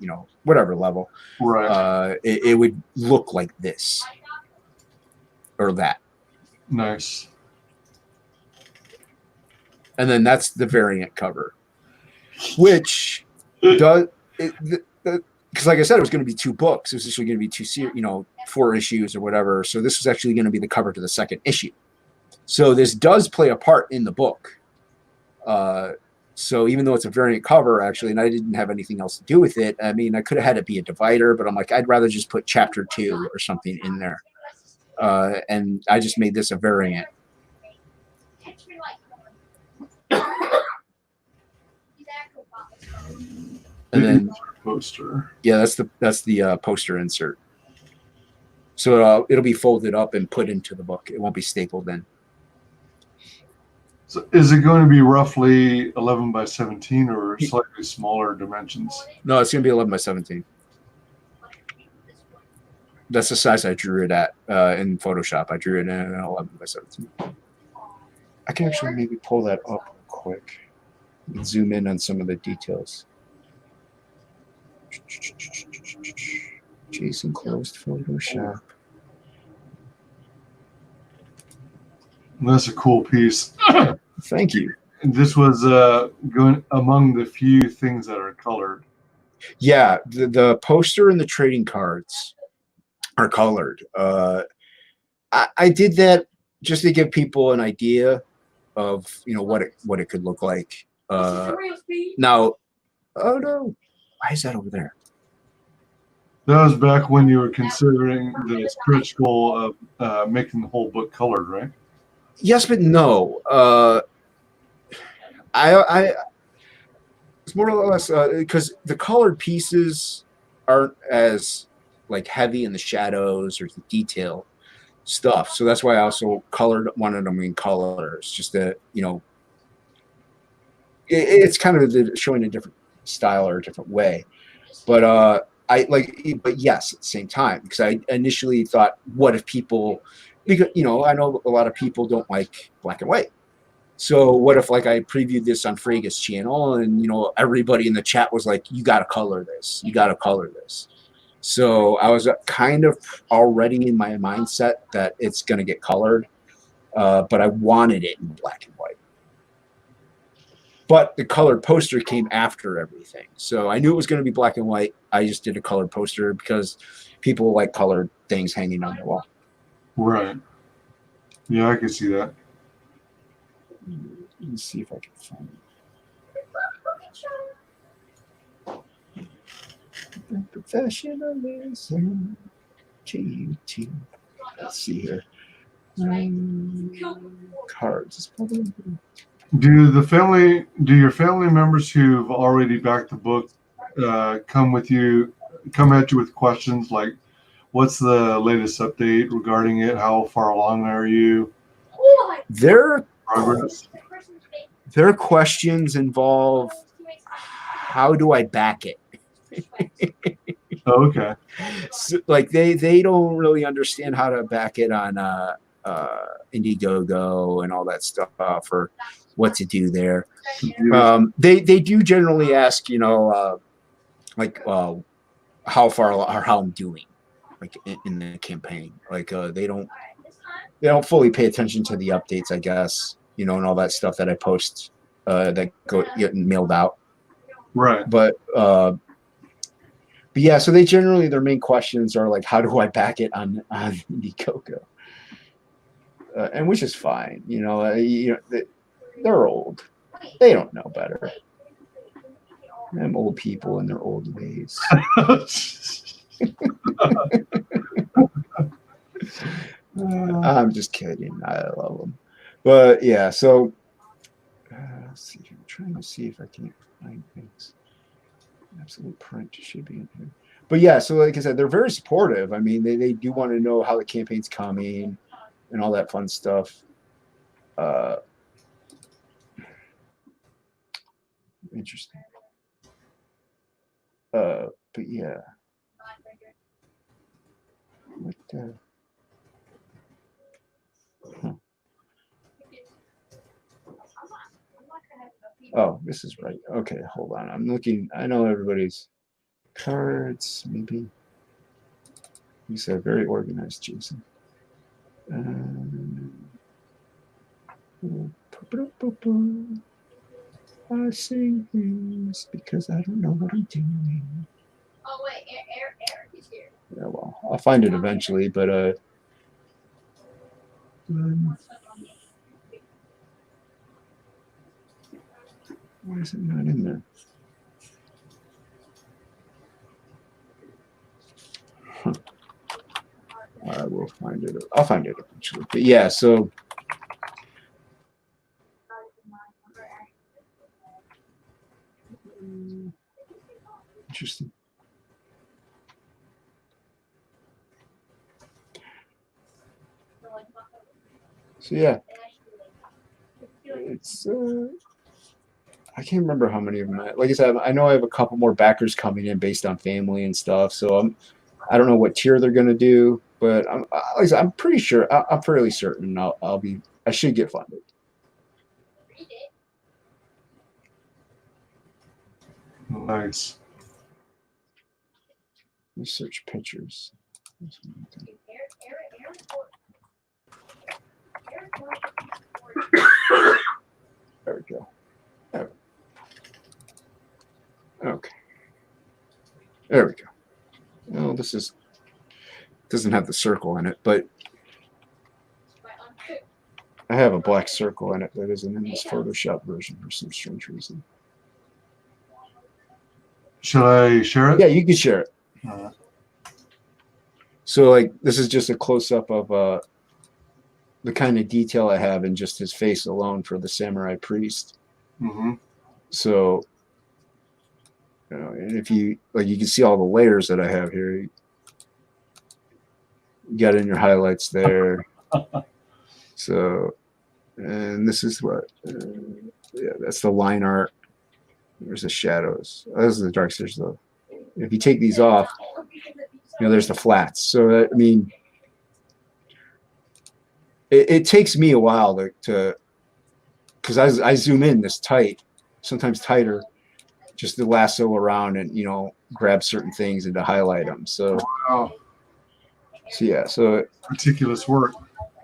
whatever level, Right. It would look like this or that. Nice. And then that's the variant cover, which does because like I said, it was going to be 2 books. It was actually going to be 4 issues or whatever. So this was actually going to be the cover to the 2nd issue. So this does play a part in the book. So even though it's a variant cover, actually, and I didn't have anything else to do with it, I mean, I could have had it be a divider, but I'm like, I'd rather just put chapter 2 or something in there. And I just made this a variant. And then poster. Yeah, that's the poster insert. So it'll be folded up and put into the book. It won't be stapled in. So is it going to be roughly 11 by 17 or slightly smaller dimensions? No, it's going to be 11 by 17. That's the size I drew it at in Photoshop. I drew it in 11 by 17. I can actually maybe pull that up real quick and zoom in on some of the details. Jason closed Photoshop. That's a cool piece. Thank you. This was going among the few things that are colored. Yeah, the poster and the trading cards are colored. I did that just to give people an idea of what it could look like. Now, oh no, why is that over there? That was back when you were considering the stretch goal of making the whole book colored, right? Yes, but no. It's more or less because the colored pieces aren't as like heavy in the shadows or the detail stuff. So that's why I also wanted them in colors, just that it's kind of showing a different style or a different way. But but yes, at the same time, because I initially thought, what if people, because I know a lot of people don't like black and white. So what if I previewed this on Frega's channel and everybody in the chat was like, you got to color this, you got to color this. So I was kind of already in my mindset that it's going to get colored, but I wanted it in black and white. But the colored poster came after everything. So I knew it was going to be black and white. I just did a colored poster because people like colored things hanging on their wall. Right. Yeah, I can see that. Let me see if I can find it. Professionalism. GT. Let's see here. Cards. Do your family members who've already backed the book come at you with questions like, what's the latest update regarding it? How far along are you? Their questions involve, how do I back it? Okay. So, they don't really understand how to back it on Indiegogo and all that stuff, or what to do there. They do generally ask, how far or how I'm doing, in the campaign. They don't fully pay attention to the updates, I guess, and all that stuff that I post that get mailed out. Right. But yeah, so their main questions are like, how do I back it on Indiegogo? And which is fine, they're old, they don't know better. Them old people in their old ways. I'm just kidding. I love them, but yeah. So let's see. I'm trying to see if I can find things. Absolute print should be in here. But yeah, so like I said, they're very supportive. I mean, they do want to know how the campaign's coming and all that fun stuff. Interesting. But yeah. What the? Huh. Oh, this is right. Okay, hold on. I'm looking. I know everybody's cards. Maybe. You said very organized, Jason. I sing things because I don't know what I'm doing. Oh wait, Eric is here. Yeah, well, I'll find it eventually, but why is it not in there? Huh. I will find it. I'll find it eventually. But yeah, so interesting. So yeah, it's I can't remember how many of them. Like I said, I know I have a couple more backers coming in based on family and stuff. So I don't know what tier they're gonna do, but like I said, I'm pretty sure. I'm fairly certain I should get funded. Nice. Let's search pictures. There we go. Okay. There we go. Well, this doesn't have the circle in it, but I have a black circle in it that isn't in this Photoshop version for some strange reason. Should I share it? Yeah, you can share it. All right. So, like, this is just a close-up of the kind of detail I have in just his face alone for the samurai priest. Mm-hmm. So, you know, and if you you can see all the layers that I have here. You got in your highlights there. So, and this is what, yeah, that's the line art. There's the shadows. Those are the dark stairs, though. If you take these off, there's the flats. So, I mean, it takes me a while to because I zoom in this tight, sometimes tighter, just to lasso around and, grab certain things and to highlight them. So, Wow. So yeah, so Meticulous work.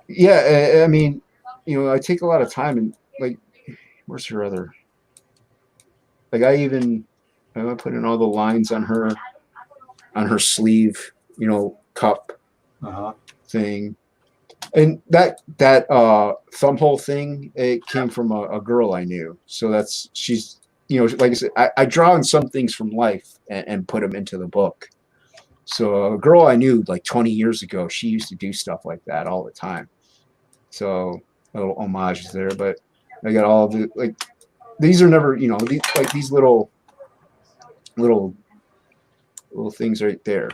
yeah, I mean, I take a lot of time and where's her other? I put in all the lines on her sleeve, cup thing, and that thumb hole thing, it came from a girl I knew. So she's like I said, I draw on some things from life and put them into the book. So a girl I knew like 20 years ago, she used to do stuff like that all the time. So a little homage there, but I got all of the these are never, these little things right there.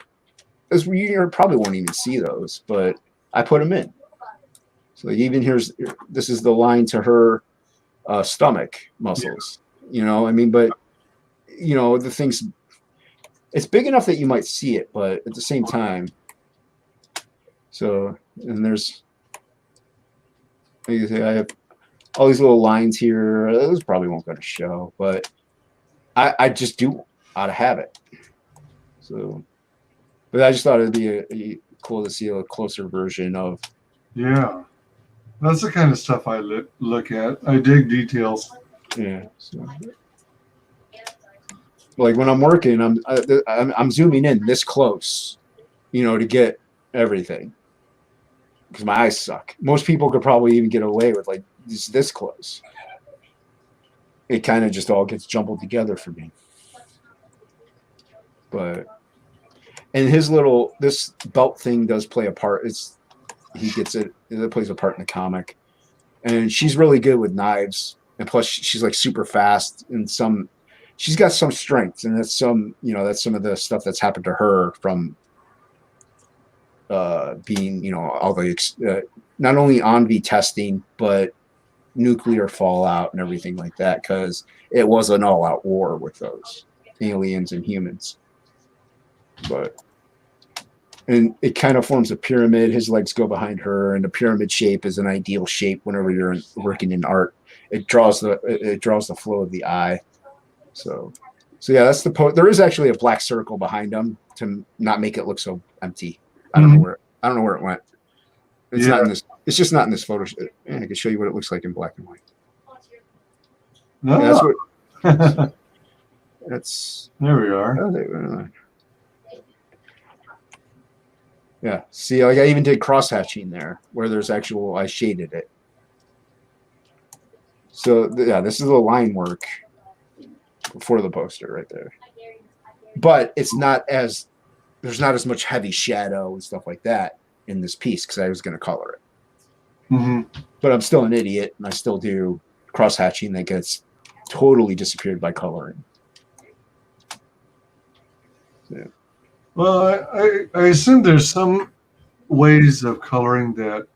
You probably won't even see those, but I put them in. So even this is the line to her stomach muscles. I mean, but the things. It's big enough that you might see it, but at the same time. So, and there's, like I say, I have all these little lines here. Those probably won't go to show, but I just do out of habit. So, but I just thought it'd be cool to see a closer version of. Yeah, that's the kind of stuff I look at. I dig details. Yeah. So. Like when I'm working, I'm zooming in this close, to get everything. Because my eyes suck. Most people could probably even get away with this close. It kind of just all gets jumbled together for me. But and this belt thing does play a part. He gets it. It plays a part in the comic, and she's really good with knives. And plus, she's super fast and she's got some strength, and that's some of the stuff that's happened to her from being, all the not only ENVI testing, but nuclear fallout and everything like that, because it was an all-out war with those aliens and humans. And it kind of forms a pyramid. His legs go behind her, and the pyramid shape is an ideal shape whenever you're working in art. It draws the flow of the eye. So yeah, that's the pose. There is actually a black circle behind him to not make it look so empty. I don't know where it went. It's not in this. It's just not in this photo. I can show you what it looks like in black and white. No. Yeah, that's what. That's there we are. Yeah. See, like I even did cross hatching there, where there's actual. I shaded it. So yeah, this is the line work for the poster right there. But it's not as there's not as much heavy shadow and stuff like that in this piece because I was going to color it. But I'm still an idiot, and I still do cross hatching that gets totally disappeared by coloring. Yeah. Well, I assume there's some ways of coloring that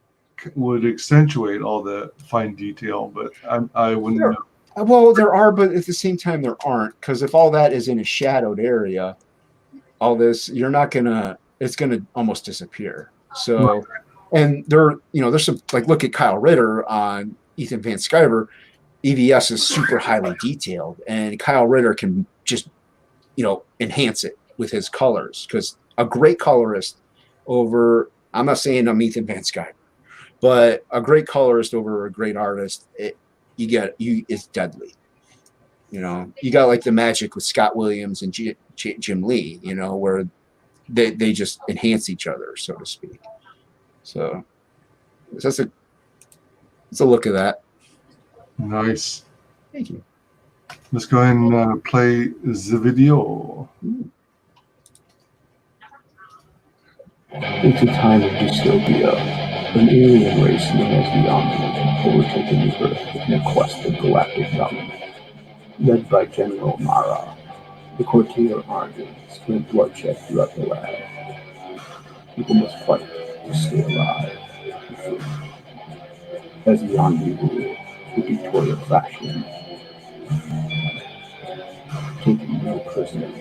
would accentuate all the fine detail, but I wouldn't know. Well, there are, but at the same time, there aren't. Because if all that is in a shadowed area, all this, you're not gonna. It's gonna almost disappear. So, and there's some like look at Kyle Ritter on Ethan Van Sciver. EVS is super highly detailed, and Kyle Ritter can just enhance it with his colors because a great colorist over. I'm not saying I'm Ethan Van Sciver, but a great colorist over a great artist. It's deadly. You got like the magic with Scott Williams and Jim Lee, where they just enhance each other, so to speak. So it's a look at that. Nice. Thank you. Let's go ahead and play the video. It's a time of dystopia. An alien race known as the Unhinged have overtaken the Earth in a quest of galactic dominance. Led by General Mara, the Corteo army spread bloodshed throughout the land. People must fight to stay alive. As the army rule, the dictatorial faction, taking no prisoners.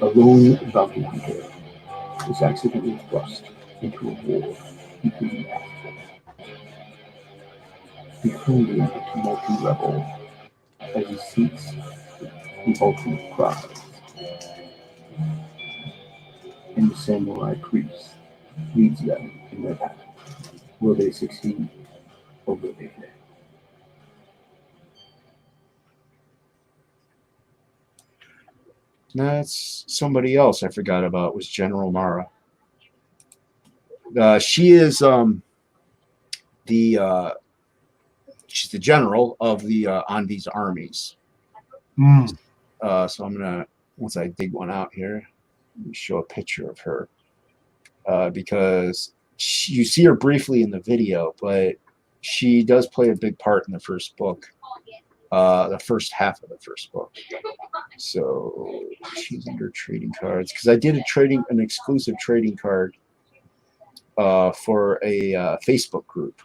A lone bounty hunter is accidentally thrust into a war he couldn't ask for. Befriending a tumulty rebel as he seeks the ultimate prize. And the samurai priest leads them in their path. Will they succeed or will they fail? That's somebody else I forgot about was General Mara. She is she's the general of the Anvi's armies. So I'm gonna once I dig one out here, let me show a picture of her because you see her briefly in the video, but she does play a big part in the first book, the first half of the first book. So she's under trading cards because I did an exclusive trading card for a Facebook group.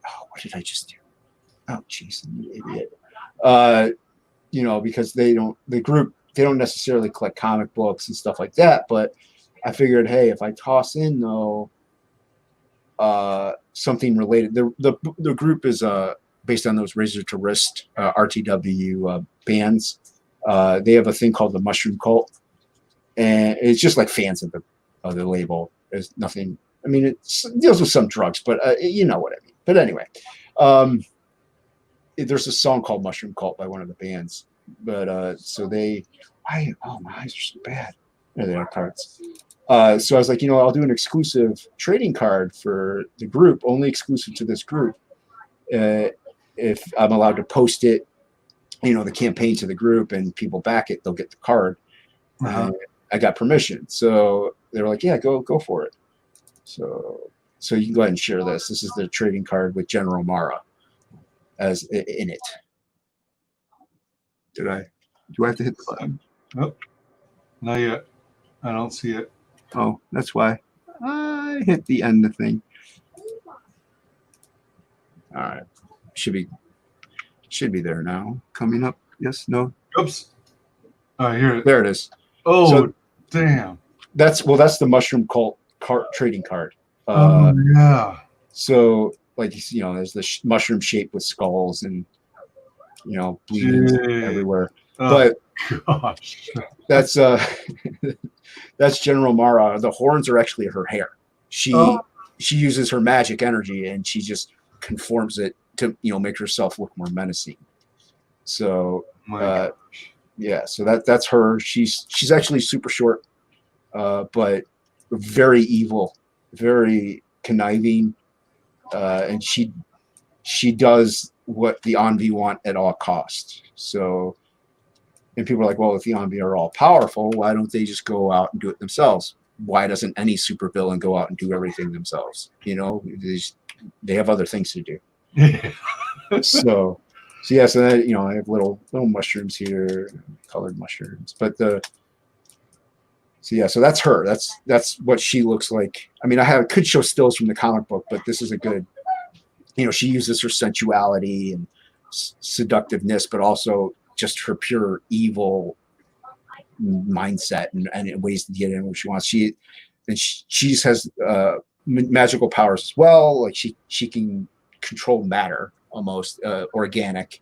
Oh, what did I just do? Oh, jeez, I'm an idiot. Because they don't necessarily collect comic books and stuff like that. But I figured, hey, if I toss in though something related, the group is based on those Razor to Wrist RTW bands. They have a thing called the Mushroom Cult, and it's just like fans of the label. There's nothing. I mean, it deals with some drugs, but you know what I mean. But anyway, there's a song called Mushroom Cult by one of the bands. But so my eyes are so bad. There they are, cards. So I was like, I'll do an exclusive trading card for the group, only exclusive to this group. If I'm allowed to post it, the campaign to the group and people back it, they'll get the card. I got permission. So they were like, yeah, go for it. So you can go ahead and share this. This is the trading card with General Mara as in it. Do I have to hit the button? Nope. Not yet. I don't see it. Oh, that's why. I hit the end of the thing. All right. Should be there now. Coming up. Yes, no. Oops. I hear it. There it is. Oh, So damn. that's the mushroom cult trading card. Oh, yeah. So, like, you know, there's the mushroom shape with skulls and, you know, bleeding everywhere. Oh, But gosh. that's that's General Mara. The horns are actually her hair. She uses her magic energy and she just conforms it to, you know, make herself look more menacing. So yeah, so that's her. She's actually super short, but very evil, very conniving, and she does what the Envy want at all costs. So, and people are like, well, if the Envy are all powerful, why don't they just go out and do it themselves? Why doesn't any supervillain go out and do everything themselves? You know, they have other things to do. So yeah, so that, you know, I have little mushrooms here, colored mushrooms, but so yeah, so that's her. That's what she looks like. I mean, could show stills from the comic book, but this is a good, you know, she uses her sensuality and seductiveness, but also just her pure evil mindset and ways to get in what she wants. She has magical powers as well. Like she can control matter, almost organic,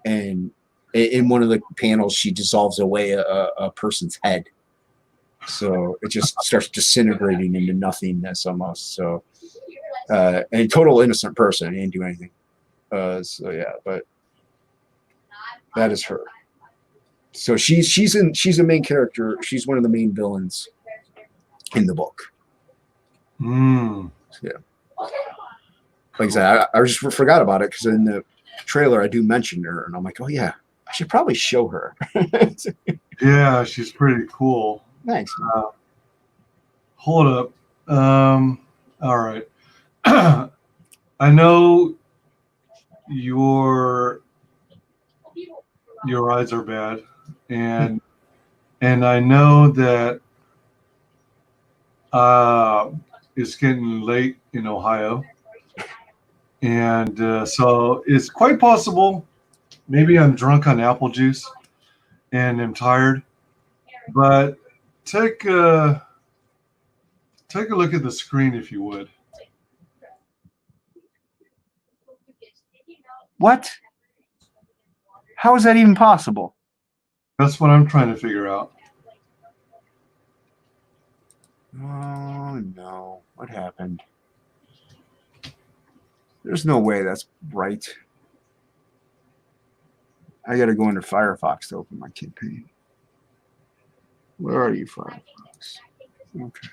and in one of the panels she dissolves away a person's head, so it just starts disintegrating into nothingness almost. So and total innocent person, he didn't do anything. So yeah, but that is her. So she's a main character. She's one of the main villains in the book. Yeah. Like I said, I just forgot about it because in the trailer I do mention her, and I'm like, oh yeah, I should probably show her. Yeah, she's pretty cool. Thanks. Hold up. All right. I know your eyes are bad, and I know that it's getting late in Ohio, and so it's quite possible maybe I'm drunk on apple juice and I'm tired, but take a look at the screen if you would. What? How is that even possible? That's what I'm trying to figure out. Oh no, what happened? There's no way that's right. I gotta go into Firefox to open my campaign. Where are you, Firefox? Okay.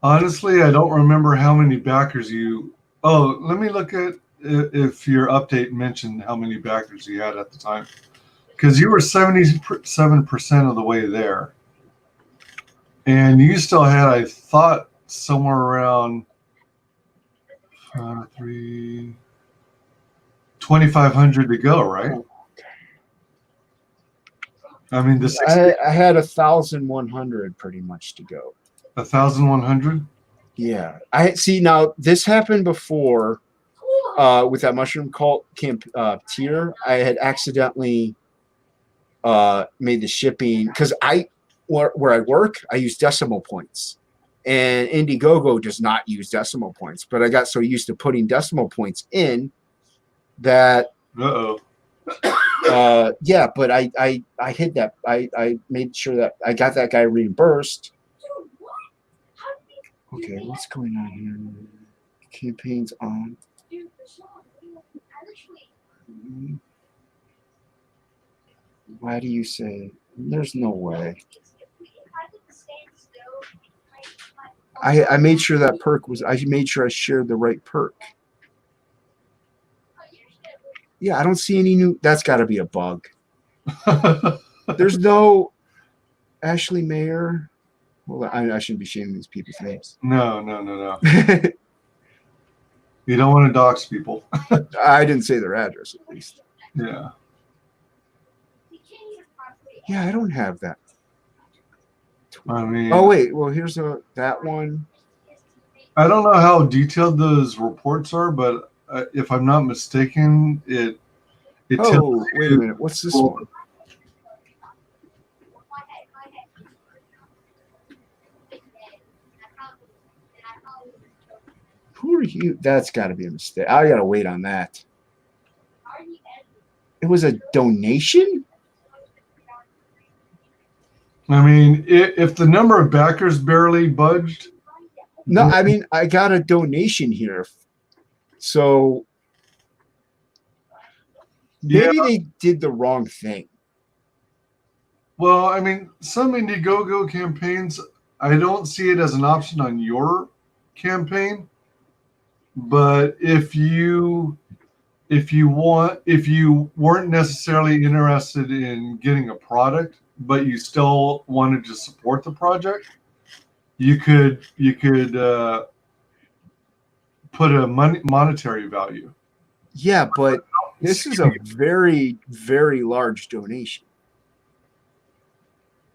Honestly, I don't remember how many backers you... Oh, let me look at if your update mentioned how many backers you had at the time. Because you were 77% of the way there. And you still had, I thought, somewhere around 2,500 to go, right? I mean, I had 1,100 pretty much to go. 1,100? Yeah. I see. Now this happened before with that mushroom cult camp tier. I had accidentally made the shipping because where I work, I use decimal points, and Indiegogo does not use decimal points. But I got so used to putting decimal points in that. Yeah, but I hid that. I made sure that I got that guy reimbursed. Okay, what's going on here? Campaigns on. Why do you say? There's no way. I made sure that perk was. I made sure I shared the right perk. Yeah, I don't see any new. That's got to be a bug. There's no Ashley Mayer. Well, I shouldn't be shaming these people's names. No. You don't want to dox people. I didn't say their address, at least. Yeah. Yeah, I don't have that. I mean. Oh wait, well here's that one. I don't know how detailed those reports are, but if I'm not mistaken, It tells Oh, wait a you- minute. What's this one? Who are you? That's got to be a mistake. I got to wait on that. It was a donation? I mean, if the number of backers barely budged, No, I mean, I got a donation here. So maybe they did the wrong thing. well, I mean, some Indiegogo campaigns, I don't see it as an option on your campaign. But if you weren't necessarily interested in getting a product, but you still wanted to support the project, you could put a monetary value. Yeah, but this is a very, very large donation.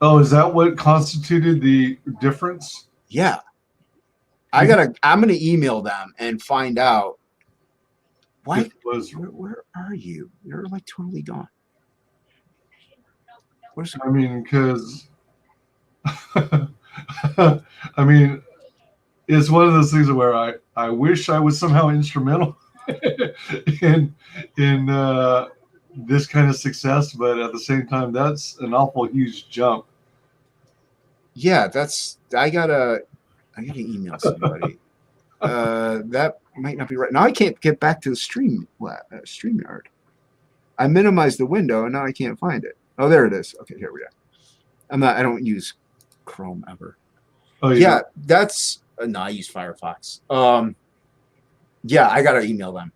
Oh, is that what constituted the difference? Yeah. I'm gonna email them and find out why where are you? You're like totally gone. I mean, because I mean, it's one of those things where I wish I was somehow instrumental in this kind of success, but at the same time, that's an awful huge jump. Yeah, I gotta email somebody. That might not be right. Now I can't get back to the StreamYard. I minimized the window and now I can't find it. Oh, there it is. Okay, here we are. I don't use Chrome ever. Oh, yeah, that's no, I use Firefox. Yeah, I gotta email them.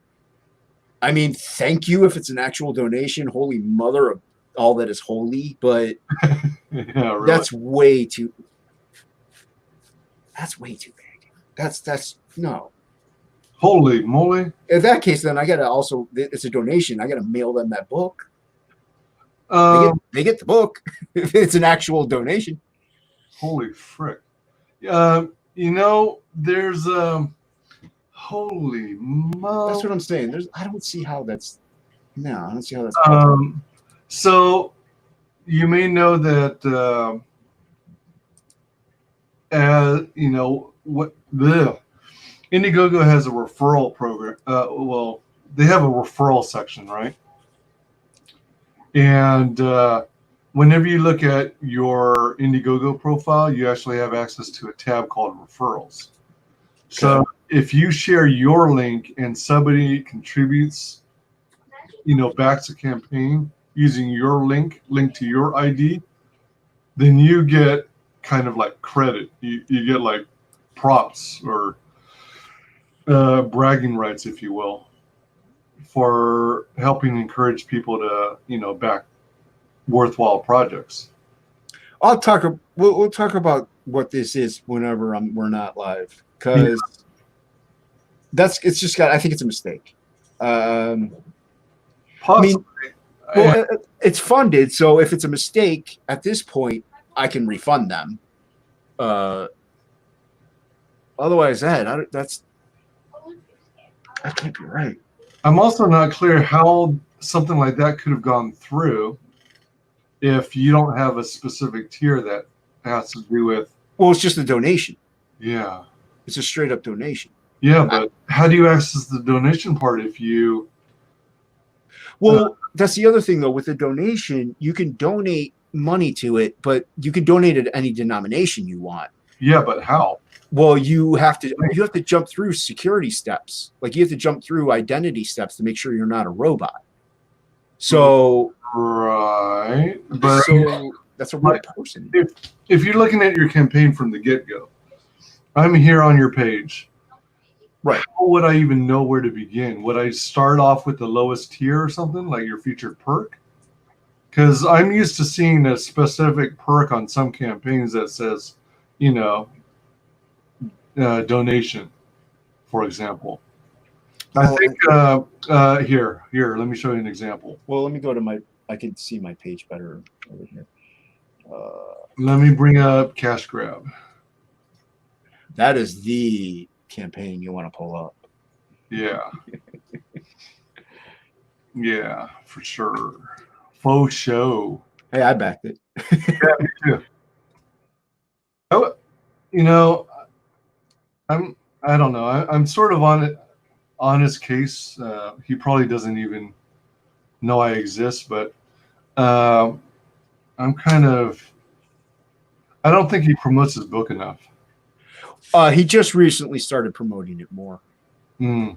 I mean, thank you if it's an actual donation. Holy mother of all that is holy, but yeah, really. that's way too big. That's no. Holy moly. In that case, then I gotta also, it's a donation. I gotta mail them that book. They get the book if it's an actual donation. Holy frick. You know, there's holy mo. That's what I'm saying. I don't see how that's I don't see how that's possible. So you may know that you know what the Indiegogo has a referral program. Well, they have a referral section, right? And whenever you look at your Indiegogo profile, you actually have access to a tab called referrals. So if you share your link and somebody contributes, you know, backs a campaign using your link to your ID, then you get kind of like credit. You get like props or bragging rights, if you will, for helping encourage people to, you know, back worthwhile projects. We'll talk about what this is whenever we're not live, because it's just I think it's a mistake. Possibly. I mean, well, it's funded, so if it's a mistake at this point, I can refund them. Otherwise, that can't be right. I'm also not clear how something like that could have gone through if you don't have a specific tier that has to do with. Well, it's just a donation. Yeah. It's a straight up donation. Yeah, but how do you access the donation part if you? Well, that's the other thing though. With the donation, you can donate money to it, but you can donate it to any denomination you want. Yeah, but how? Well, you have to jump through security steps. Like you have to jump through identity steps to make sure you're not a robot. So right, but so that's a real person. If you're looking at your campaign from the get-go, I'm here on your page. Right. How would I even know where to begin? Would I start off with the lowest tier or something like your featured perk? Because I'm used to seeing a specific perk on some campaigns that says, you know, donation, for example. I think here, let me show you an example. Well, let me go to I can see my page better over here. Let me bring up Cash Grab. That is the campaign you want to pull up. Yeah. Yeah, for sure. Faux show. Hey, I backed it. Yeah, me too. Oh, you know, I don't know. I'm sort of on his case. He probably doesn't even know I exist, but I'm kind of. I don't think he promotes his book enough. He just recently started promoting it more. Mm.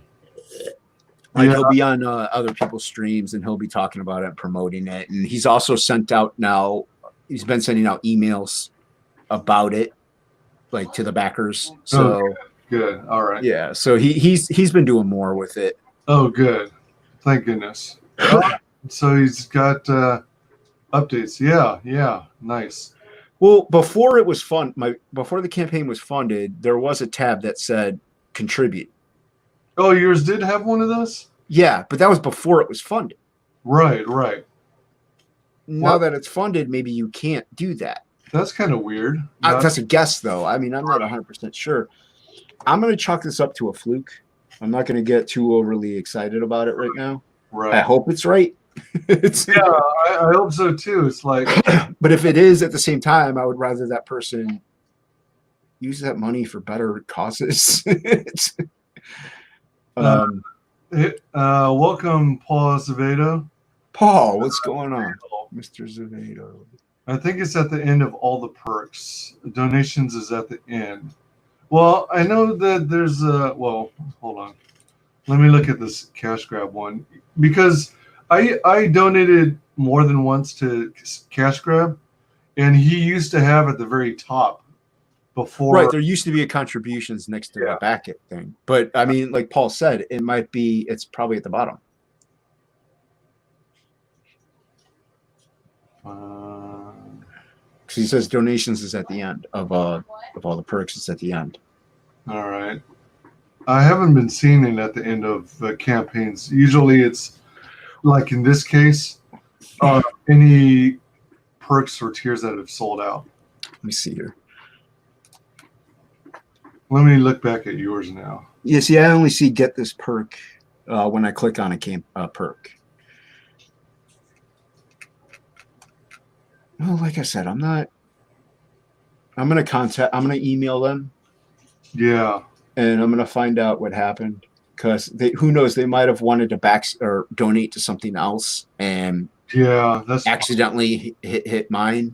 Like Yeah. he'll be on other people's streams and he'll be talking about it and promoting it. And he's also sent out now. He's been sending out emails about it, like to the backers. So good. All right. yeah. So he's been doing more with it. Oh, good. Thank goodness. So he's got updates. Yeah. Nice. Well, before it was before the campaign was funded, there was a tab that said contribute. Oh, yours did have one of those? Yeah, but that was before it was funded. Right. Now that it's funded, maybe you can't do that. That's kind of weird. That's a guess, though. I mean, I'm not 100% sure. I'm going to chalk this up to a fluke. I'm not going to get too overly excited about it right now. Right. I hope it's right. I hope so too. It's like, but if it is at the same time, I would rather that person use that money for better causes. Welcome, Paul Azevedo. Paul, what's going on, Mr. Azevedo? I think it's at the end of all the perks. Donations is at the end. Well, I know that there's well, hold on. Let me look at this cash grab one because I donated more than once to cash grab, and he used to have at the very top before. Right, there used to be a contributions next to the back it thing, but I mean, like Paul said, it's probably at the bottom. Because he says donations is at the end of all the perks. It's at the end. All right. I haven't been seeing it at the end of campaigns. Usually it's like in this case, any perks or tiers that have sold out. Let me see here. Let me look back at yours now. Yeah, see, I only see get this perk when I click on a perk. Well, like I said, I'm gonna email them. Yeah. And I'm gonna find out what happened because who knows, they might have wanted to back or donate to something else and that's accidentally hit mine.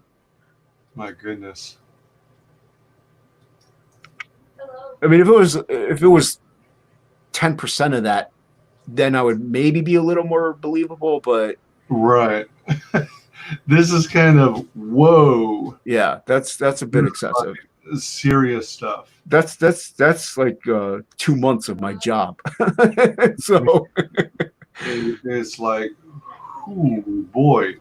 My goodness. I mean, if it was 10% of that, then I would maybe be a little more believable, but right. This is kind of whoa. Yeah, that's a bit excessive. Like serious stuff. That's like 2 months of my job. So it's like, oh boy.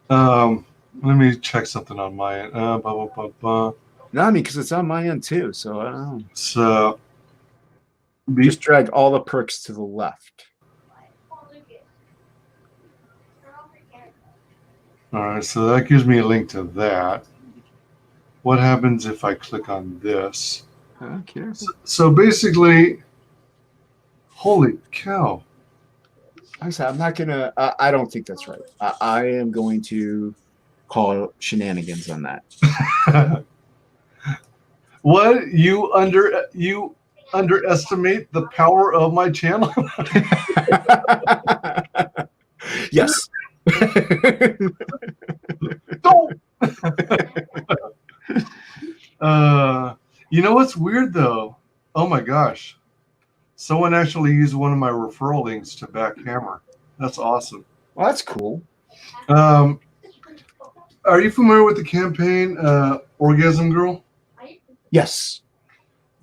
Let me check something on my end. No, I mean, because it's on my end too. So I don't know. So just drag all the perks to the left. All right, so that gives me a link to that. What happens if I click on this? Okay. So basically, holy cow. Like I said, I'm not gonna. I don't think that's right. I am going to call shenanigans on that. What, you underestimate the power of my channel? Yes. Don't. You know what's weird though? Oh my gosh. Someone actually used one of my referral links to back Hammer. That's awesome. Well, that's cool. Are you familiar with the campaign Orgasm Girl? Yes.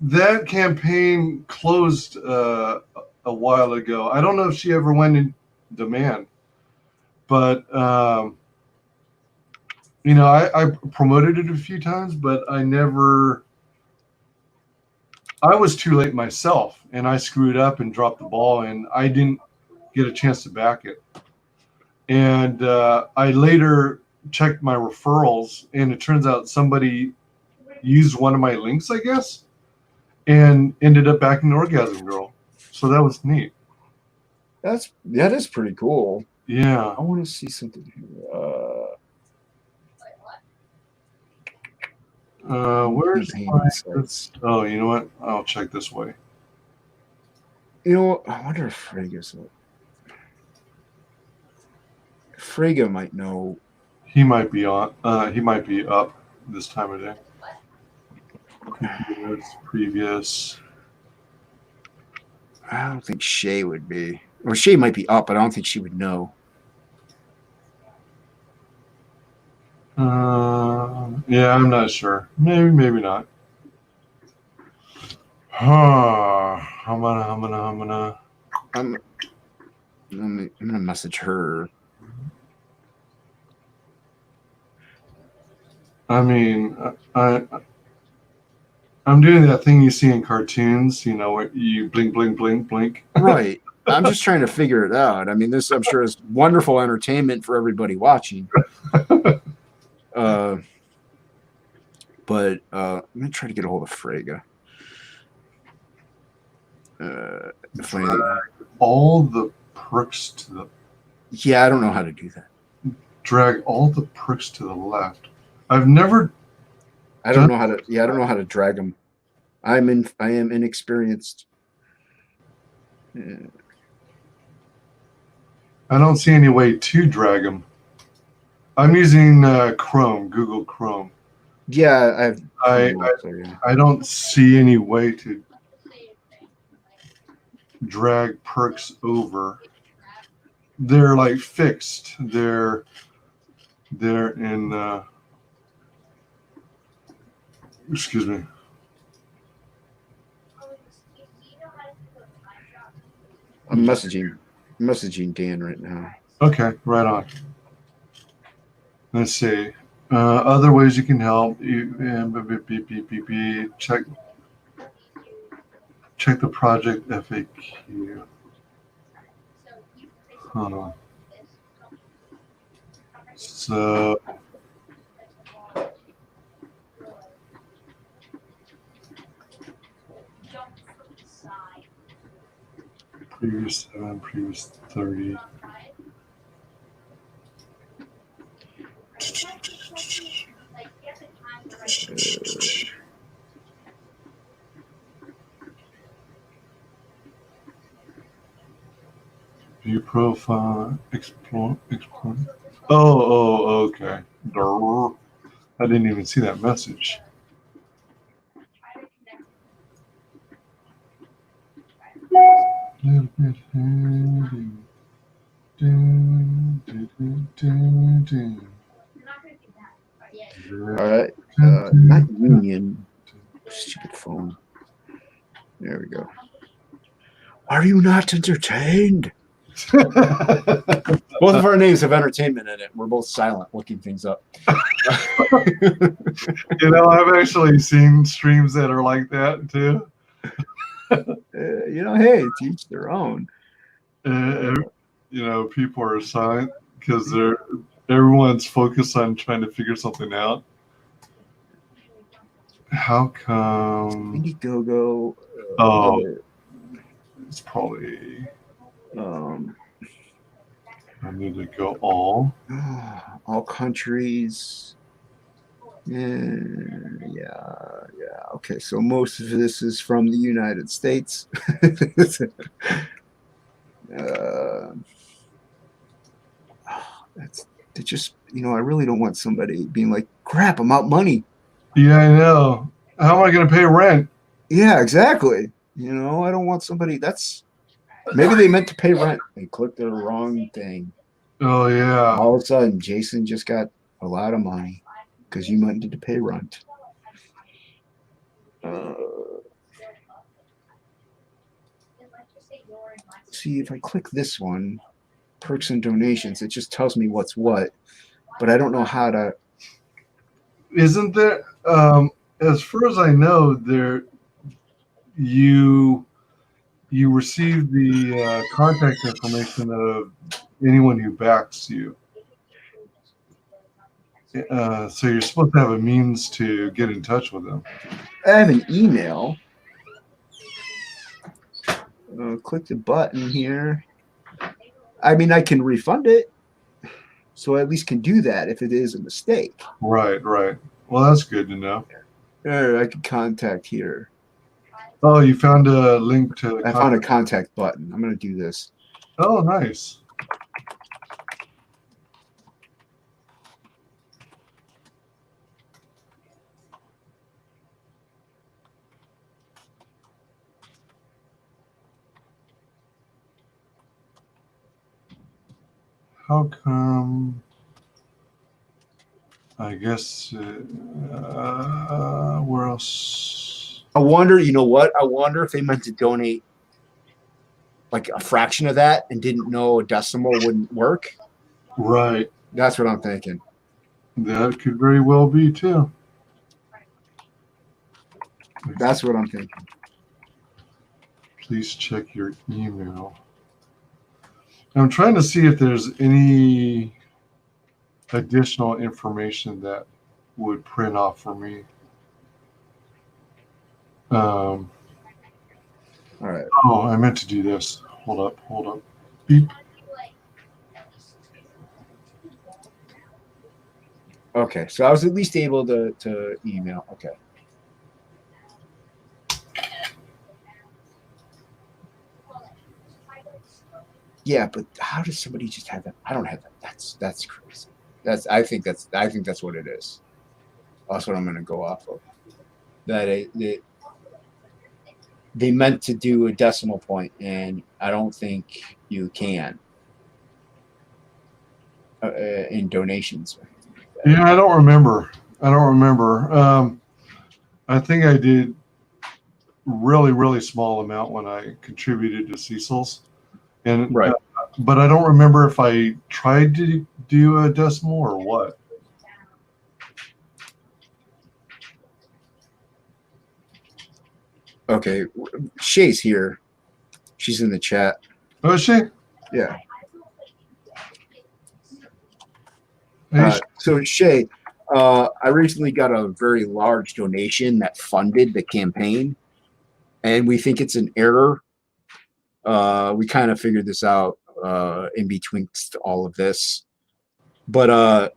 That campaign closed a while ago. I don't know if she ever went in demand, but I promoted it a few times, but I was too late myself, and I screwed up and dropped the ball, and I didn't get a chance to back it. And I later checked my referrals, and it turns out somebody used one of my links, I guess, and ended up backing Orgasm Girl. So that was neat. That is pretty cool. Yeah. I want to see something here. Where's payment my sites. Oh, you know what? I'll check this way. You know, I wonder if Fraga's up. Frega might know. He might be on. He might be up this time of day. Previous. I don't think Shay would be. Or Shay might be up, but I don't think she would know. Yeah, I'm not sure. Maybe not. I'm gonna message her. I mean, I'm doing that thing you see in cartoons, you know, where you blink, blink, blink, blink. Right. I'm just trying to figure it out. I mean, this, I'm sure, is wonderful entertainment for everybody watching. But I'm going to try to get a hold of Frega. All the pricks to the... Yeah, I don't know how to do that. Drag all the pricks to the left. I've never... I don't know how to... Yeah, I don't know how to drag them. I am inexperienced. I don't see any way to drag them. I'm using Chrome, Google Chrome. Yeah, I don't see any way to drag perks over. They're like fixed. They're in excuse me. I'm messaging Dan right now. Okay, right on. Let's see. Other ways you can help. Check the project FAQ. So previous 7, previous 30. View profile, explore. Oh, okay. I didn't even see that message. Little bit handy. All right. Not Union. Stupid phone. There we go. Are you not entertained? Both of our names have entertainment in it. We're both silent, looking things up. You know, I've actually seen streams that are like that too. You know, hey, teach their own. You know, people are silent because everyone's focused on trying to figure something out. How come? Indiegogo. Oh, it's probably. I need to go all countries. Yeah. Okay, so most of this is from the United States. They just, you know, I really don't want somebody being like, crap, I'm out money. Yeah, I know. How am I going to pay rent? Yeah, exactly. You know, I don't want somebody maybe they meant to pay rent. They clicked the wrong thing. Oh, yeah. All of a sudden, Jason just got a lot of money because you wanted to pay rent. See, if I click this one, perks and donations, it just tells me what's what, but I don't know how to. Isn't there, as far as I know, you receive the contact information of anyone who backs you. So you're supposed to have a means to get in touch with them. I have an email. Click the button here. I mean, I can refund it, so I at least can do that if it is a mistake. Right, right. Well, that's good to know. Or I can contact here. Oh, you found a link to. I found a contact button. I'm going to do this. Oh, nice. How come? I guess. Where else? I wonder, you know what? I wonder if they meant to donate like a fraction of that and didn't know a decimal wouldn't work. Right. That's what I'm thinking. That could very well be too. That's what I'm thinking. Please check your email. I'm trying to see if there's any additional information that would print off for me. All right. Oh, I meant to do this. Hold up. Beep. Okay, so I was at least able to email. Okay. Yeah, but how does somebody just have that? I don't have that. That's crazy. I think that's what it is. That's what I'm going to go off of. That they meant to do a decimal point, and I don't think you can in donations. Yeah, I don't remember. I think I did really small amount when I contributed to Cecil's, and right. But I don't remember if I tried to do a decimal or what. Okay, Shay's here. She's in the chat. Oh, is she? Yeah. Hey, so Shay, I recently got a very large donation that funded the campaign, and we think it's an error. We kind of figured this out in between all of this, but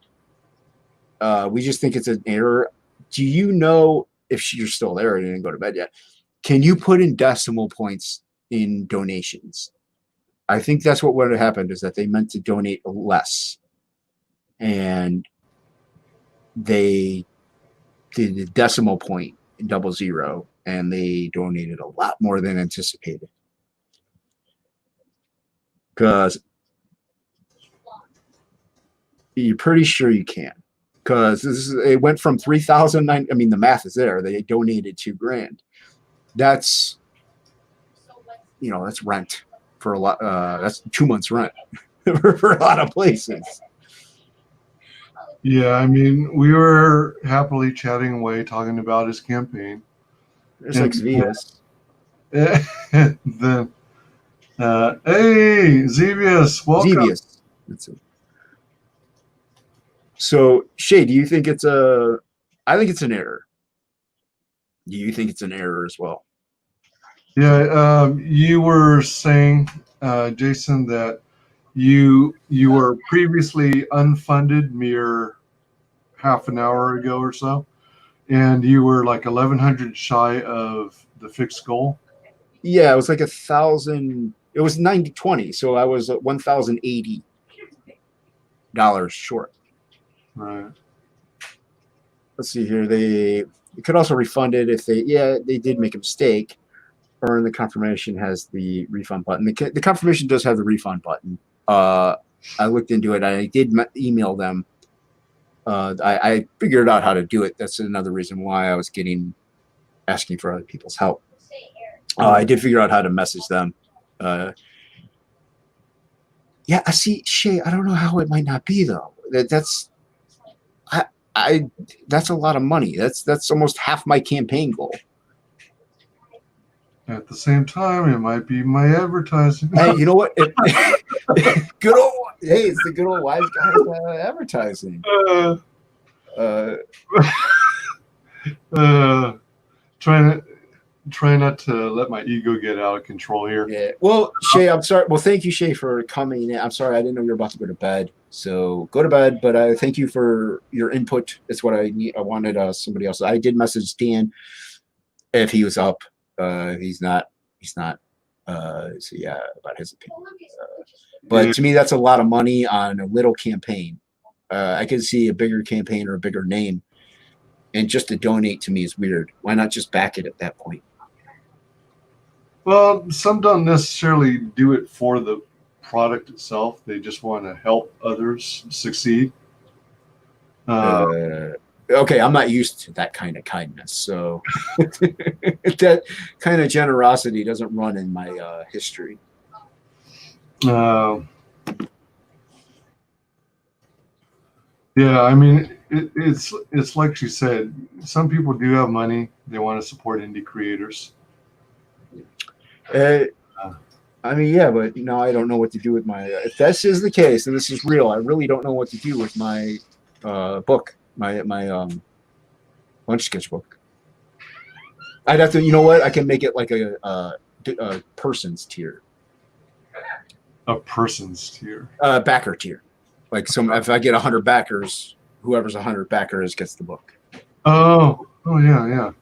we just think it's an error. Do you know if you're still there and didn't go to bed yet? Can you put in decimal points in donations? I think that's what would have happened, is that they meant to donate less, and they did a decimal point, 00, and they donated a lot more than anticipated. Because you're pretty sure you can. Because it went from 3,000. I mean, the math is there. They donated $2,000. That's, that's rent for a lot. That's 2 months rent for a lot of places. Yeah, I mean, we were happily chatting away, talking about his campaign. There's like Zvias. Then, hey, Zevius, welcome. Zevius. That's it. So, Shay, do you think it's I think it's an error. Do you think it's an error as well? Yeah, you were saying, Jason, that you were previously unfunded mere half an hour ago or so, and you were like 1,100 shy of the fixed goal. Yeah, it was like 1,000. It was 90-20, so I was $1,080 short. Right. Let's see here. They could also refund it if they did make a mistake, or the confirmation has the refund button. The confirmation does have the refund button. I looked into it. I did email them. I figured out how to do it. That's another reason why I was asking for other people's help. I did figure out how to message them. Yeah, I see, Shay. I don't know how it might not be though. That's a lot of money. That's almost half my campaign goal. At the same time, it might be my advertising. Hey, you know what? It's the good old WyzGyz advertising. Trying trying not to let my ego get out of control here. Yeah. Well, Shay, I'm sorry. Well, thank you, Shay, for coming in. I'm sorry. I didn't know you were about to go to bed. So go to bed. But I thank you for your input. It's what I need. I wanted somebody else. I did message Dan if he was up. He's not. He's not. So yeah, about his opinion. But to me, that's a lot of money on a little campaign. I could see a bigger campaign or a bigger name. And just to donate to me is weird. Why not just back it at that point? Well, some don't necessarily do it for the product itself. They just want to help others succeed. Okay, I'm not used to that kind of kindness. So that kind of generosity doesn't run in my history. Yeah, I mean, it's like she said. Some people do have money. They want to support indie creators. I mean, yeah, but now I don't know what to do with my. If this is the case, and this is real, I really don't know what to do with my book, my lunch sketchbook. I'd have to, you know what? I can make it like a person's tier. A person's tier. Backer tier. Like if I get 100 backers, whoever's 100 backers gets the book. Oh yeah.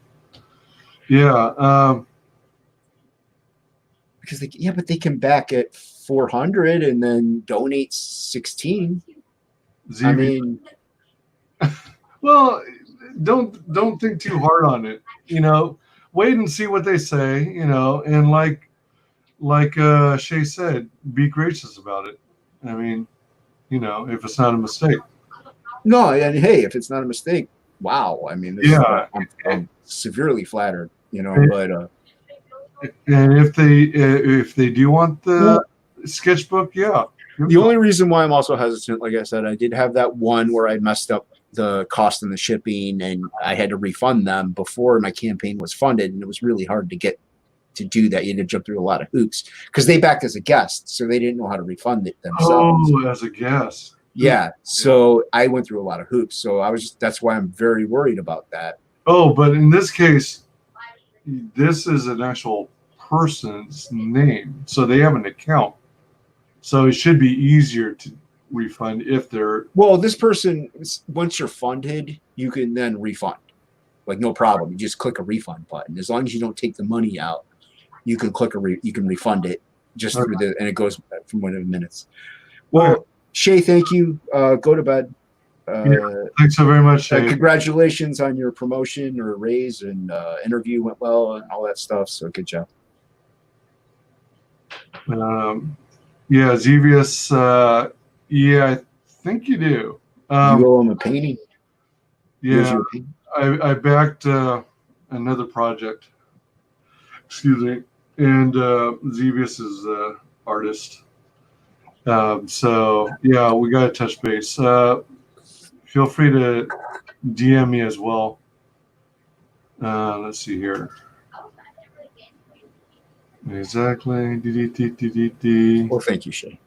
Because but they can back at 400 and then donate 16. I mean, well, don't think too hard on it. Wait and see what they say. And like Shay said, be gracious about it. I mean, if it's not a mistake. No, and hey, if it's not a mistake, wow. I mean, I'm severely flattered, but and if they do want the sketchbook, yeah. The only reason why I'm also hesitant, like I said, I did have that one where I messed up the cost and the shipping, and I had to refund them before my campaign was funded, and it was really hard to get to do that. You had to jump through a lot of hoops because they backed as a guest, so they didn't know how to refund it themselves. Oh, as a guest. Yeah, so I went through a lot of hoops. So that's why I'm very worried about that. Oh, but in this case, this is an actual person's name, so they have an account. So it should be easier to refund if they're. Well, this person, once you're funded, you can then refund. Like no problem. You just click a refund button. As long as you don't take the money out, you can click you can refund it just through and it goes from 1 minutes. Well, Shay, thank you. Go to bed. Thanks so very much, Shay. Congratulations on your promotion or raise, and interview went well and all that stuff. So good job. Yeah, Zevius. Yeah, I think you do. You owe him a painting. Yeah, I backed another project. Excuse me, and Zevius is the artist. So yeah, we got to touch base. Feel free to DM me as well. Let's see here. Exactly. Well, thank you, Shay.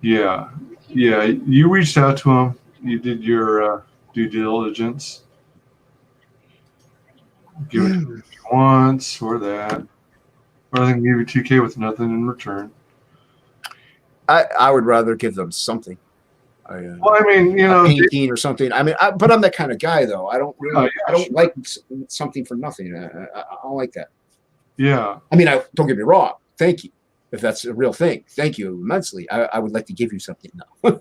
Yeah. You reached out to him. You did your due diligence. Give it to him once or that. Or they can give you 2K with nothing in return. I would rather give them something. Well, I mean, a painting or something. I mean, but I'm that kind of guy, though. I don't really. I don't like something for nothing. I don't like that. Yeah. I mean, don't get me wrong. Thank you. If that's a real thing, thank you immensely. I would like to give you something now.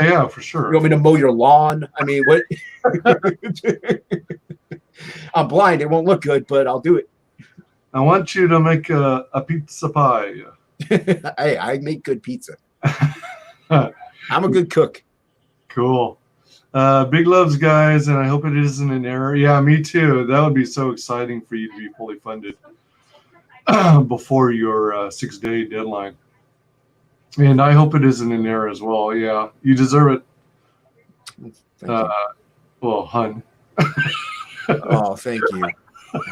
Yeah, for sure. You want me to mow your lawn? I mean, what? I'm blind. It won't look good, but I'll do it. I want you to make a pizza pie. Hey, I make good pizza. I'm a good cook. Cool. Big loves, guys, and I hope it isn't an error. Yeah, me too. That would be so exciting for you to be fully funded before your 6-day deadline. And I hope it isn't an error as well. Yeah, you deserve it. Well, hun. Oh, thank you.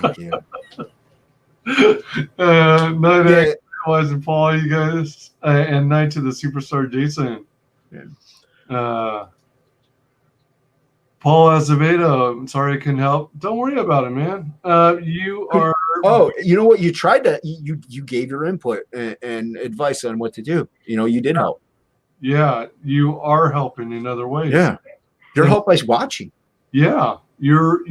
Thank you. Night, Wise and Paul, you guys, and night to the superstar Jason. Yeah. Paul Azevedo, I'm sorry I couldn't help. Don't worry about it, man. You are. Oh, you know what? You tried to. You gave your input and advice on what to do. You know, you did help. Yeah, you are helping in other ways. Yeah, your help by watching. Yeah, you're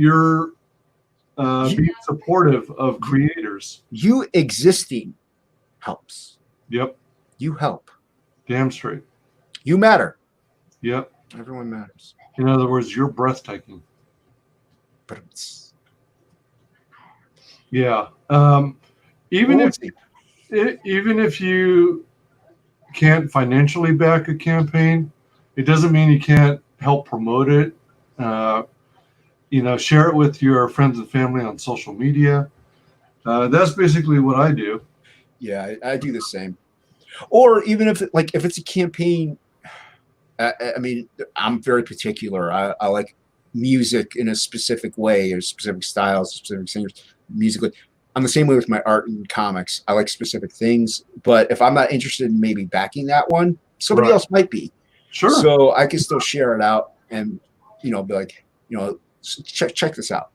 being supportive of creators. You existing helps. Yep. You help. Damn straight. You matter. Yep. Everyone matters. In other words, you're breathtaking. But it's yeah. Even if you can't financially back a campaign, it doesn't mean you can't help promote it. Share it with your friends and family on social media. That's basically what I do. Yeah, I do the same. Or even if it's a campaign, I mean, I'm very particular. I like music in a specific way, or specific styles, specific singers, musically. I'm the same way with my art and comics. I like specific things, but if I'm not interested in maybe backing that one, somebody else might be. Sure. So I can still share it out and, be like, check this out.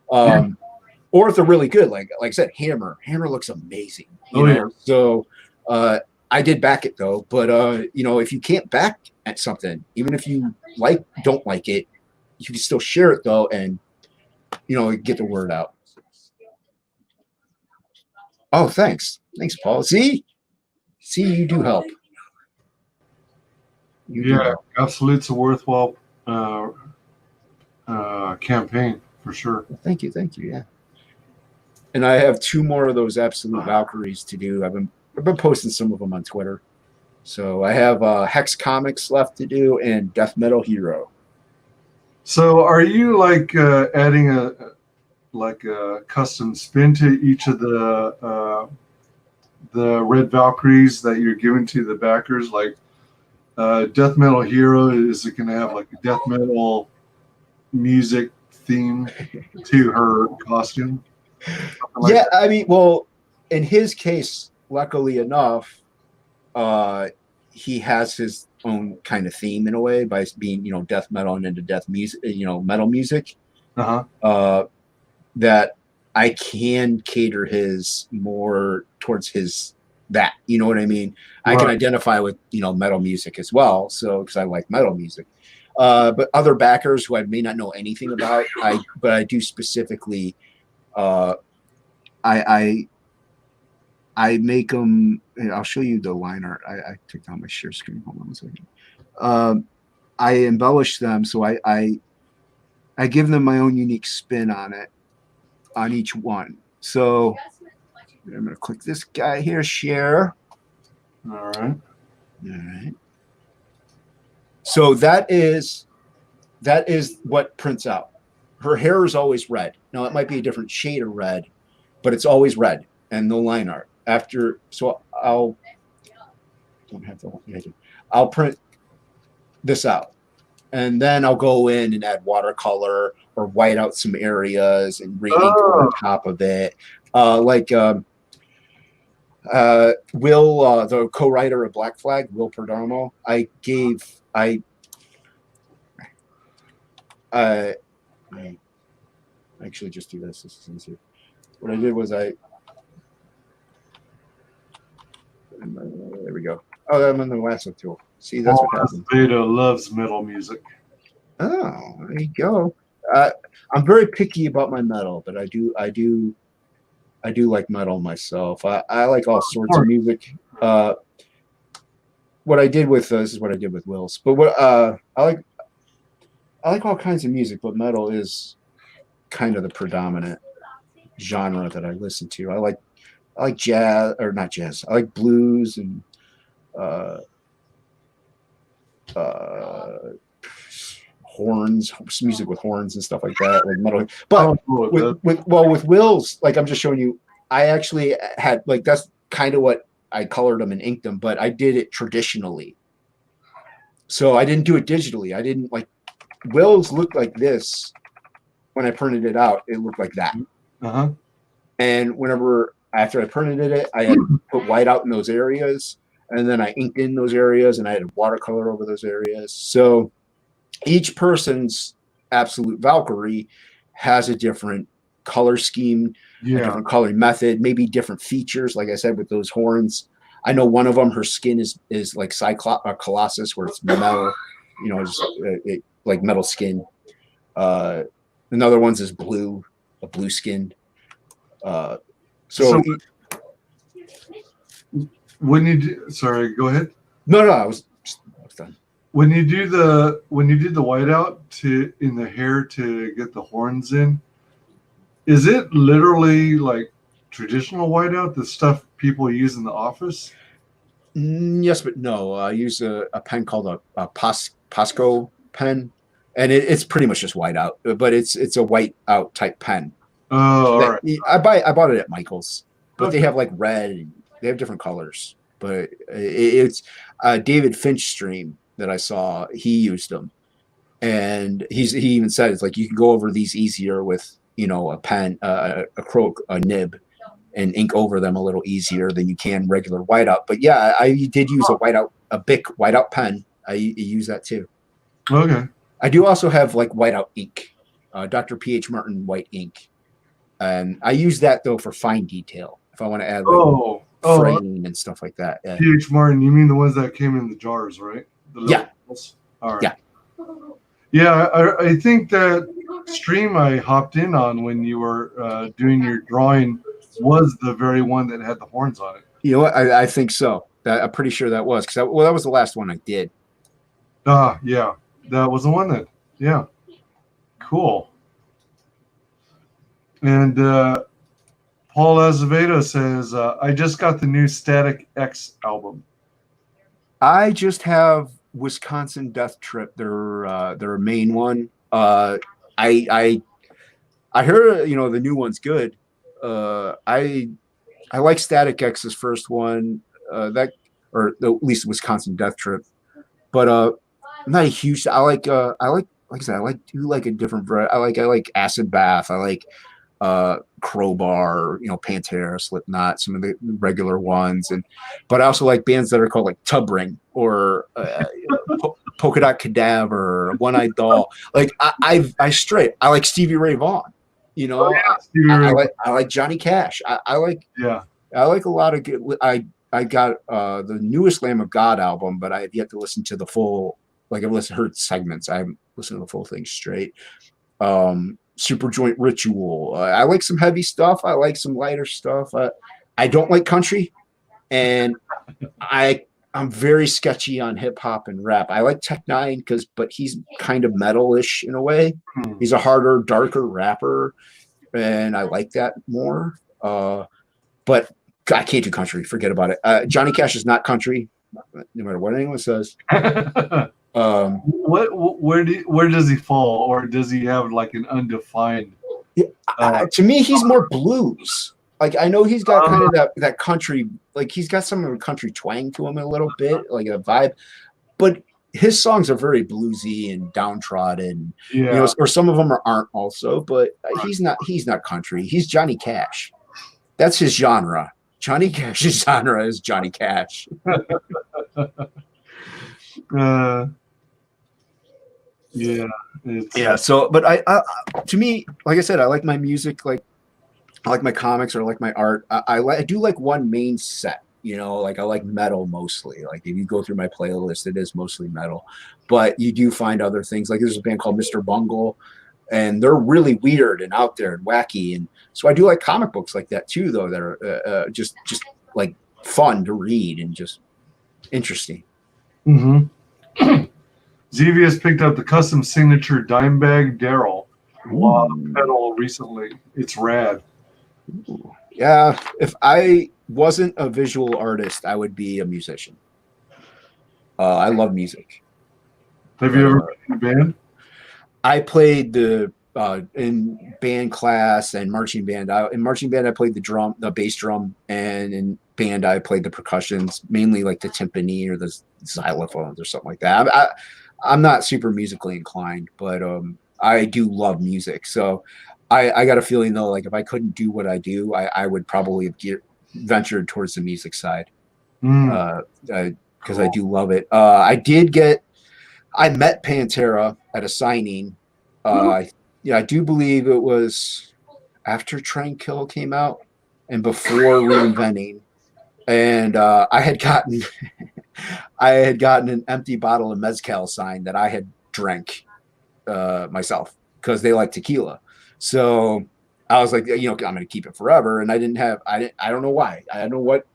Or if they're really good, like I said, Hammer looks amazing. You know? So I did back it though, but if you can't back at something, even if you don't like it, you can still share it though, and get the word out. Oh, thanks, Paul. See, you do help. Absolutely, it's a worthwhile campaign for sure. Thank you. Yeah. And I have 2 more of those absolute Valkyries to do. I've been posting some of them on Twitter. So I have Hex Comics left to do and Death Metal Hero. So are you adding a custom spin to each of the Red Valkyries that you're giving to the backers? Like Death Metal Hero, is it going to have like a death metal music theme to her costume? Yeah, I mean, well, in his case, luckily enough, he has his own kind of theme in a way by being, death metal and into death music, metal music. That I can cater his more towards that, you know what I mean? I can identify with, metal music as well. So, because I like metal music. But other backers who I may not know anything about, but I do specifically, I make them, and I'll show you the line art. I took down my share screen. Hold on 1 second. I embellish them, so I give them my own unique spin on it, on each one. So I'm going to click this guy here, share. All right. So that is what prints out. Her hair is always red. Now it might be a different shade of red, but it's always red and no line art. I'll print this out, and then I'll go in and add watercolor or white out some areas and re-ink on top of it. Will, the co-writer of Black Flag, Will Perdomo, I actually just do this. This is easier. What I did was there we go. Oh, I'm in the lasso tool. See, that's what happens. Veda loves metal music. Oh, there you go. I'm very picky about my metal, but I do like metal myself. I like all sorts of music. What I did with this is what I did with Will's. But what I like all kinds of music, but metal is kind of the predominant genre that I listen to. I like jazz, or not jazz. I like blues and horns, music with horns and stuff like that, like metal. But with Will's, like I'm just showing you, I actually had that's kind of what I colored them and inked them, but I did it traditionally. So I didn't do it digitally. I didn't Will's looked like this when I printed it out. It looked like that. And after I printed it, I had put white out in those areas, and then I inked in those areas, and I had watercolor over those areas. So each person's Absolute Valkyrie has a different color scheme, a different coloring method, maybe different features. Like I said, with those horns, I know one of them, her skin is like Colossus, where it's metal, just like metal skin. Another one's is blue, a blue skin. So when you do, sorry, go ahead. No, I was done. When you did the whiteout in the hair to get the horns in, is it literally like traditional whiteout, the stuff people use in the office? Yes, but no. I use a pen called a Pasco pen, and it's pretty much just whiteout, but it's a whiteout type pen. Oh, all right. I bought it at Michael's, but they have like red, and they have different colors. But it's David Finch stream that I saw. He used them, and he even said it's like you can go over these easier with a pen, a nib, and ink over them a little easier than you can regular whiteout. But yeah, I did use a Bic whiteout pen. I use that too. Okay. I do also have like whiteout ink, Dr. P.H. Martin white ink, and I use that though for fine detail if I want to add like fraying and stuff like that. Yeah. P.H. Martin, you mean the ones that came in the jars, right? Yeah. All right. Yeah. Yeah, I think that stream I hopped in on when you were doing your drawing was the very one that had the horns on it. You know what? I think so. I'm pretty sure that was because that was the last one I did. Yeah, that was the one that. Yeah, cool. And Paul Azevedo says, "I just got the new Static X album." I just have Wisconsin Death Trip, their main one. I heard the new one's good. I like Static X's first one, or at least Wisconsin Death Trip. But I'm not a huge. I like like I said, I like a different variety. I like Acid Bath. I like Crowbar, Pantera, Slipknot, some of the regular ones, but I also like bands that are called like Tub Ring or Polka Dot Cadaver, One Eyed Doll. Like I like Stevie Ray Vaughan. I like Johnny Cash. I like a lot of good. I got the newest Lamb of God album, but I have yet to listen to the full. Like I've heard segments. I haven't listened to the full thing straight. Superjoint Ritual. I like some heavy stuff. I like some lighter stuff. I don't like country, and I'm very sketchy on hip hop and rap. I like Tech Nine but he's kind of metal-ish in a way. He's a harder, darker rapper, and I like that more. But I can't do country. Forget about it. Johnny Cash is not country, no matter what anyone says. Where does he fall, or does he have like an undefined? To me, he's more blues. Like I know he's got kind of that country, like he's got some of a country twang to him a little bit, like a vibe. But his songs are very bluesy and downtrodden. Or some of them aren't also. But he's not country. He's Johnny Cash. That's his genre. Johnny Cash's genre is Johnny Cash. So, but I to me, like I said, I like my music, like I like my comics or I like my art. I do like one main set, like I like metal mostly. Like if you go through my playlist, it is mostly metal, but you do find other things. Like there's a band called Mr. Bungle, and they're really weird and out there and wacky. And so I do like comic books like that too, though. That are just like fun to read and just interesting. Mm-hmm. Xevious picked up the custom signature dime bag Daryl pedal recently. It's rad. Yeah, if I wasn't a visual artist, I would be a musician. I love music. Have you ever been in a band? I played in band class and marching band. In marching band, I played the bass drum, and in band, I played the percussions, mainly like the timpani or the xylophones or something like that. I'm not super musically inclined, but I do love music. So I got a feeling though, like if I couldn't do what I do, I would probably have ventured towards the music side because I do love it. I met Pantera at a signing Yeah, I do believe it was after Tranquil came out and before Reinventing. And I had gotten an empty bottle of mezcal signed that I had drank myself because they like tequila. So I was like, I'm going to keep it forever. And I don't know why. I don't know what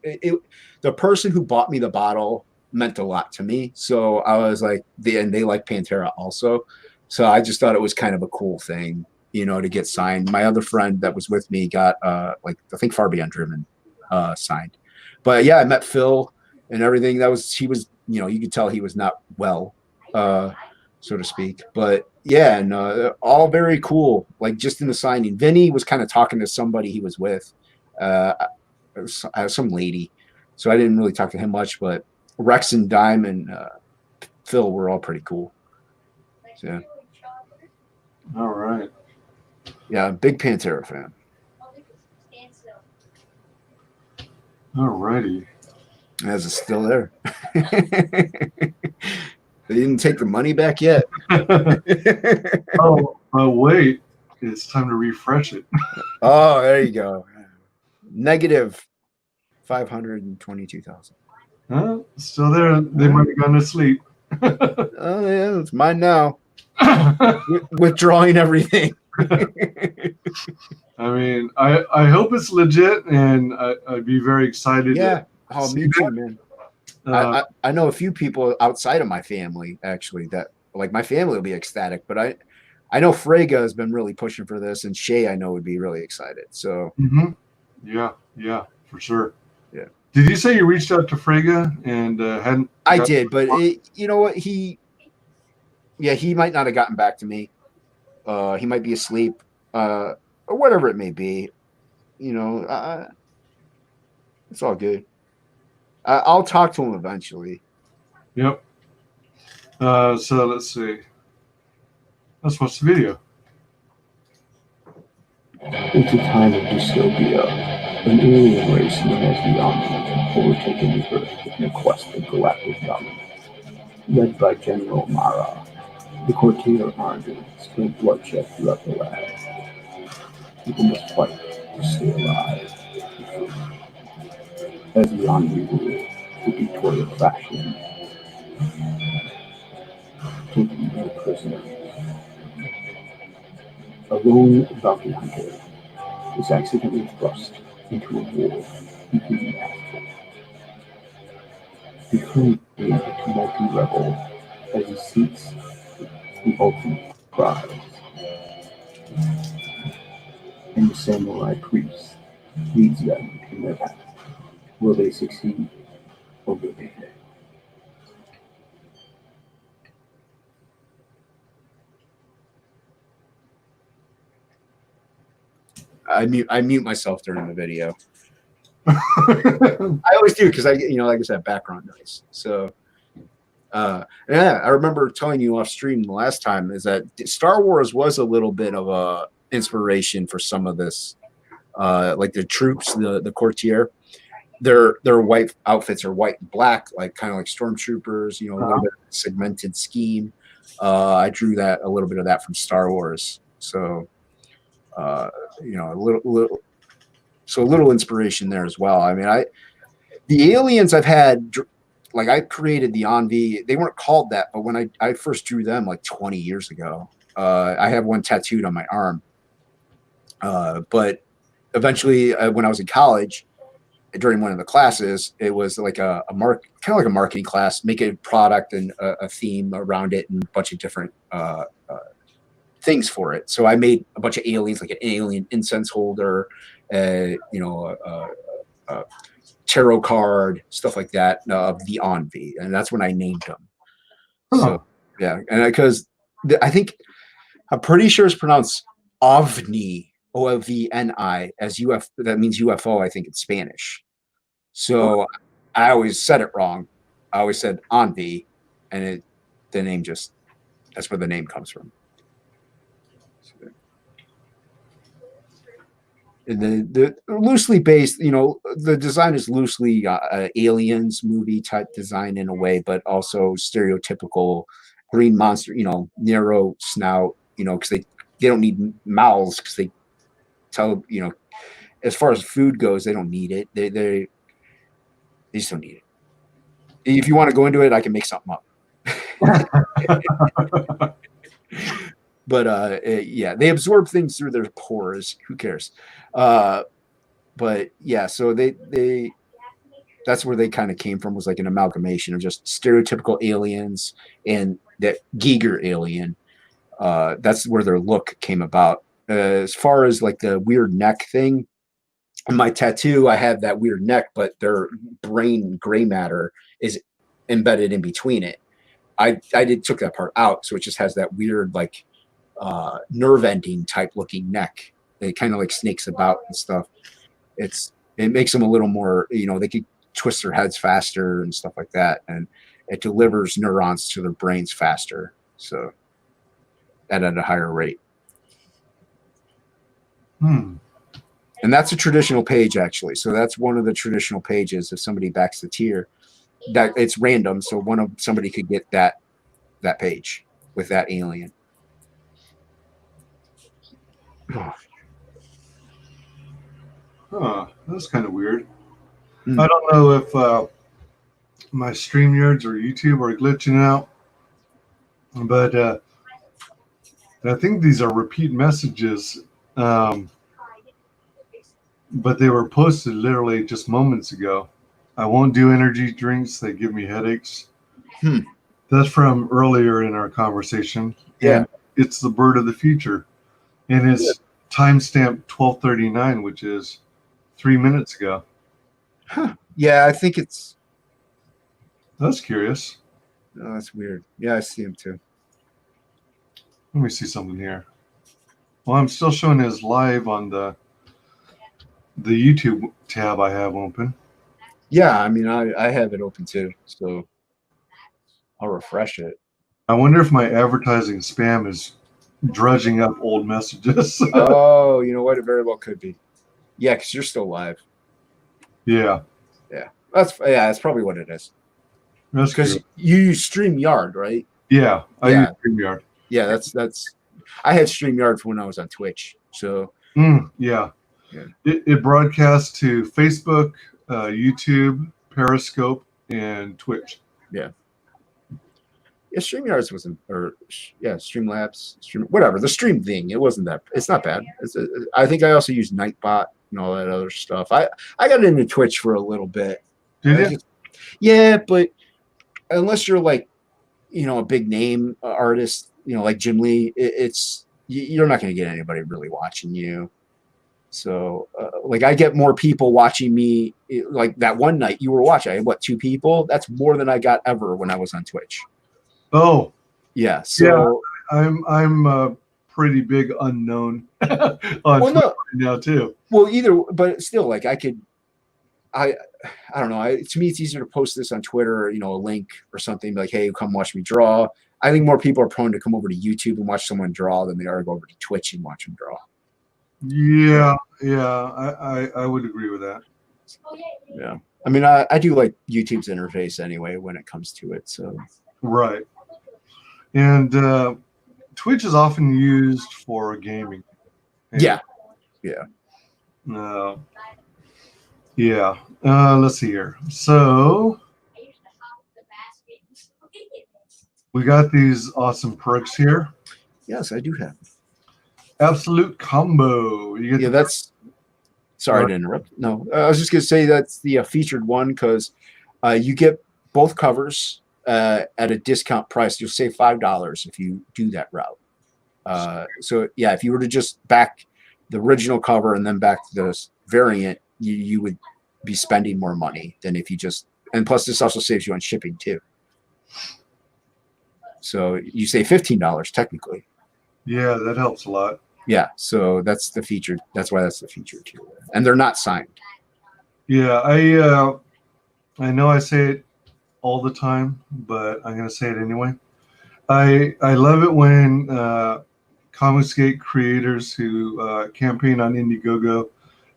the person who bought me the bottle meant a lot to me. So I was like, and they like Pantera also. So I just thought it was kind of a cool thing, to get signed. My other friend that was with me got I think Far Beyond Driven signed. But yeah, I met Phil and everything. He was, you could tell he was not well, so to speak. But yeah, and all very cool. Like just in the signing, Vinny was kind of talking to somebody he was with, some lady. So I didn't really talk to him much, but Rex and Dime and Phil were all pretty cool. So, yeah. All right. Yeah, big Pantera fan. All righty. As it's still there. They didn't take the money back yet. Oh, wait. It's time to refresh it. Oh, there you go. Negative 522,000. Huh? Still there. They might have gone to sleep. Oh, yeah, it's mine now. Withdrawing everything. I mean, I hope it's legit, and I'd be very excited. Yeah. Oh, me too, man. I know a few people outside of my family, actually, that like my family will be ecstatic, but I know Frege has been really pushing for this, and Shay I know would be really excited. So yeah, for sure. Yeah. Did you say you reached out to Frege and hadn't? I did, but you know what? He might not have gotten back to me. He might be asleep, or whatever it may be. It's all good. I'll talk to him eventually. Yep. So let's see. Let's watch the video. It's a time of dystopia. An alien race known as the Unhinged have overtaken the Earth in a quest of galactic dominance. Led by General Mara, the Courtier armies spread bloodshed throughout the land. People must fight to stay alive. As the Envy rule, the dictatorial faction, taking no prisoners. A lone bounty hunter is accidentally thrust into a war between masters. Becoming a multi-rebel as he seeks the ultimate prize. And the samurai priest leads them in their path. Will they succeed or will they fail? I mute myself during the video. I always do because like I said, background noise. So yeah, I remember telling you off stream the last time is that Star Wars was a little bit of a inspiration for some of this. Like the troops, the Courtier, their white outfits are white and black, like kind of like stormtroopers, a little bit segmented scheme. I drew that a little bit of that from Star Wars. So a little inspiration there as well. I mean, the aliens I've had, like I created the Envy. They weren't called that, but when I first drew them like 20 years ago, I have one tattooed on my arm. But eventually, when I was in college, during one of the classes, it was like kind of like a marketing class, make a product and a theme around it and a bunch of different things for it. So I made a bunch of aliens, like an alien incense holder, a tarot card, stuff like that, of the Envy, and that's when I named them. So yeah, and because I think I'm pretty sure it's pronounced OVNI, OVNI, as UFO. That means UFO, I think, in Spanish. So I always said it wrong. I always said Envy, and the name that's where the name comes from. The loosely based, the design is loosely aliens movie type design in a way, but also stereotypical green monster, narrow snout, because they don't need mouths, because they tell, as far as food goes, they don't need it. They just don't need it. If you want to go into it, I can make something up. But yeah, they absorb things through their pores. Who cares? But yeah, so they that's where they kind of came from, was like an amalgamation of just stereotypical aliens and that Giger alien. That's where their look came about. As far as like the weird neck thing, on my tattoo, I have that weird neck, but their brain gray matter is embedded in between it. I took that part out, so it just has that weird like nerve ending type looking neck. It kind of like snakes about and stuff. It makes them a little more, they could twist their heads faster and stuff like that, and it delivers neurons to their brains faster, so at a higher rate. Hmm. And that's a traditional page, actually. So that's one of the traditional pages. If somebody backs the tier, that it's random, so somebody could get that page with that alien. Huh, that's kind of weird. I don't know if my StreamYards or YouTube are glitching out, but I think these are repeat messages, but they were posted literally just moments ago. I won't do energy drinks. They give me headaches. That's from earlier in our conversation. Yeah. And it's the bird of the future. And it's timestamp 12:39, which is 3 minutes ago. Huh. Yeah, I think it's... That's curious. Oh, that's weird. Yeah, I see him too. Let me see something here. Well, I'm still showing his live on the YouTube tab I have open. Yeah, I mean, I have it open too, so I'll refresh it. I wonder if my advertising spam is dredging up old messages. Oh, you know what? It very well could be. Yeah, because you're still live. Yeah. Yeah. That's probably what it is. That's because you use StreamYard, right? Yeah, I use StreamYard. Yeah, that's I had StreamYard for when I was on Twitch. So yeah. It broadcasts to Facebook, YouTube, Periscope, and Twitch. Yeah. Yeah, StreamYards wasn't, or Streamlabs, whatever, the stream thing. It wasn't that. It's not bad. I think I also used Nightbot and all that other stuff. I got into Twitch for a little bit. Did you? Yeah, but unless you're like, a big name artist, like Jim Lee, you're not going to get anybody really watching you. So, like, I get more people watching me. Like that one night you were watching, I had, what, 2 people? That's more than I got ever when I was on Twitch. Oh, yeah. So yeah, I'm a pretty big unknown on Twitter right now too. Well, but still, like, I don't know. To me, it's easier to post this on Twitter, a link or something, like, hey, come watch me draw. I think more people are prone to come over to YouTube and watch someone draw than they are to go over to Twitch and watch them draw. Yeah, I would agree with that. Yeah. I mean, I do like YouTube's interface anyway when it comes to it. So right. And Twitch is often used for gaming. Yeah. Let's see here. So we got these awesome perks here. Yes, I do have. Absolute combo. You get that's. Sorry to interrupt. No, I was just gonna say that's the featured one because you get both covers at a discount price. You'll save $5 if you do that route. So yeah, if you were to just back the original cover and then back the variant, you would be spending more money than if you just. And plus, this also saves you on shipping too. So you save $15 technically. Yeah, that helps a lot. Yeah, so that's the feature. That's why that's the feature too. And they're not signed. Yeah, I know I say it all the time, but I'm gonna say it anyway. I love it when ComicsGate creators who campaign on Indiegogo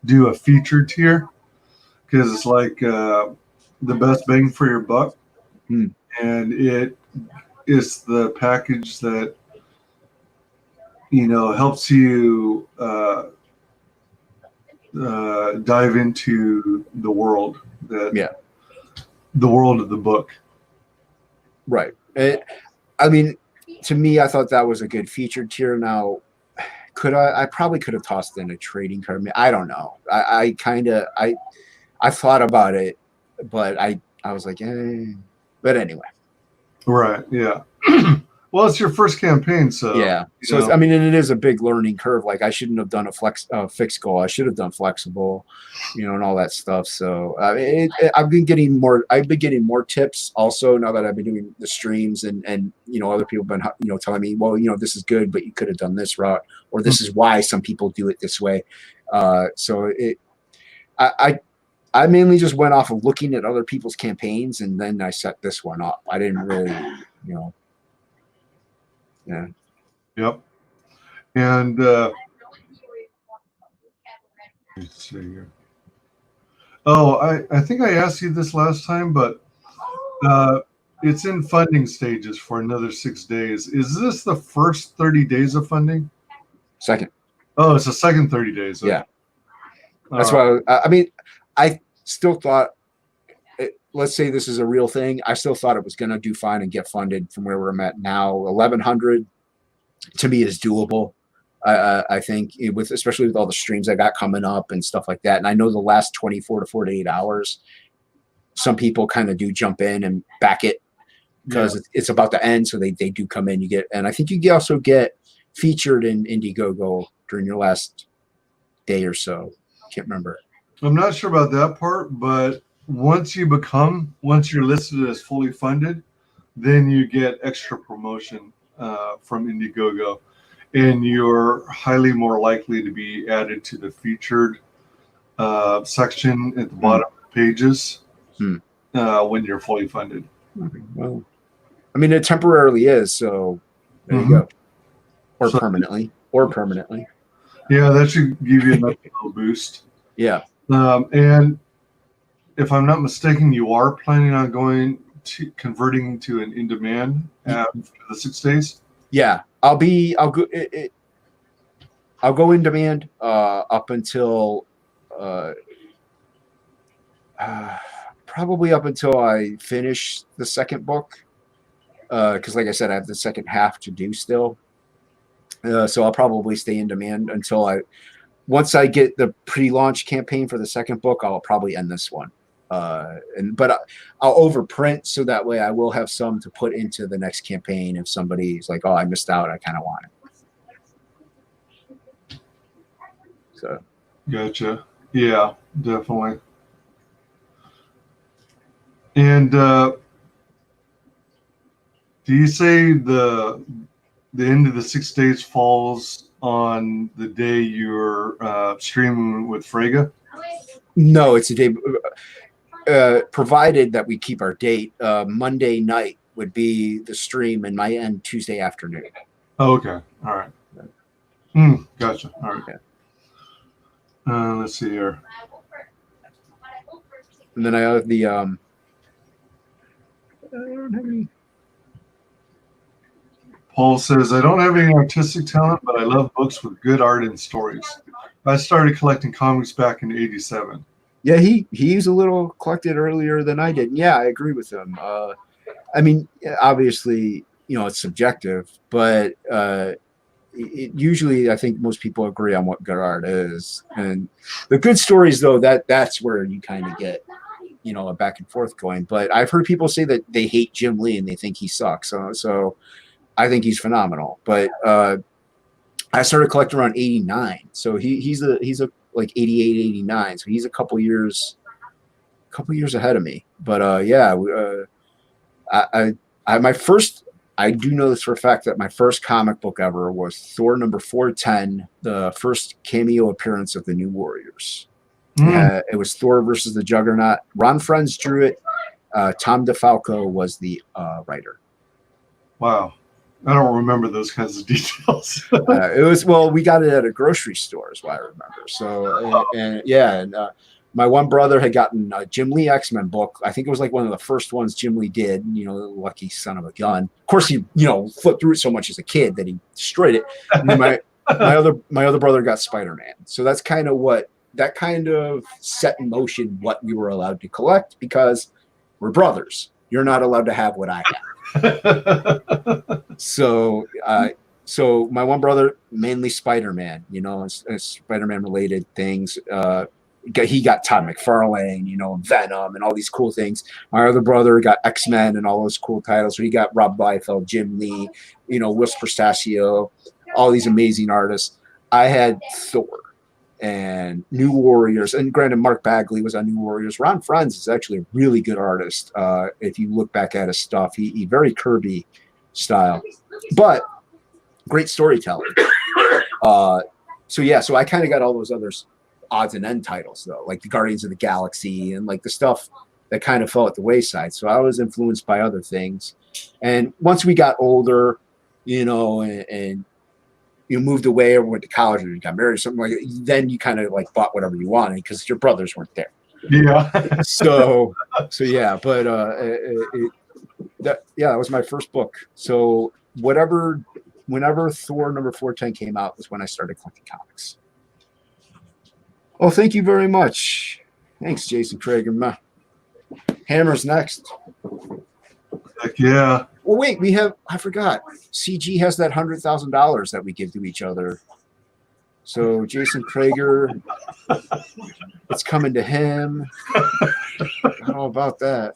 do a featured tier because it's like the best bang for your buck, and it is the package that helps you dive into the world the world of the book. Right. I mean, to me, I thought that was a good featured tier. Now, I probably could have tossed in a trading card. I don't know. I thought about it, but I was like, but anyway. Right. Yeah. Well, it's your first campaign, so yeah. So I mean, and it is a big learning curve. Like I shouldn't have done a fixed goal. I should have done flexible, and all that stuff. So I've been getting more tips also now that I've been doing the streams and other people have been telling me, well, this is good, but you could have done this route, or this is why some people do it this way. So I mainly just went off of looking at other people's campaigns, and then I set this one up. I didn't really, Yeah. Yep. And let's see here. Oh, I think I asked you this last time, but it's in funding stages for another 6 days. Is this the first 30 days of funding? Second. Oh, it's the second 30 days. Okay. Yeah. That's why I mean, I still thought, let's say this is a real thing. I still thought it was going to do fine and get funded from where we're at now. 1,100 to me is doable. I think especially with all the streams I got coming up and stuff like that. And I know the last 24 to 48 hours, some people kind of do jump in and back it because it's about to end. So they do come in, and I think you also get featured in Indiegogo during your last day or so. Can't remember. I'm not sure about that part, but once you're listed as fully funded, then you get extra promotion from Indiegogo, and you're highly more likely to be added to the featured section at the bottom of the pages when you're fully funded. Well, I mean, it temporarily is, so there you go. Or permanently. Yeah, that should give you another little boost. Yeah. And if I'm not mistaken, you are planning on converting to an in-demand for the 6 days? Yeah, I'll go in demand up until probably up until I finish the second book, because like I said, I have the second half to do still. So I'll probably stay in demand until once I get the pre-launch campaign for the second book, I'll probably end this one. But I'll overprint so that way I will have some to put into the next campaign if somebody's like, oh, I missed out, I kind of want it. So Gotcha. Yeah, definitely. And do you say the end of the 6 days falls on the day you're streaming with Frege? No, it's a day. Provided that we keep our date, Monday night would be the stream and might end Tuesday afternoon. Oh, okay. All right. Gotcha. All right. Okay. Let's see here. And then I have the I don't have any. Paul says, I don't have any artistic talent, but I love books with good art and stories. I started collecting comics back in '87. Yeah, he's a little collected earlier than I did. Yeah, I agree with him. I mean, obviously, it's subjective, but usually I think most people agree on what good art is. And the good stories, though, that's where you kind of get, a back and forth going. But I've heard people say that they hate Jim Lee and they think he sucks. So I think he's phenomenal. But I started collecting around '89, so he's a like 88, 89. So he's a couple years ahead of me. But I do know this for a fact that my first comic book ever was Thor number 410, the first cameo appearance of the New Warriors. It was Thor versus the Juggernaut. Ron Frenz drew it. Tom DeFalco was the writer. Wow. I don't remember those kinds of details. We got it at a grocery store is what I remember. So, my one brother had gotten a Jim Lee X-Men book. I think it was like one of the first ones Jim Lee did, you know, lucky son of a gun. Of course, he, you know, flipped through it so much as a kid that he destroyed it. And then my other brother got Spider-Man. So that's kind of set in motion what we were allowed to collect, because we're brothers. You're not allowed to have what I have. So my one brother, mainly Spider-Man, you know, Spider-Man related things. He got Todd McFarlane, you know, and Venom and all these cool things. My other brother got X-Men and all those cool titles. So he got Rob Liefeld, Jim Lee, you know, Will Pistachio, all these amazing artists. I had Thor and New Warriors, and granted, Mark Bagley was on New Warriors. Ron Frenz is actually a really good artist. If you look back at his stuff, he very Kirby style, but great storytelling. So I kind of got all those others odds and end titles though, like the Guardians of the Galaxy and like the stuff that kind of fell at the wayside. So I was influenced by other things. And once we got older, you know, and you moved away or went to college or you got married or something like that, then you kind of like bought whatever you wanted because your brothers weren't there. Yeah. so yeah, but that was my first book. So whenever Thor number 410 came out was when I started collecting comics. Well, thank you very much. Thanks, Jason Krager. Hammer's next. Heck yeah. Well, wait, I forgot. CG has that $100,000 that we give to each other. So Jason Krager, it's coming to him. How about that?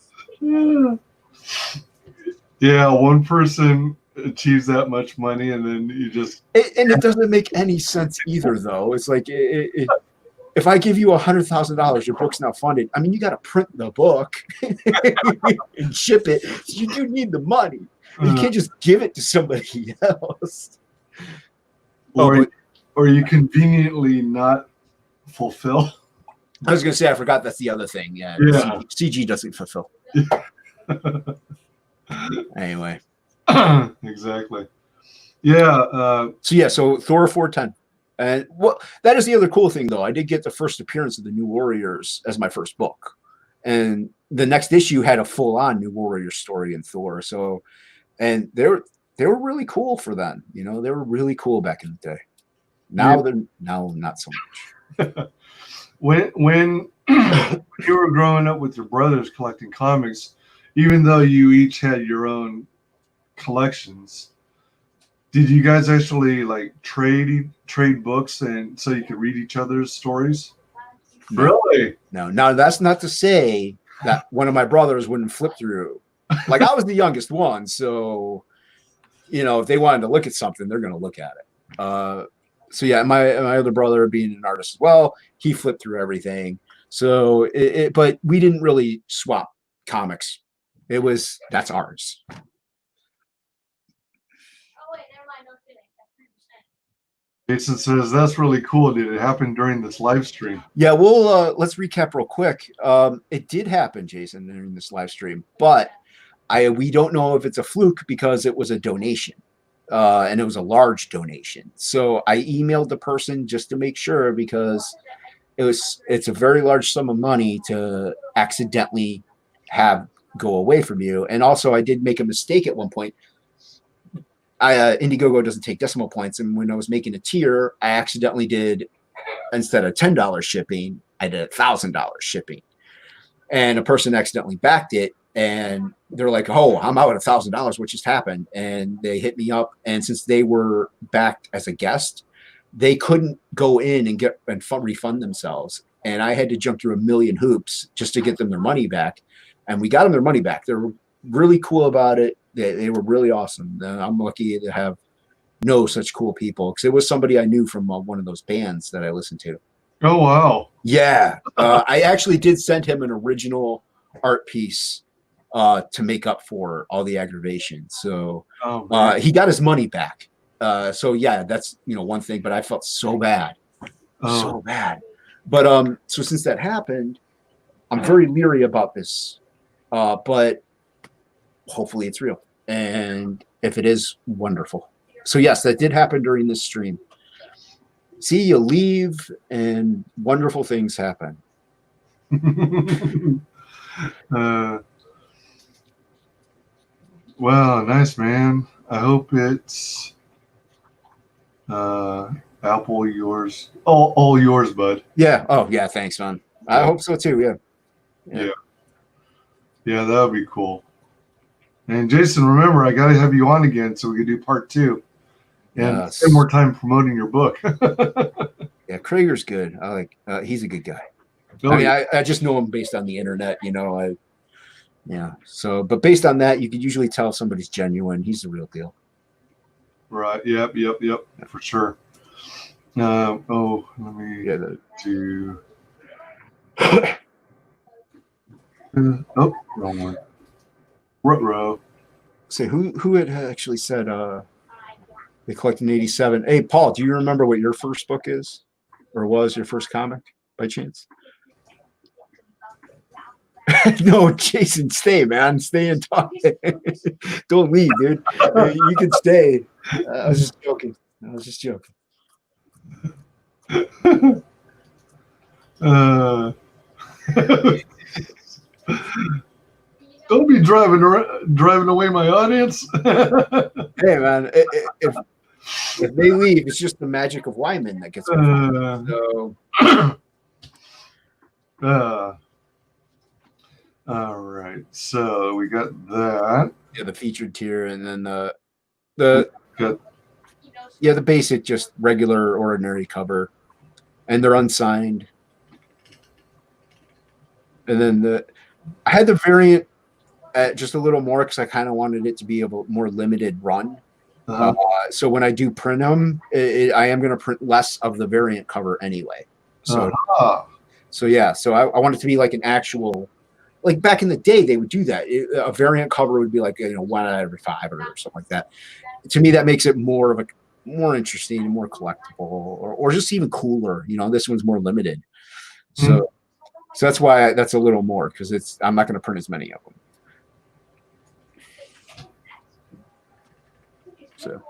Yeah, one person achieves that much money and then you just... And it doesn't make any sense either, though. It's like, if I give you $100,000, your book's now funded. I mean, you got to print the book and ship it. So you do need the money. You can't just give it to somebody else. Or you conveniently not fulfill. I was going to say, I forgot that's the other thing. Yeah. CG doesn't fulfill. Anyway. Exactly. Yeah. So Thor 410. And that is the other cool thing, though. I did get the first appearance of the New Warriors as my first book. And the next issue had a full-on New Warriors story in Thor. So, and they were really cool for then. You know, they were really cool back in the day. Now not so much. When you were growing up with your brothers collecting comics, even though you each had your own collections, did you guys actually like trade books and so you could read each other's stories? No. Really? No. Now that's not to say that one of my brothers wouldn't flip through. Like I was the youngest one, so you know if they wanted to look at something, they're going to look at it. So yeah, my other brother being an artist as well, he flipped through everything. So but we didn't really swap comics. That's ours. Jason says that's really cool. Did it happen during this live stream? Yeah, let's recap real quick. It did happen, Jason, during this live stream, but we don't know if it's a fluke because it was a donation, and it was a large donation. So I emailed the person just to make sure because it's a very large sum of money to accidentally have go away from you. And also I did make a mistake at one point. Indiegogo doesn't take decimal points, and when I was making a tier, I accidentally did, instead of $10 shipping, I did $1,000 shipping, and a person accidentally backed it, and they're like, "Oh, I'm out at $1,000. What just happened?" And they hit me up, and since they were backed as a guest, they couldn't go in and refund themselves, and I had to jump through a million hoops just to get them their money back, and we got them their money back. They were really cool about it. They were really awesome. I'm lucky to know such cool people because it was somebody I knew from one of those bands that I listened to. Oh, wow. Yeah. I actually did send him an original art piece to make up for all the aggravation. So he got his money back. So yeah, that's, one thing, but I felt so bad. So bad. But so since that happened, I'm very leery about this. But hopefully it's real. And if it is, wonderful. So yes, that did happen during this stream. See, you leave and wonderful things happen. Wow, nice, man. I hope it's Apple yours. All yours, bud. Yeah. Oh, yeah. Thanks, man. I hope so too. Yeah. Yeah, that would be cool. And Jason, remember, I got to have you on again so we can do part 2 and spend more time promoting your book. Yeah, Krager's good. I like. He's a good guy. Oh, I mean, I just know him based on the internet. You know, So, but based on that, you could usually tell if somebody's genuine. He's the real deal. Right. Yep. For sure. Let me do. Wrong one. Row. Say who had actually said they collected in '87. Hey, Paul, do you remember what your first book is, or was your first comic by chance? No, Jason, stay, man. Stay and talk. Don't leave, dude. You can stay. I was just joking. Don't be driving away my audience. Hey, man, if they leave, it's just the magic of Wyman that gets so. All right, so we got that. Yeah, the featured tier, and then the basic, just regular, ordinary cover, and they're unsigned. And then I had the variant at just a little more because I kind of wanted it to be a more limited run. So when I do print them, I am going to print less of the variant cover anyway. So, so I want it to be like an actual, like back in the day, they would do that. A variant cover would be like, 1 out of every 5 or something like that. To me, that makes it more interesting and more collectible, or just even cooler. This one's more limited. So that's why that's a little more, because I'm not going to print as many of them. So,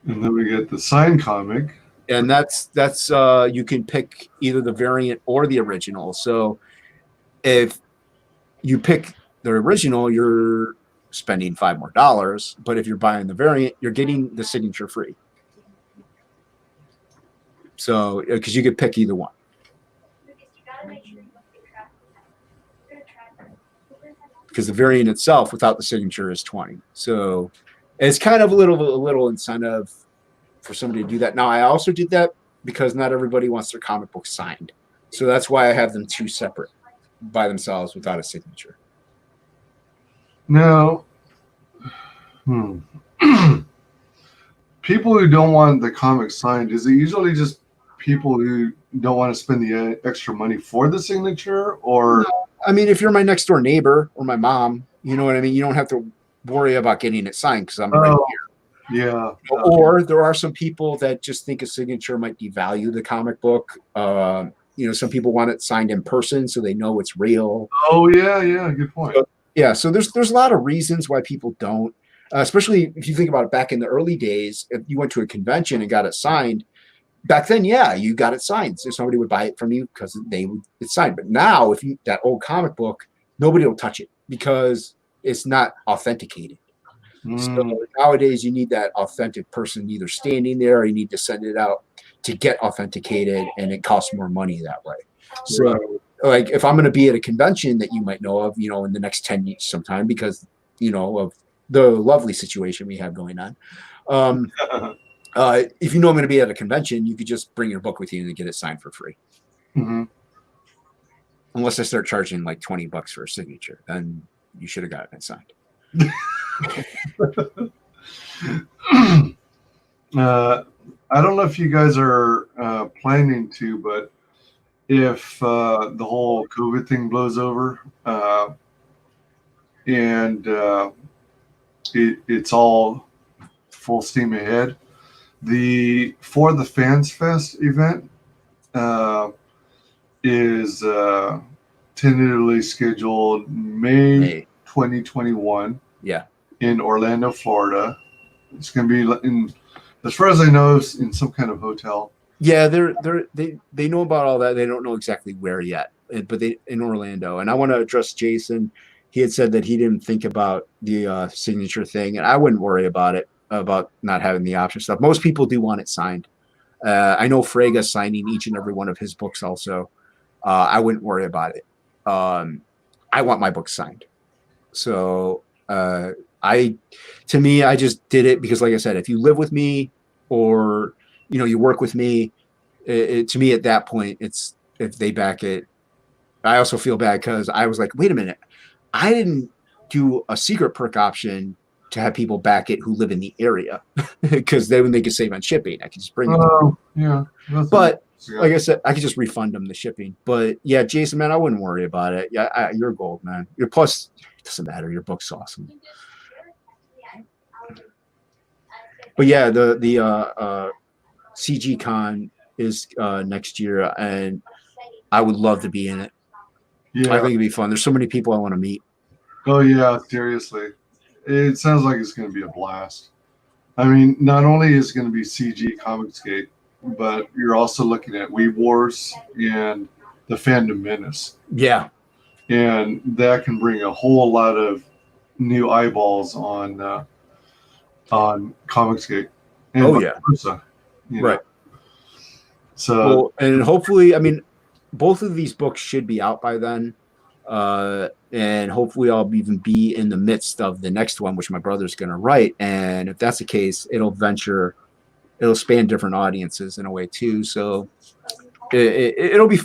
and then we get the signed comic, and that's you can pick either the variant or the original. So if you pick the original, you're spending $5 more, but if you're buying the variant, you're getting the signature free. So because you could pick either one. Because the variant itself without the signature is $20. So it's kind of a little incentive for somebody to do that. Now, I also did that because not everybody wants their comic book signed. So that's why I have them 2 separate by themselves without a signature. Now, people who don't want the comic signed, is it usually just people who don't want to spend the extra money for the signature, or? No. I mean, if you're my next door neighbor or my mom, you know what I mean? You don't have to worry about getting it signed because I'm right here. Yeah. Or there are some people that just think a signature might devalue the comic book. Some people want it signed in person so they know it's real. Oh, yeah. Good point. So there's a lot of reasons why people don't, especially if you think about it back in the early days. If you went to a convention and got it signed, back then, you got it signed. So somebody would buy it from you because it's signed. But now, if that old comic book, nobody will touch it because it's not authenticated. So nowadays, you need that authentic person either standing there, or you need to send it out to get authenticated, and it costs more money that way. So, like, if I'm going to be at a convention that you might know of, in the next 10 years sometime, because of the lovely situation we have going on. If you know I'm going to be at a convention, you could just bring your book with you and get it signed for free. Unless I start charging like $20 for a signature, then you should have gotten it signed. I don't know if you guys are planning to, but if the whole COVID thing blows over and it's all full steam ahead, for the Fans Fest event is tentatively scheduled May 2021. Yeah, in Orlando, Florida. It's going to be as far as I know, in some kind of hotel. Yeah, they know about all that. They don't know exactly where yet, but they in Orlando. And I want to address Jason. He had said that he didn't think about the signature thing, and I wouldn't worry about it, about not having the option stuff. Most people do want it signed. I know Frega's signing each and every one of his books also. I wouldn't worry about it. I want my book signed. So I just did it because, like I said, if you live with me or you work with me, to me at that point, it's if they back it. I also feel bad because I was like, wait a minute, I didn't do a secret perk option to have people back it who live in the area because then they could save on shipping. I could just bring it. Yeah. But like I said, I could just refund them the shipping. But yeah, Jason, man, I wouldn't worry about it. Yeah, you're gold, man. Plus, it doesn't matter. Your book's awesome. But yeah, the CG Con is next year, and I would love to be in it. Yeah. I think it'd be fun. There's so many people I want to meet. Oh yeah, seriously. It sounds like it's going to be a blast. I mean, not only is it going to be CG ComicsGate, but you're also looking at Weeb Wars and the Fandom Menace. Yeah. And that can bring a whole lot of new eyeballs on ComicsGate. And vice versa, right. So, well, and hopefully, I mean, both of these books should be out by then. And hopefully I'll even be in the midst of the next one, which my brother's going to write. And if that's the case, it'll span different audiences in a way too. So it'll be,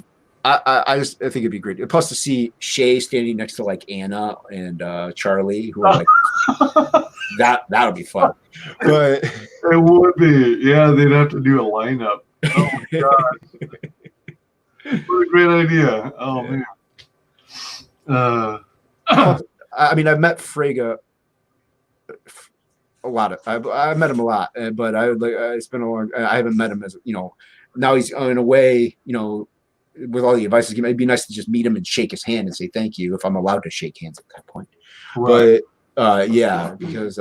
I think it'd be great. Plus to see Shay standing next to like Anna and Charlie, who are like, that'll be fun. But it would be, yeah, they'd have to do a lineup. Oh my God. What a great idea. Oh man. I mean, I've met Frege a lot. I met him a lot, but it's been a long. I haven't met him as now he's in a way, with all the advice he's given. It'd be nice to just meet him and shake his hand and say thank you if I'm allowed to shake hands at that point. Right. But yeah, because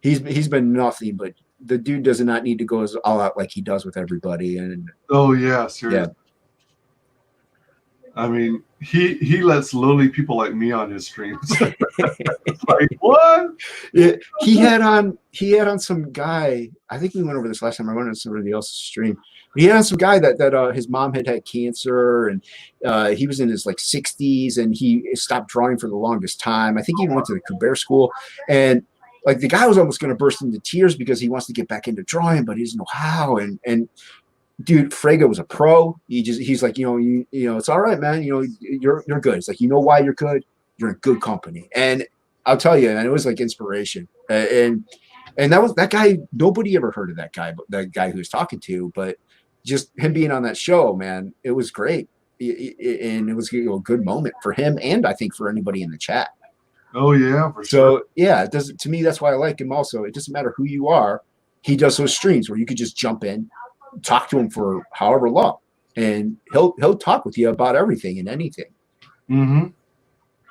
he's been nothing but the dude does not need to go all out like he does with everybody. And oh yeah, seriously. Yeah. I mean, he lets lowly people like me on his streams. Like what? Yeah, he had on some guy. I think we went over this last time. I went on somebody else's stream. But he had on some guy that his mom had cancer, and he was in his like 60s, and he stopped drawing for the longest time. I think he went to the Kubert school, and like the guy was almost going to burst into tears because he wants to get back into drawing, but he doesn't know how. And dude, Frege was a pro. He's like, it's all right, man. You're good. It's like, why you're good? You're in good company. And I'll tell you, and it was like inspiration. And that guy, nobody ever heard of that guy, but that guy who was talking to, but just him being on that show, man, it was great. And it was a good moment for him. And I think for anybody in the chat. Oh yeah, for sure. So yeah, it doesn't, to me, that's why I like him also. It doesn't matter who you are. He does those streams where you could just jump in, talk to him for however long, and he'll talk with you about everything and anything. Mm-hmm.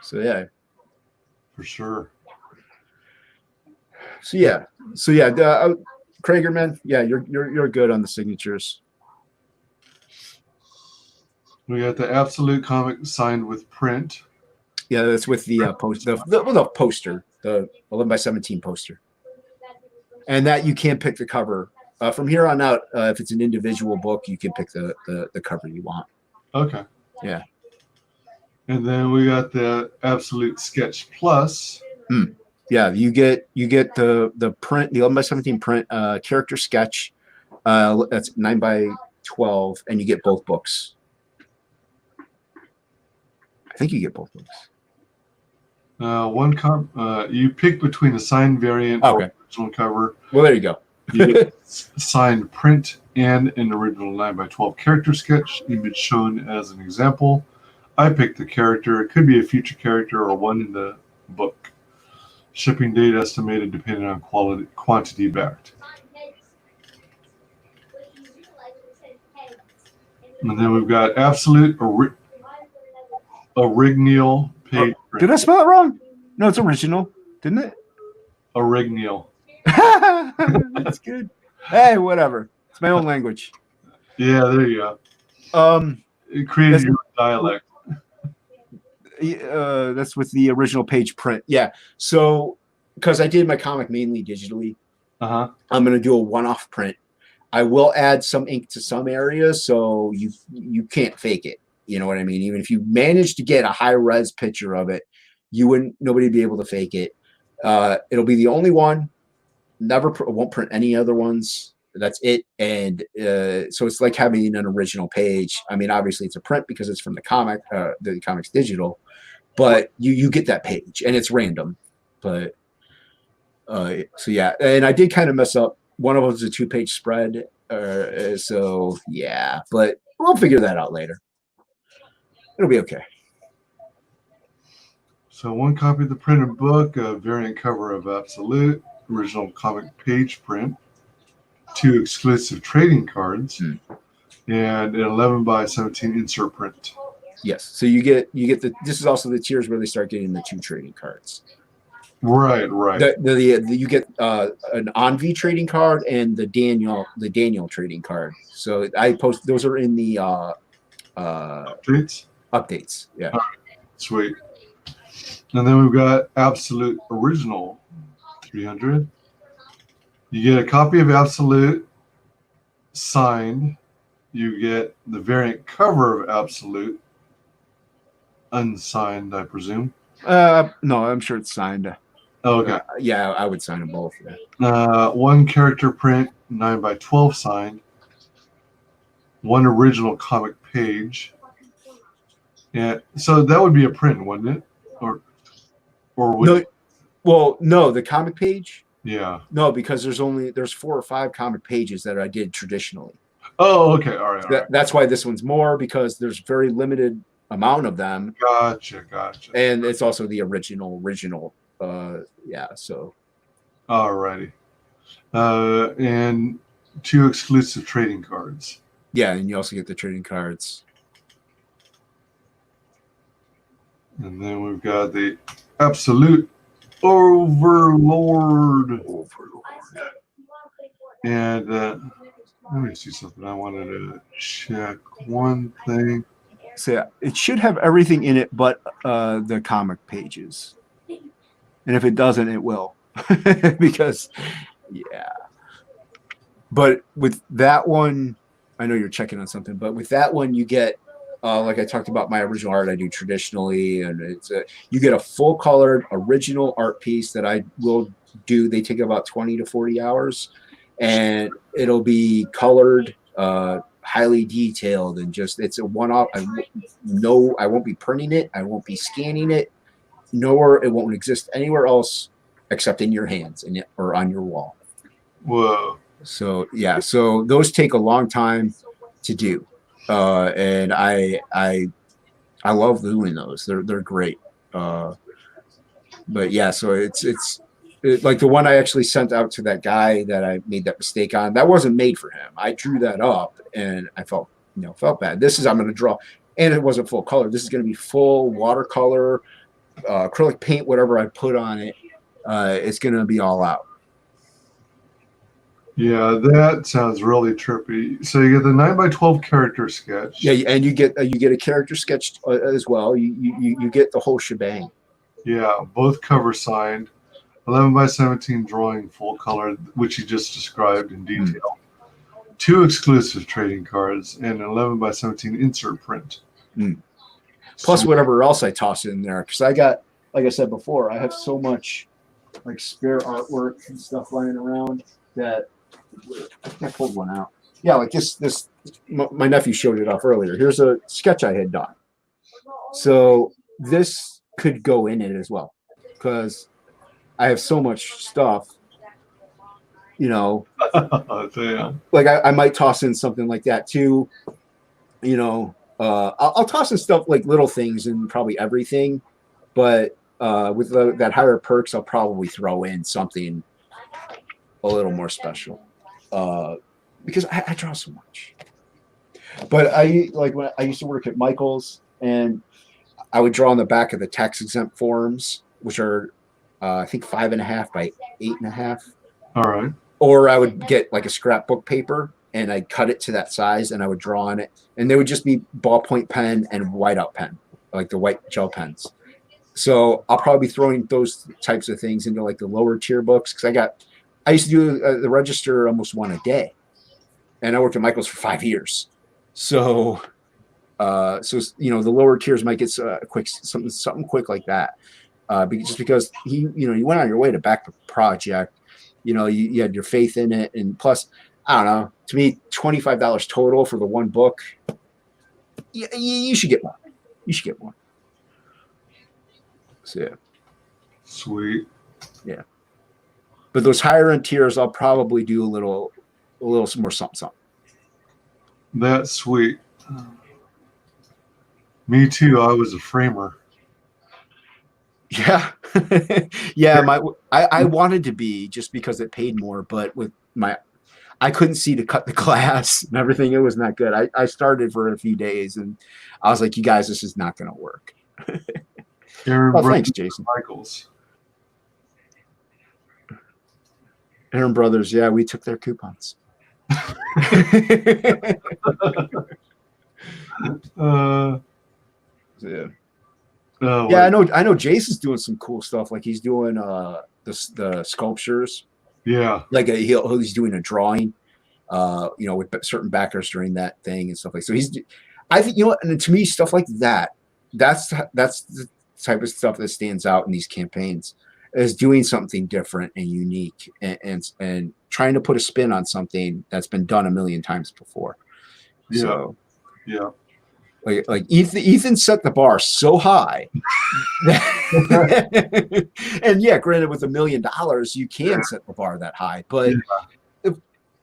So yeah, for sure. So yeah, Krager, man, yeah, you're good on the signatures. We got the Absolute comic signed with print. Yeah, that's with the poster, the 11x17 poster, and that you can't pick the cover. From here on out, if it's an individual book, you can pick the cover you want. Okay. Yeah. And then we got the Absolute Sketch Plus. Yeah, you get the print, the 11x17 print character sketch. That's 9x12, and you get both books. I think you get both books. You pick between the signed variant or original cover. Well, there you go. You get signed print and an original 9x12 character sketch, image shown as an example. I picked the character. It could be a future character or one in the book. Shipping date estimated depending on quantity backed. And then we've got Absolute Original page. Did I spell it wrong? No, it's original, didn't it? Original. That's good. Hey, whatever. It's my own language. Yeah, there you go. It created your dialect. That's with the original page print. Yeah. So, because I did my comic mainly digitally, I'm going to do a one-off print. I will add some ink to some areas, so you can't fake it. You know what I mean? Even if you manage to get a high-res picture of it, nobody would be able to fake it. It'll be the only one. Won't print any other ones. That's it. And so it's like having an original page. I mean, obviously it's a print because it's from the comics digital, but you get that page and it's random. But so yeah, and I did kind of mess up. One of them was a 2-page spread. So yeah, but we'll figure that out later. It'll be okay. So 1 copy of the printed book, a variant cover of Absolute, original comic page print, 2 exclusive trading cards, and an 11 by 17 insert print. Yes. So you get this is also the tiers where they start getting the 2 trading cards. Right. You get an Envy trading card and the Daniel trading card. So I post those are in the updates. Yeah. Right. Sweet. And then we've got Absolute Original 300. You get a copy of Absolute signed. You get the variant cover of Absolute unsigned, I presume. No, I'm sure it's signed. Okay. Yeah, I would sign them both. Yeah. 1 character print, 9 by 12 signed. 1 original comic page. Yeah, so that would be a print, wouldn't it? Or would no? it? Well, no, the comic page. Yeah. No, because there's 4 or 5 comic pages that I did traditionally. Oh, okay. All right. That's why this one's more, because there's very limited amount of them. Gotcha. And it's also the original. Yeah. So. Alrighty. And 2 exclusive trading cards. Yeah, and you also get the trading cards. And then we've got the Absolute Overlord. And let me see something. I wanted to check one thing. So yeah, it should have everything in it but the comic pages. And if it doesn't, it will. Because, yeah. But with that one, I know you're checking on something, but with that one, you get, like I talked about my original art I do traditionally, and you get a full-colored original art piece that I will do. They take about 20 to 40 hours, and it'll be colored, highly detailed, and just it's a one-off. I won't be printing it. I won't be scanning it. Nowhere, it won't exist anywhere else except in your hands or on your wall. Whoa. So yeah, so those take a long time to do, and I love doing those. They're great. But yeah, so it's like the one I actually sent out to that guy that I made that mistake on. That wasn't made for him. I drew that up, and I felt bad. This is I'm going to draw, and it wasn't full color. This is going to be full watercolor, acrylic paint, whatever I put on it. It's going to be all out. Yeah, that sounds really trippy. So you get the 9 by 12 character sketch. Yeah, and you get a character sketch as well. You get the whole shebang. Yeah, both cover signed. 11 by 17 drawing full color, which you just described in detail. 2 exclusive trading cards and an 11 by 17 insert print. Plus whatever else I toss in there, because I got, like I said before, I have so much like spare artwork and stuff lying around that I pulled one out. Yeah, like this. My nephew showed it off earlier. Here's a sketch I had done. So this could go in it as well, because I have so much stuff. Like I might toss in something like that too. I'll toss in stuff like little things and probably everything, but with that higher perks, I'll probably throw in something a little more special. Because I draw so much. But when I used to work at Michael's, and I would draw on the back of the tax exempt forms, which are I think 5.5 by 8.5. All right. Or I would get like a scrapbook paper and I'd cut it to that size, and I would draw on it, and they would just be ballpoint pen and whiteout pen, like the white gel pens. So I'll probably be throwing those types of things into like the lower tier books, because I used to do the register almost one a day, and I worked at Michael's for 5 years. So the lower tiers might get something quick like that, just because you went on your way to back the project, you had your faith in it, and plus, I don't know, to me, $25 total for the one book, you should get more. You should get more. So yeah, Sweet. yeah. But those higher end tiers, I'll probably do a little more something. That's sweet. Me too. I was a framer. Yeah. Yeah. I wanted to be, just because it paid more, but I couldn't see to cut the class and everything. It was not good. I started for a few days and I was like, you guys, this is not going to work. Thanks, Jason. Michaels. Aaron Brothers. Yeah. We took their coupons. Yeah. Yeah, I know Jason's doing some cool stuff. Like he's doing the sculptures. Yeah. Like he's doing a drawing, with certain backers during that thing and stuff like. So I think and to me, stuff like that, that's the type of stuff that stands out in these campaigns, is doing something different and unique, and trying to put a spin on something that's been done a million times before. Yeah. So, yeah. Like Ethan set the bar so high, and yeah, granted, with $1 million, you can set the bar that high. But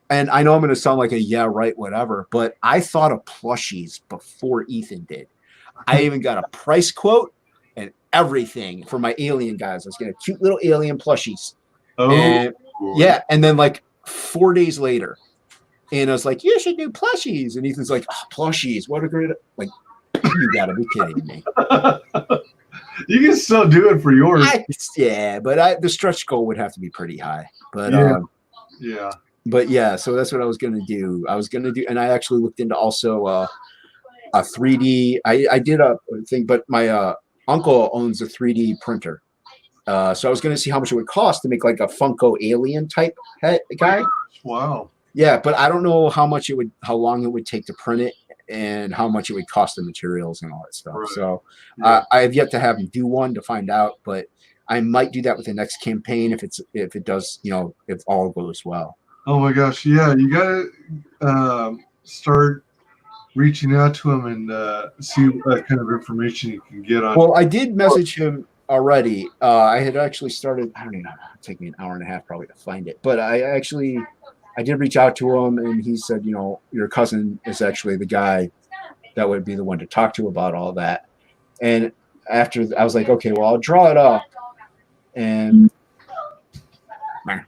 and I know I'm going to sound like a whatever, but I thought of plushies before Ethan did. I even got a price quote and everything for my alien guys. I was getting cute little alien plushies. Oh, and, yeah, and then like 4 days later. And I was like, you should do plushies. And Ethan's like, oh, plushies. What a great, like, you gotta be kidding me. You can still do it for yours. But the stretch goal would have to be pretty high. But yeah. But yeah, so that's what I was gonna do. And I actually looked into also a 3D. I did a thing, but my uncle owns a 3D printer. So I was gonna see how much it would cost to make like a Funko alien type guy. Wow. Yeah, but I don't know how long it would take to print it, and how much it would cost the materials and all that stuff. Right. So I have yet to have him do one to find out, but I might do that with the next campaign if it does, if all goes well. Oh my gosh, yeah, you gotta start reaching out to him and see what kind of information you can get on. Well, I did message him already. I had actually started. I don't even know. It'll take me an hour and a half probably to find it, but I did reach out to him, and he said, your cousin is actually the guy that would be the one to talk to about all that. And after I was like, okay, well, I'll draw it up. And what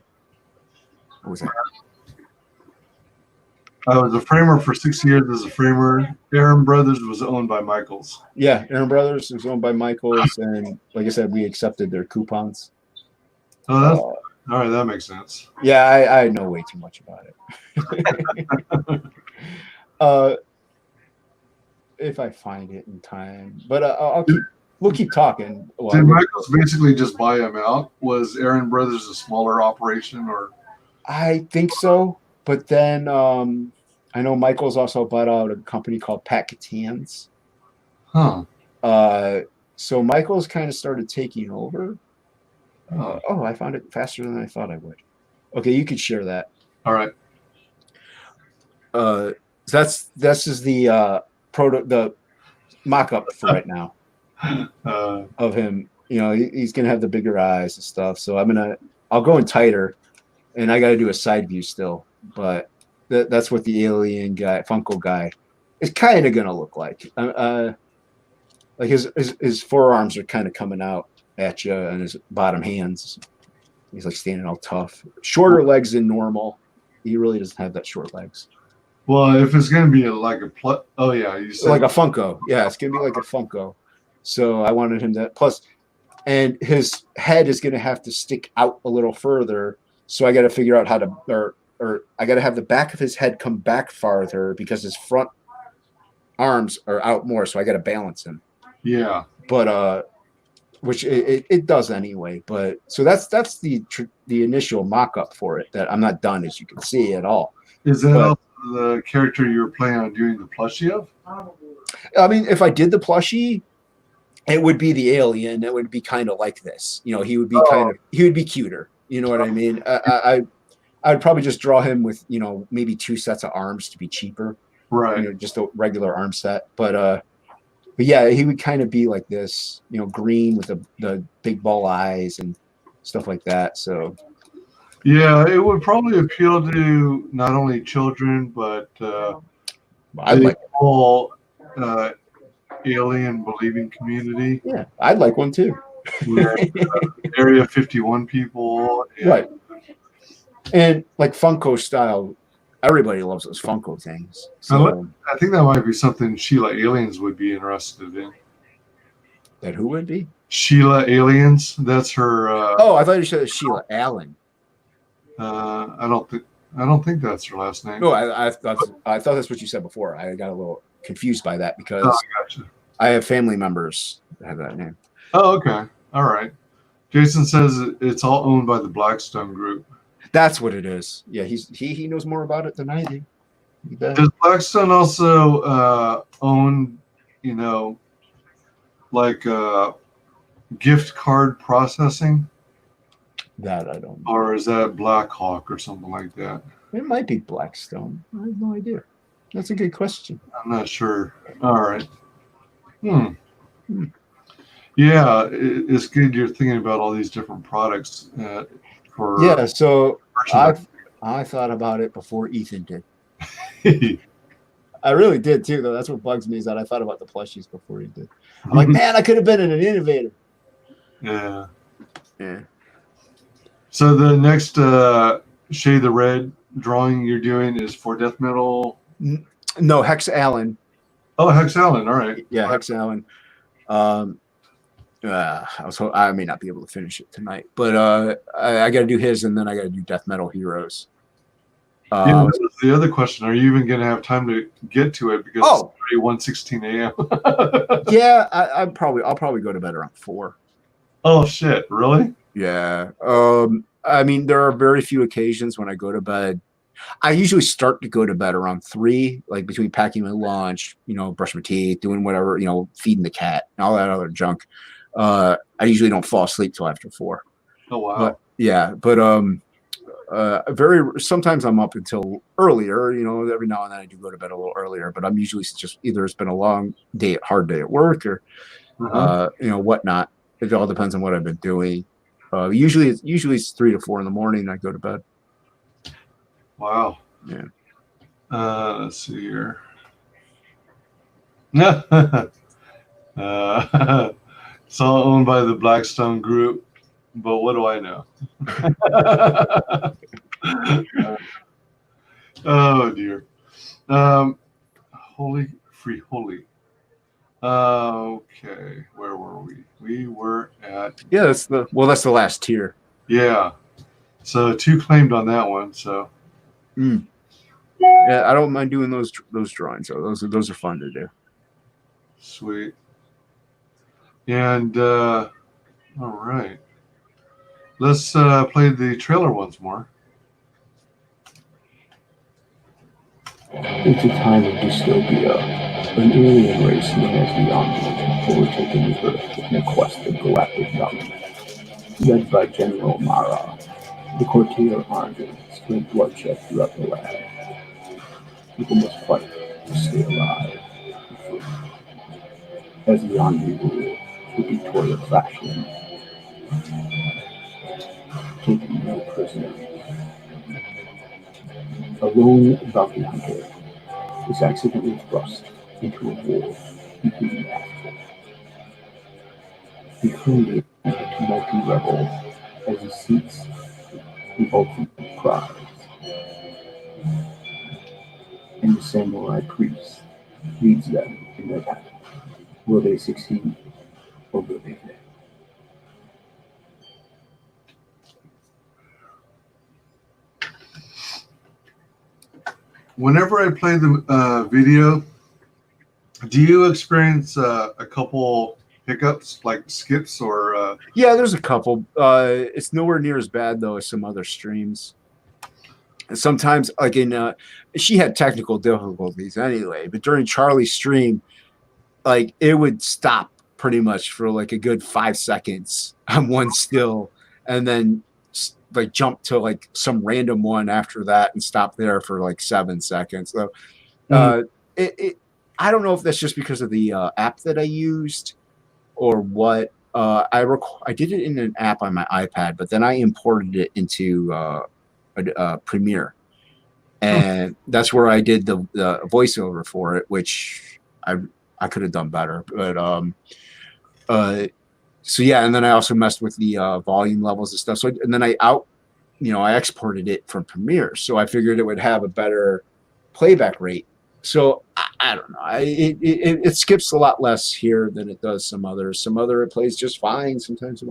was that? I was a framer for 6 years as a framer. Aaron Brothers was owned by Michaels. Yeah, Aaron Brothers was owned by Michaels, and like I said, we accepted their coupons. Oh, that's all right. That makes sense. Yeah, I know way too much about it. If I find it in time, but we'll keep talking. Did Michaels basically just buy him out? Was Aaron Brothers a smaller operation, or? I think so, but then I know Michaels also bought out a company called Pat Catan's. Huh. So Michaels kind of started taking over. I found it faster than I thought I would. Okay, you could share that. All right. This is the the mock-up for right now of him. He's gonna have the bigger eyes and stuff. So I'll go in tighter, and I got to do a side view still. But that's what the alien guy, Funko guy, is kind of gonna look like. Like his forearms are kind of coming out at you, and his bottom hands, he's like standing all tough. Shorter legs than normal. He really doesn't have that short legs. Well, if it's gonna be like you said like a Funko. Yeah, it's gonna be like a Funko. So I wanted him to and his head is gonna have to stick out a little further. So I got to figure out how to, or I got to have the back of his head come back farther because his front arms are out more, so I got to balance him. Yeah. But which it does anyway. But so that's the initial mock-up for it that I'm not done, as you can see, at all. Is that also the character you were planning on doing the plushie of? I mean, if I did the plushie, it would be the alien. It would be kind of like this. You know, he would be he would be cuter. You know what I mean? I'd probably just draw him with, you know, maybe 2 sets of arms to be cheaper. Right. You know, just a regular arm set. But yeah, he would kind of be like this, you know, green with the big ball eyes and stuff like that. So yeah, it would probably appeal to not only children but I'd like whole alien believing community. Yeah, I'd like one too. Area 51 people. Right. And like Funko style, everybody loves those Funko things. So I think that might be something Sheila Aliens would be interested in. That who would be? Sheila Aliens. That's her. Oh, I thought you said Sheila Allen. I don't think that's her last name. No, I thought that's what you said before. I got a little confused by that because gotcha. I have family members that have that name. Oh, okay. All right. Jason says it's all owned by the Blackstone Group. That's what it is. Yeah, he knows more about it than I do. Does Blackstone also own, you know, like gift card processing? That I don't know. Or is that Blackhawk or something like that? It might be Blackstone. I have no idea. That's a good question. I'm not sure. All right. Yeah, it's good you're thinking about all these different products for. Yeah, so I thought about it before Ethan did. I really did too, though. That's what bugs me is that I thought about the plushies before he did. I'm like, man, I could have been an innovator. Yeah. Yeah. So the next Shade the Red drawing you're doing is for Death Metal? No, Hex Allen. Oh, Hex Allen. All right. Yeah, Hex Allen. I may not be able to finish it tonight, but I got to do his, and then I got to do Death Metal Heroes. Yeah, that was the other question. Are you even going to have time to get to it because it's already 1:16 a.m.? Yeah, I'll probably go to bed around 4. Oh shit! Really? Yeah. I mean, there are very few occasions when I go to bed. I usually start to go to bed around 3, like between packing my lunch, you know, brush my teeth, doing whatever, you know, feeding the cat, and all that other junk. I usually don't fall asleep till after 4. Oh wow. But yeah, but sometimes I'm up until earlier, you know, every now and then I do go to bed a little earlier, but I'm usually just either it's been a long day, hard day at work or you know, whatnot. It all depends on what I've been doing. Usually it's 3 to 4 in the morning I go to bed. Wow. Yeah. Let's see here. It's all owned by the Blackstone Group, but what do I know? Oh dear. Holy. Okay, where were we? We were at. Yeah, that's the last tier. Yeah. So 2 claimed on that one. So. Yeah, I don't mind doing those drawings. So those are fun to do. Sweet. And all right, let's play the trailer once more. It's a time of dystopia. An alien race known as the Unhinged have overtaken the Earth in a quest of galactic dominance. Led by General Mara, the courtier army spread bloodshed throughout the land. People must fight to stay alive and free. As the army rule with dictatorial fashion, taking no prisoners. A lone bounty hunter is accidentally thrust into a war between masters. He currently is a tumulty rebel as he seeks the ultimate prize. And the samurai priest leads them in their battle. Will they succeed or will they fail? whenever I play the video, do you experience a couple hiccups, like skips or? Yeah, there's a couple. It's nowhere near as bad though as some other streams. And sometimes, like she had technical difficulties anyway, but during Charlie's stream, like it would stop pretty much for like a good 5 seconds on one still, and then like jump to like some random one after that and stop there for like 7 seconds. So I don't know if that's just because of the app that I used or what. I did it in an app on my iPad, but then I imported it into Premiere, and that's where I did the voiceover for it, which I could have done better, but so yeah, and then I also messed with the volume levels and stuff. So and then I exported it from Premiere, so I figured it would have a better playback rate. So I don't know. It skips a lot less here than it does some others. Some other it plays just fine. Sometimes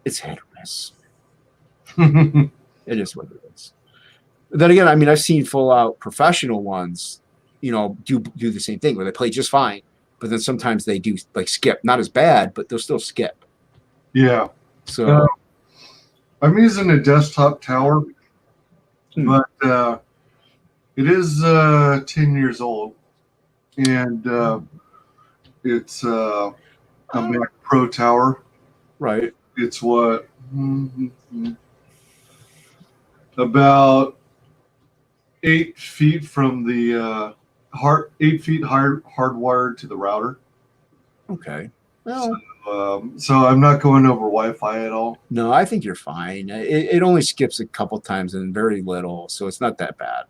it's hit or miss. It is what it is. Then again, I mean, I've seen full out professional ones, do the same thing where they play just fine, but then sometimes they do like skip. Not as bad, but they'll still skip. Yeah. So I'm using a desktop tower, but it is 10 years old, and it's a Mac Pro tower. Right. It's what about 8 feet from the 8 feet hardwired to the router. Okay. Well, so I'm not going over Wi-Fi at all. No, I think you're fine. It only skips a couple times and very little, so it's not that bad.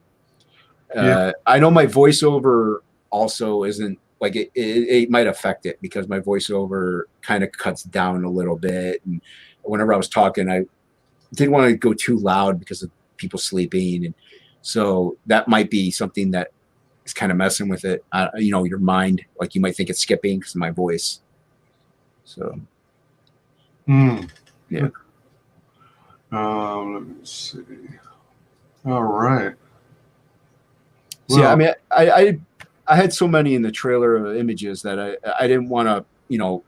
Yeah. I know my voiceover also isn't like it might affect it because my voiceover kind of cuts down a little bit, and whenever I was talking, I didn't want to go too loud because of people sleeping, and so that might be something that is kind of messing with it. Your mind, like you might think it's skipping because of my voice. So, yeah. Let me see. All right. So yeah, I mean, I had so many in the trailer of images that I didn't want to,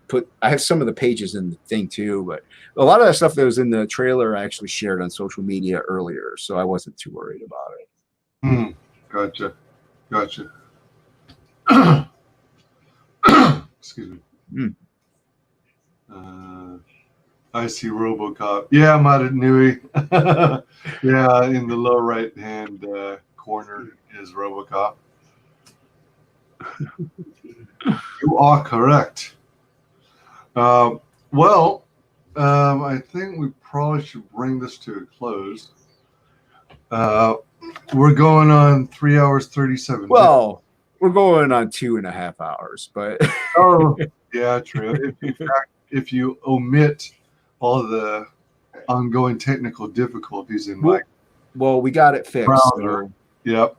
put. I have some of the pages in the thing too, but a lot of that stuff that was in the trailer I actually shared on social media earlier, so I wasn't too worried about it. Gotcha. Excuse me. I see RoboCop. Yeah, I'm out at Nui. Yeah, in the lower right-hand corner is RoboCop. You are correct. I think we probably should bring this to a close. We're going on 3 hours 37 minutes. Well, we're going on 2.5 hours, but oh yeah, true. In fact, if you omit all the ongoing technical difficulties in my we got it fixed. browser. Yep.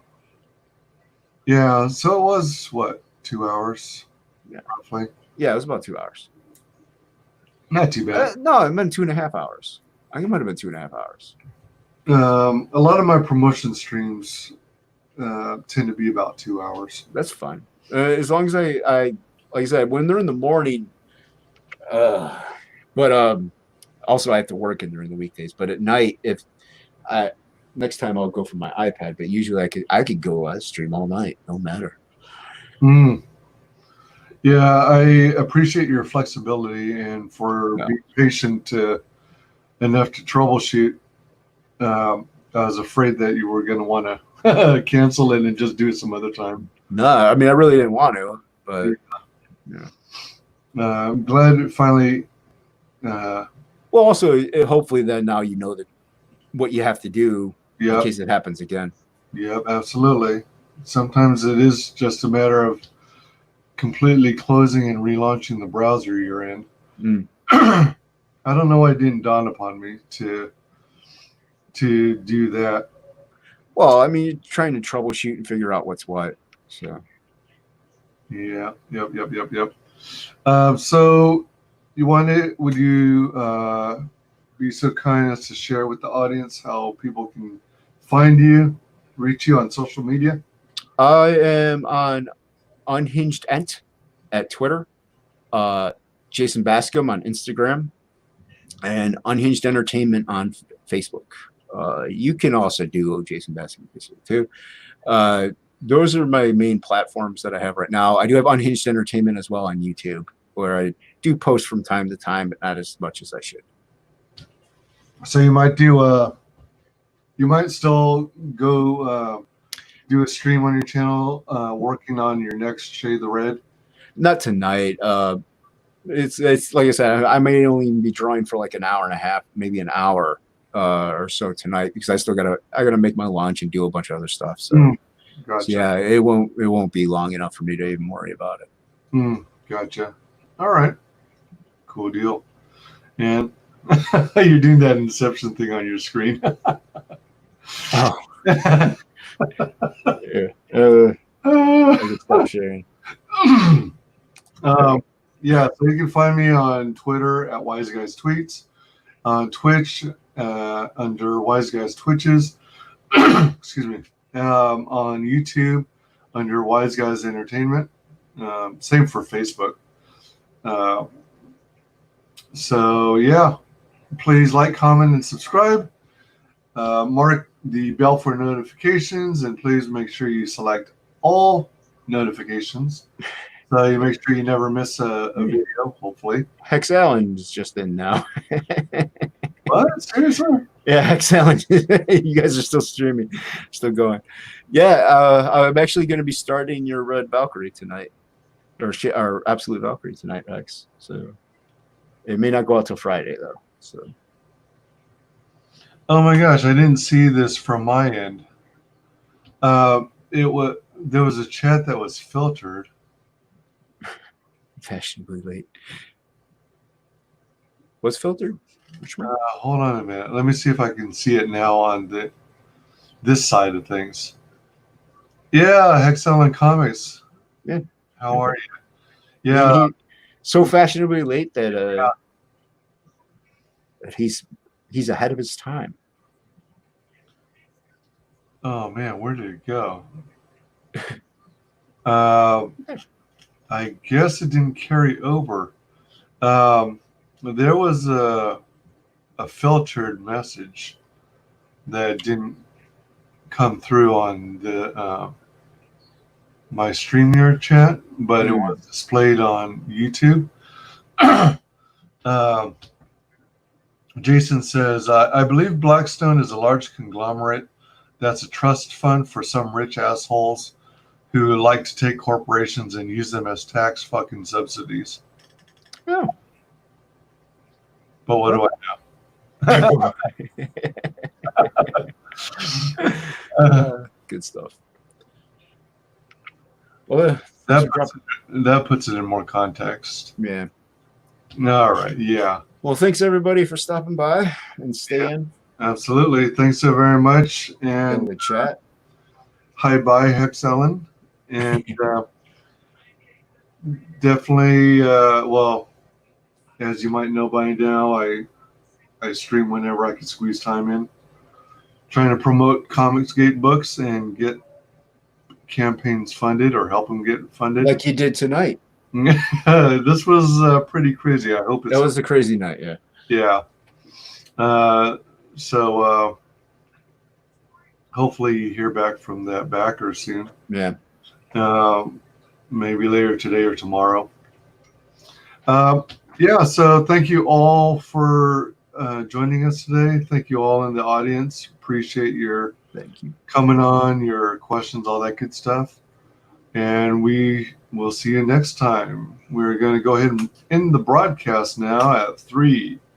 Yeah, so it was what, 2 hours? Yeah, roughly. Yeah, it was about 2 hours. Not too bad. No, it meant 2.5 hours. I think it might have been 2.5 hours. A lot of my promotion streams tend to be about 2 hours. That's fine. As long as I like I said, when they're in the morning, but also I have to work in during the weekdays. But at night, if next time I'll go for my iPad, but usually I could go stream all night, no matter. Yeah, I appreciate your flexibility and for being patient enough to troubleshoot. I was afraid that you were going to want to cancel it and just do it some other time. No, I mean, I really didn't want to, but yeah. I'm glad it finally. Well, also, hopefully, then now you know what you have to do in case it happens again. Yep, absolutely. Sometimes it is just a matter of completely closing and relaunching the browser you're in. I don't know why it didn't dawn upon me to do that. Well, I mean, you're trying to troubleshoot and figure out what's what. So. Yeah. Yep. So would you be so kind as to share with the audience how people can find you reach you on social media? I am on Unhinged Ent at Twitter, Jason Bascom on Instagram, and Unhinged Entertainment on Facebook. You can also do Jason Bascom on Facebook too. Those are my main platforms that I have right now. I do have Unhinged Entertainment as well on YouTube, where I do post from time to time, but not as much as I should. So you might do you might still go do a stream on your channel, working on your next Shade the Red. Not tonight. It's like I said, I may only be drawing for like an hour and a half, maybe an hour or so tonight, because I gotta make my lunch and do a bunch of other stuff. So, Gotcha. so yeah, it won't be long enough for me to even worry about it. Gotcha. All right. Cool deal. And you're doing that Inception thing on your screen. Oh. Yeah. I can stop sharing. Yeah, so you can find me on Twitter at WyzGyz Tweets, on Twitch under WyzGyz Twitches, excuse me, on YouTube under WyzGyz Entertainment, same for Facebook. So yeah, please like, comment, and subscribe. Mark the bell for notifications, and please make sure you select all notifications, so you make sure you never miss a video, hopefully. Hex Allen is just in now. What? Seriously? Yeah, Hex Allen. You guys are still streaming, still going. Yeah, I'm actually going to be starting your Red Valkyrie tonight, or Absolute Valkyrie tonight, Hex. So it may not go out till Friday though. So. Oh my gosh, I didn't see this from my end. There was a chat that was filtered. Fashionably late. What's filtered? Which one? Hold on a minute. Let me see if I can see it now on this side of things. Yeah, Hexcel Comics. Yeah. How are you? Yeah. So fashionably late that that he's ahead of his time. Oh man, where did it go? I guess it didn't carry over. There was a filtered message that didn't come through on the my StreamYard chat, but it was displayed on YouTube. Jason says, I believe Blackstone is a large conglomerate that's a trust fund for some rich assholes who like to take corporations and use them as tax fucking subsidies. Oh. But what do I know? Good stuff. Well, that puts it in more context. Yeah. All right. Yeah. Well, thanks everybody for stopping by and staying. Absolutely. Thanks so very much. And in the chat. Hi, bye, Hexellen. And definitely, well, as you might know by now, I stream whenever I can squeeze time in, trying to promote ComicsGate books and get campaigns funded or help them get funded. Like you did tonight. This was pretty crazy. I hope that was a crazy night. Yeah. Yeah. So hopefully you hear back from that backer soon. Yeah. Maybe later today or tomorrow. Yeah. So thank you all for joining us today. Thank you all in the audience. Appreciate your coming on, your questions, all that good stuff. And we will see you next time. We're going to go ahead and end the broadcast now at 3,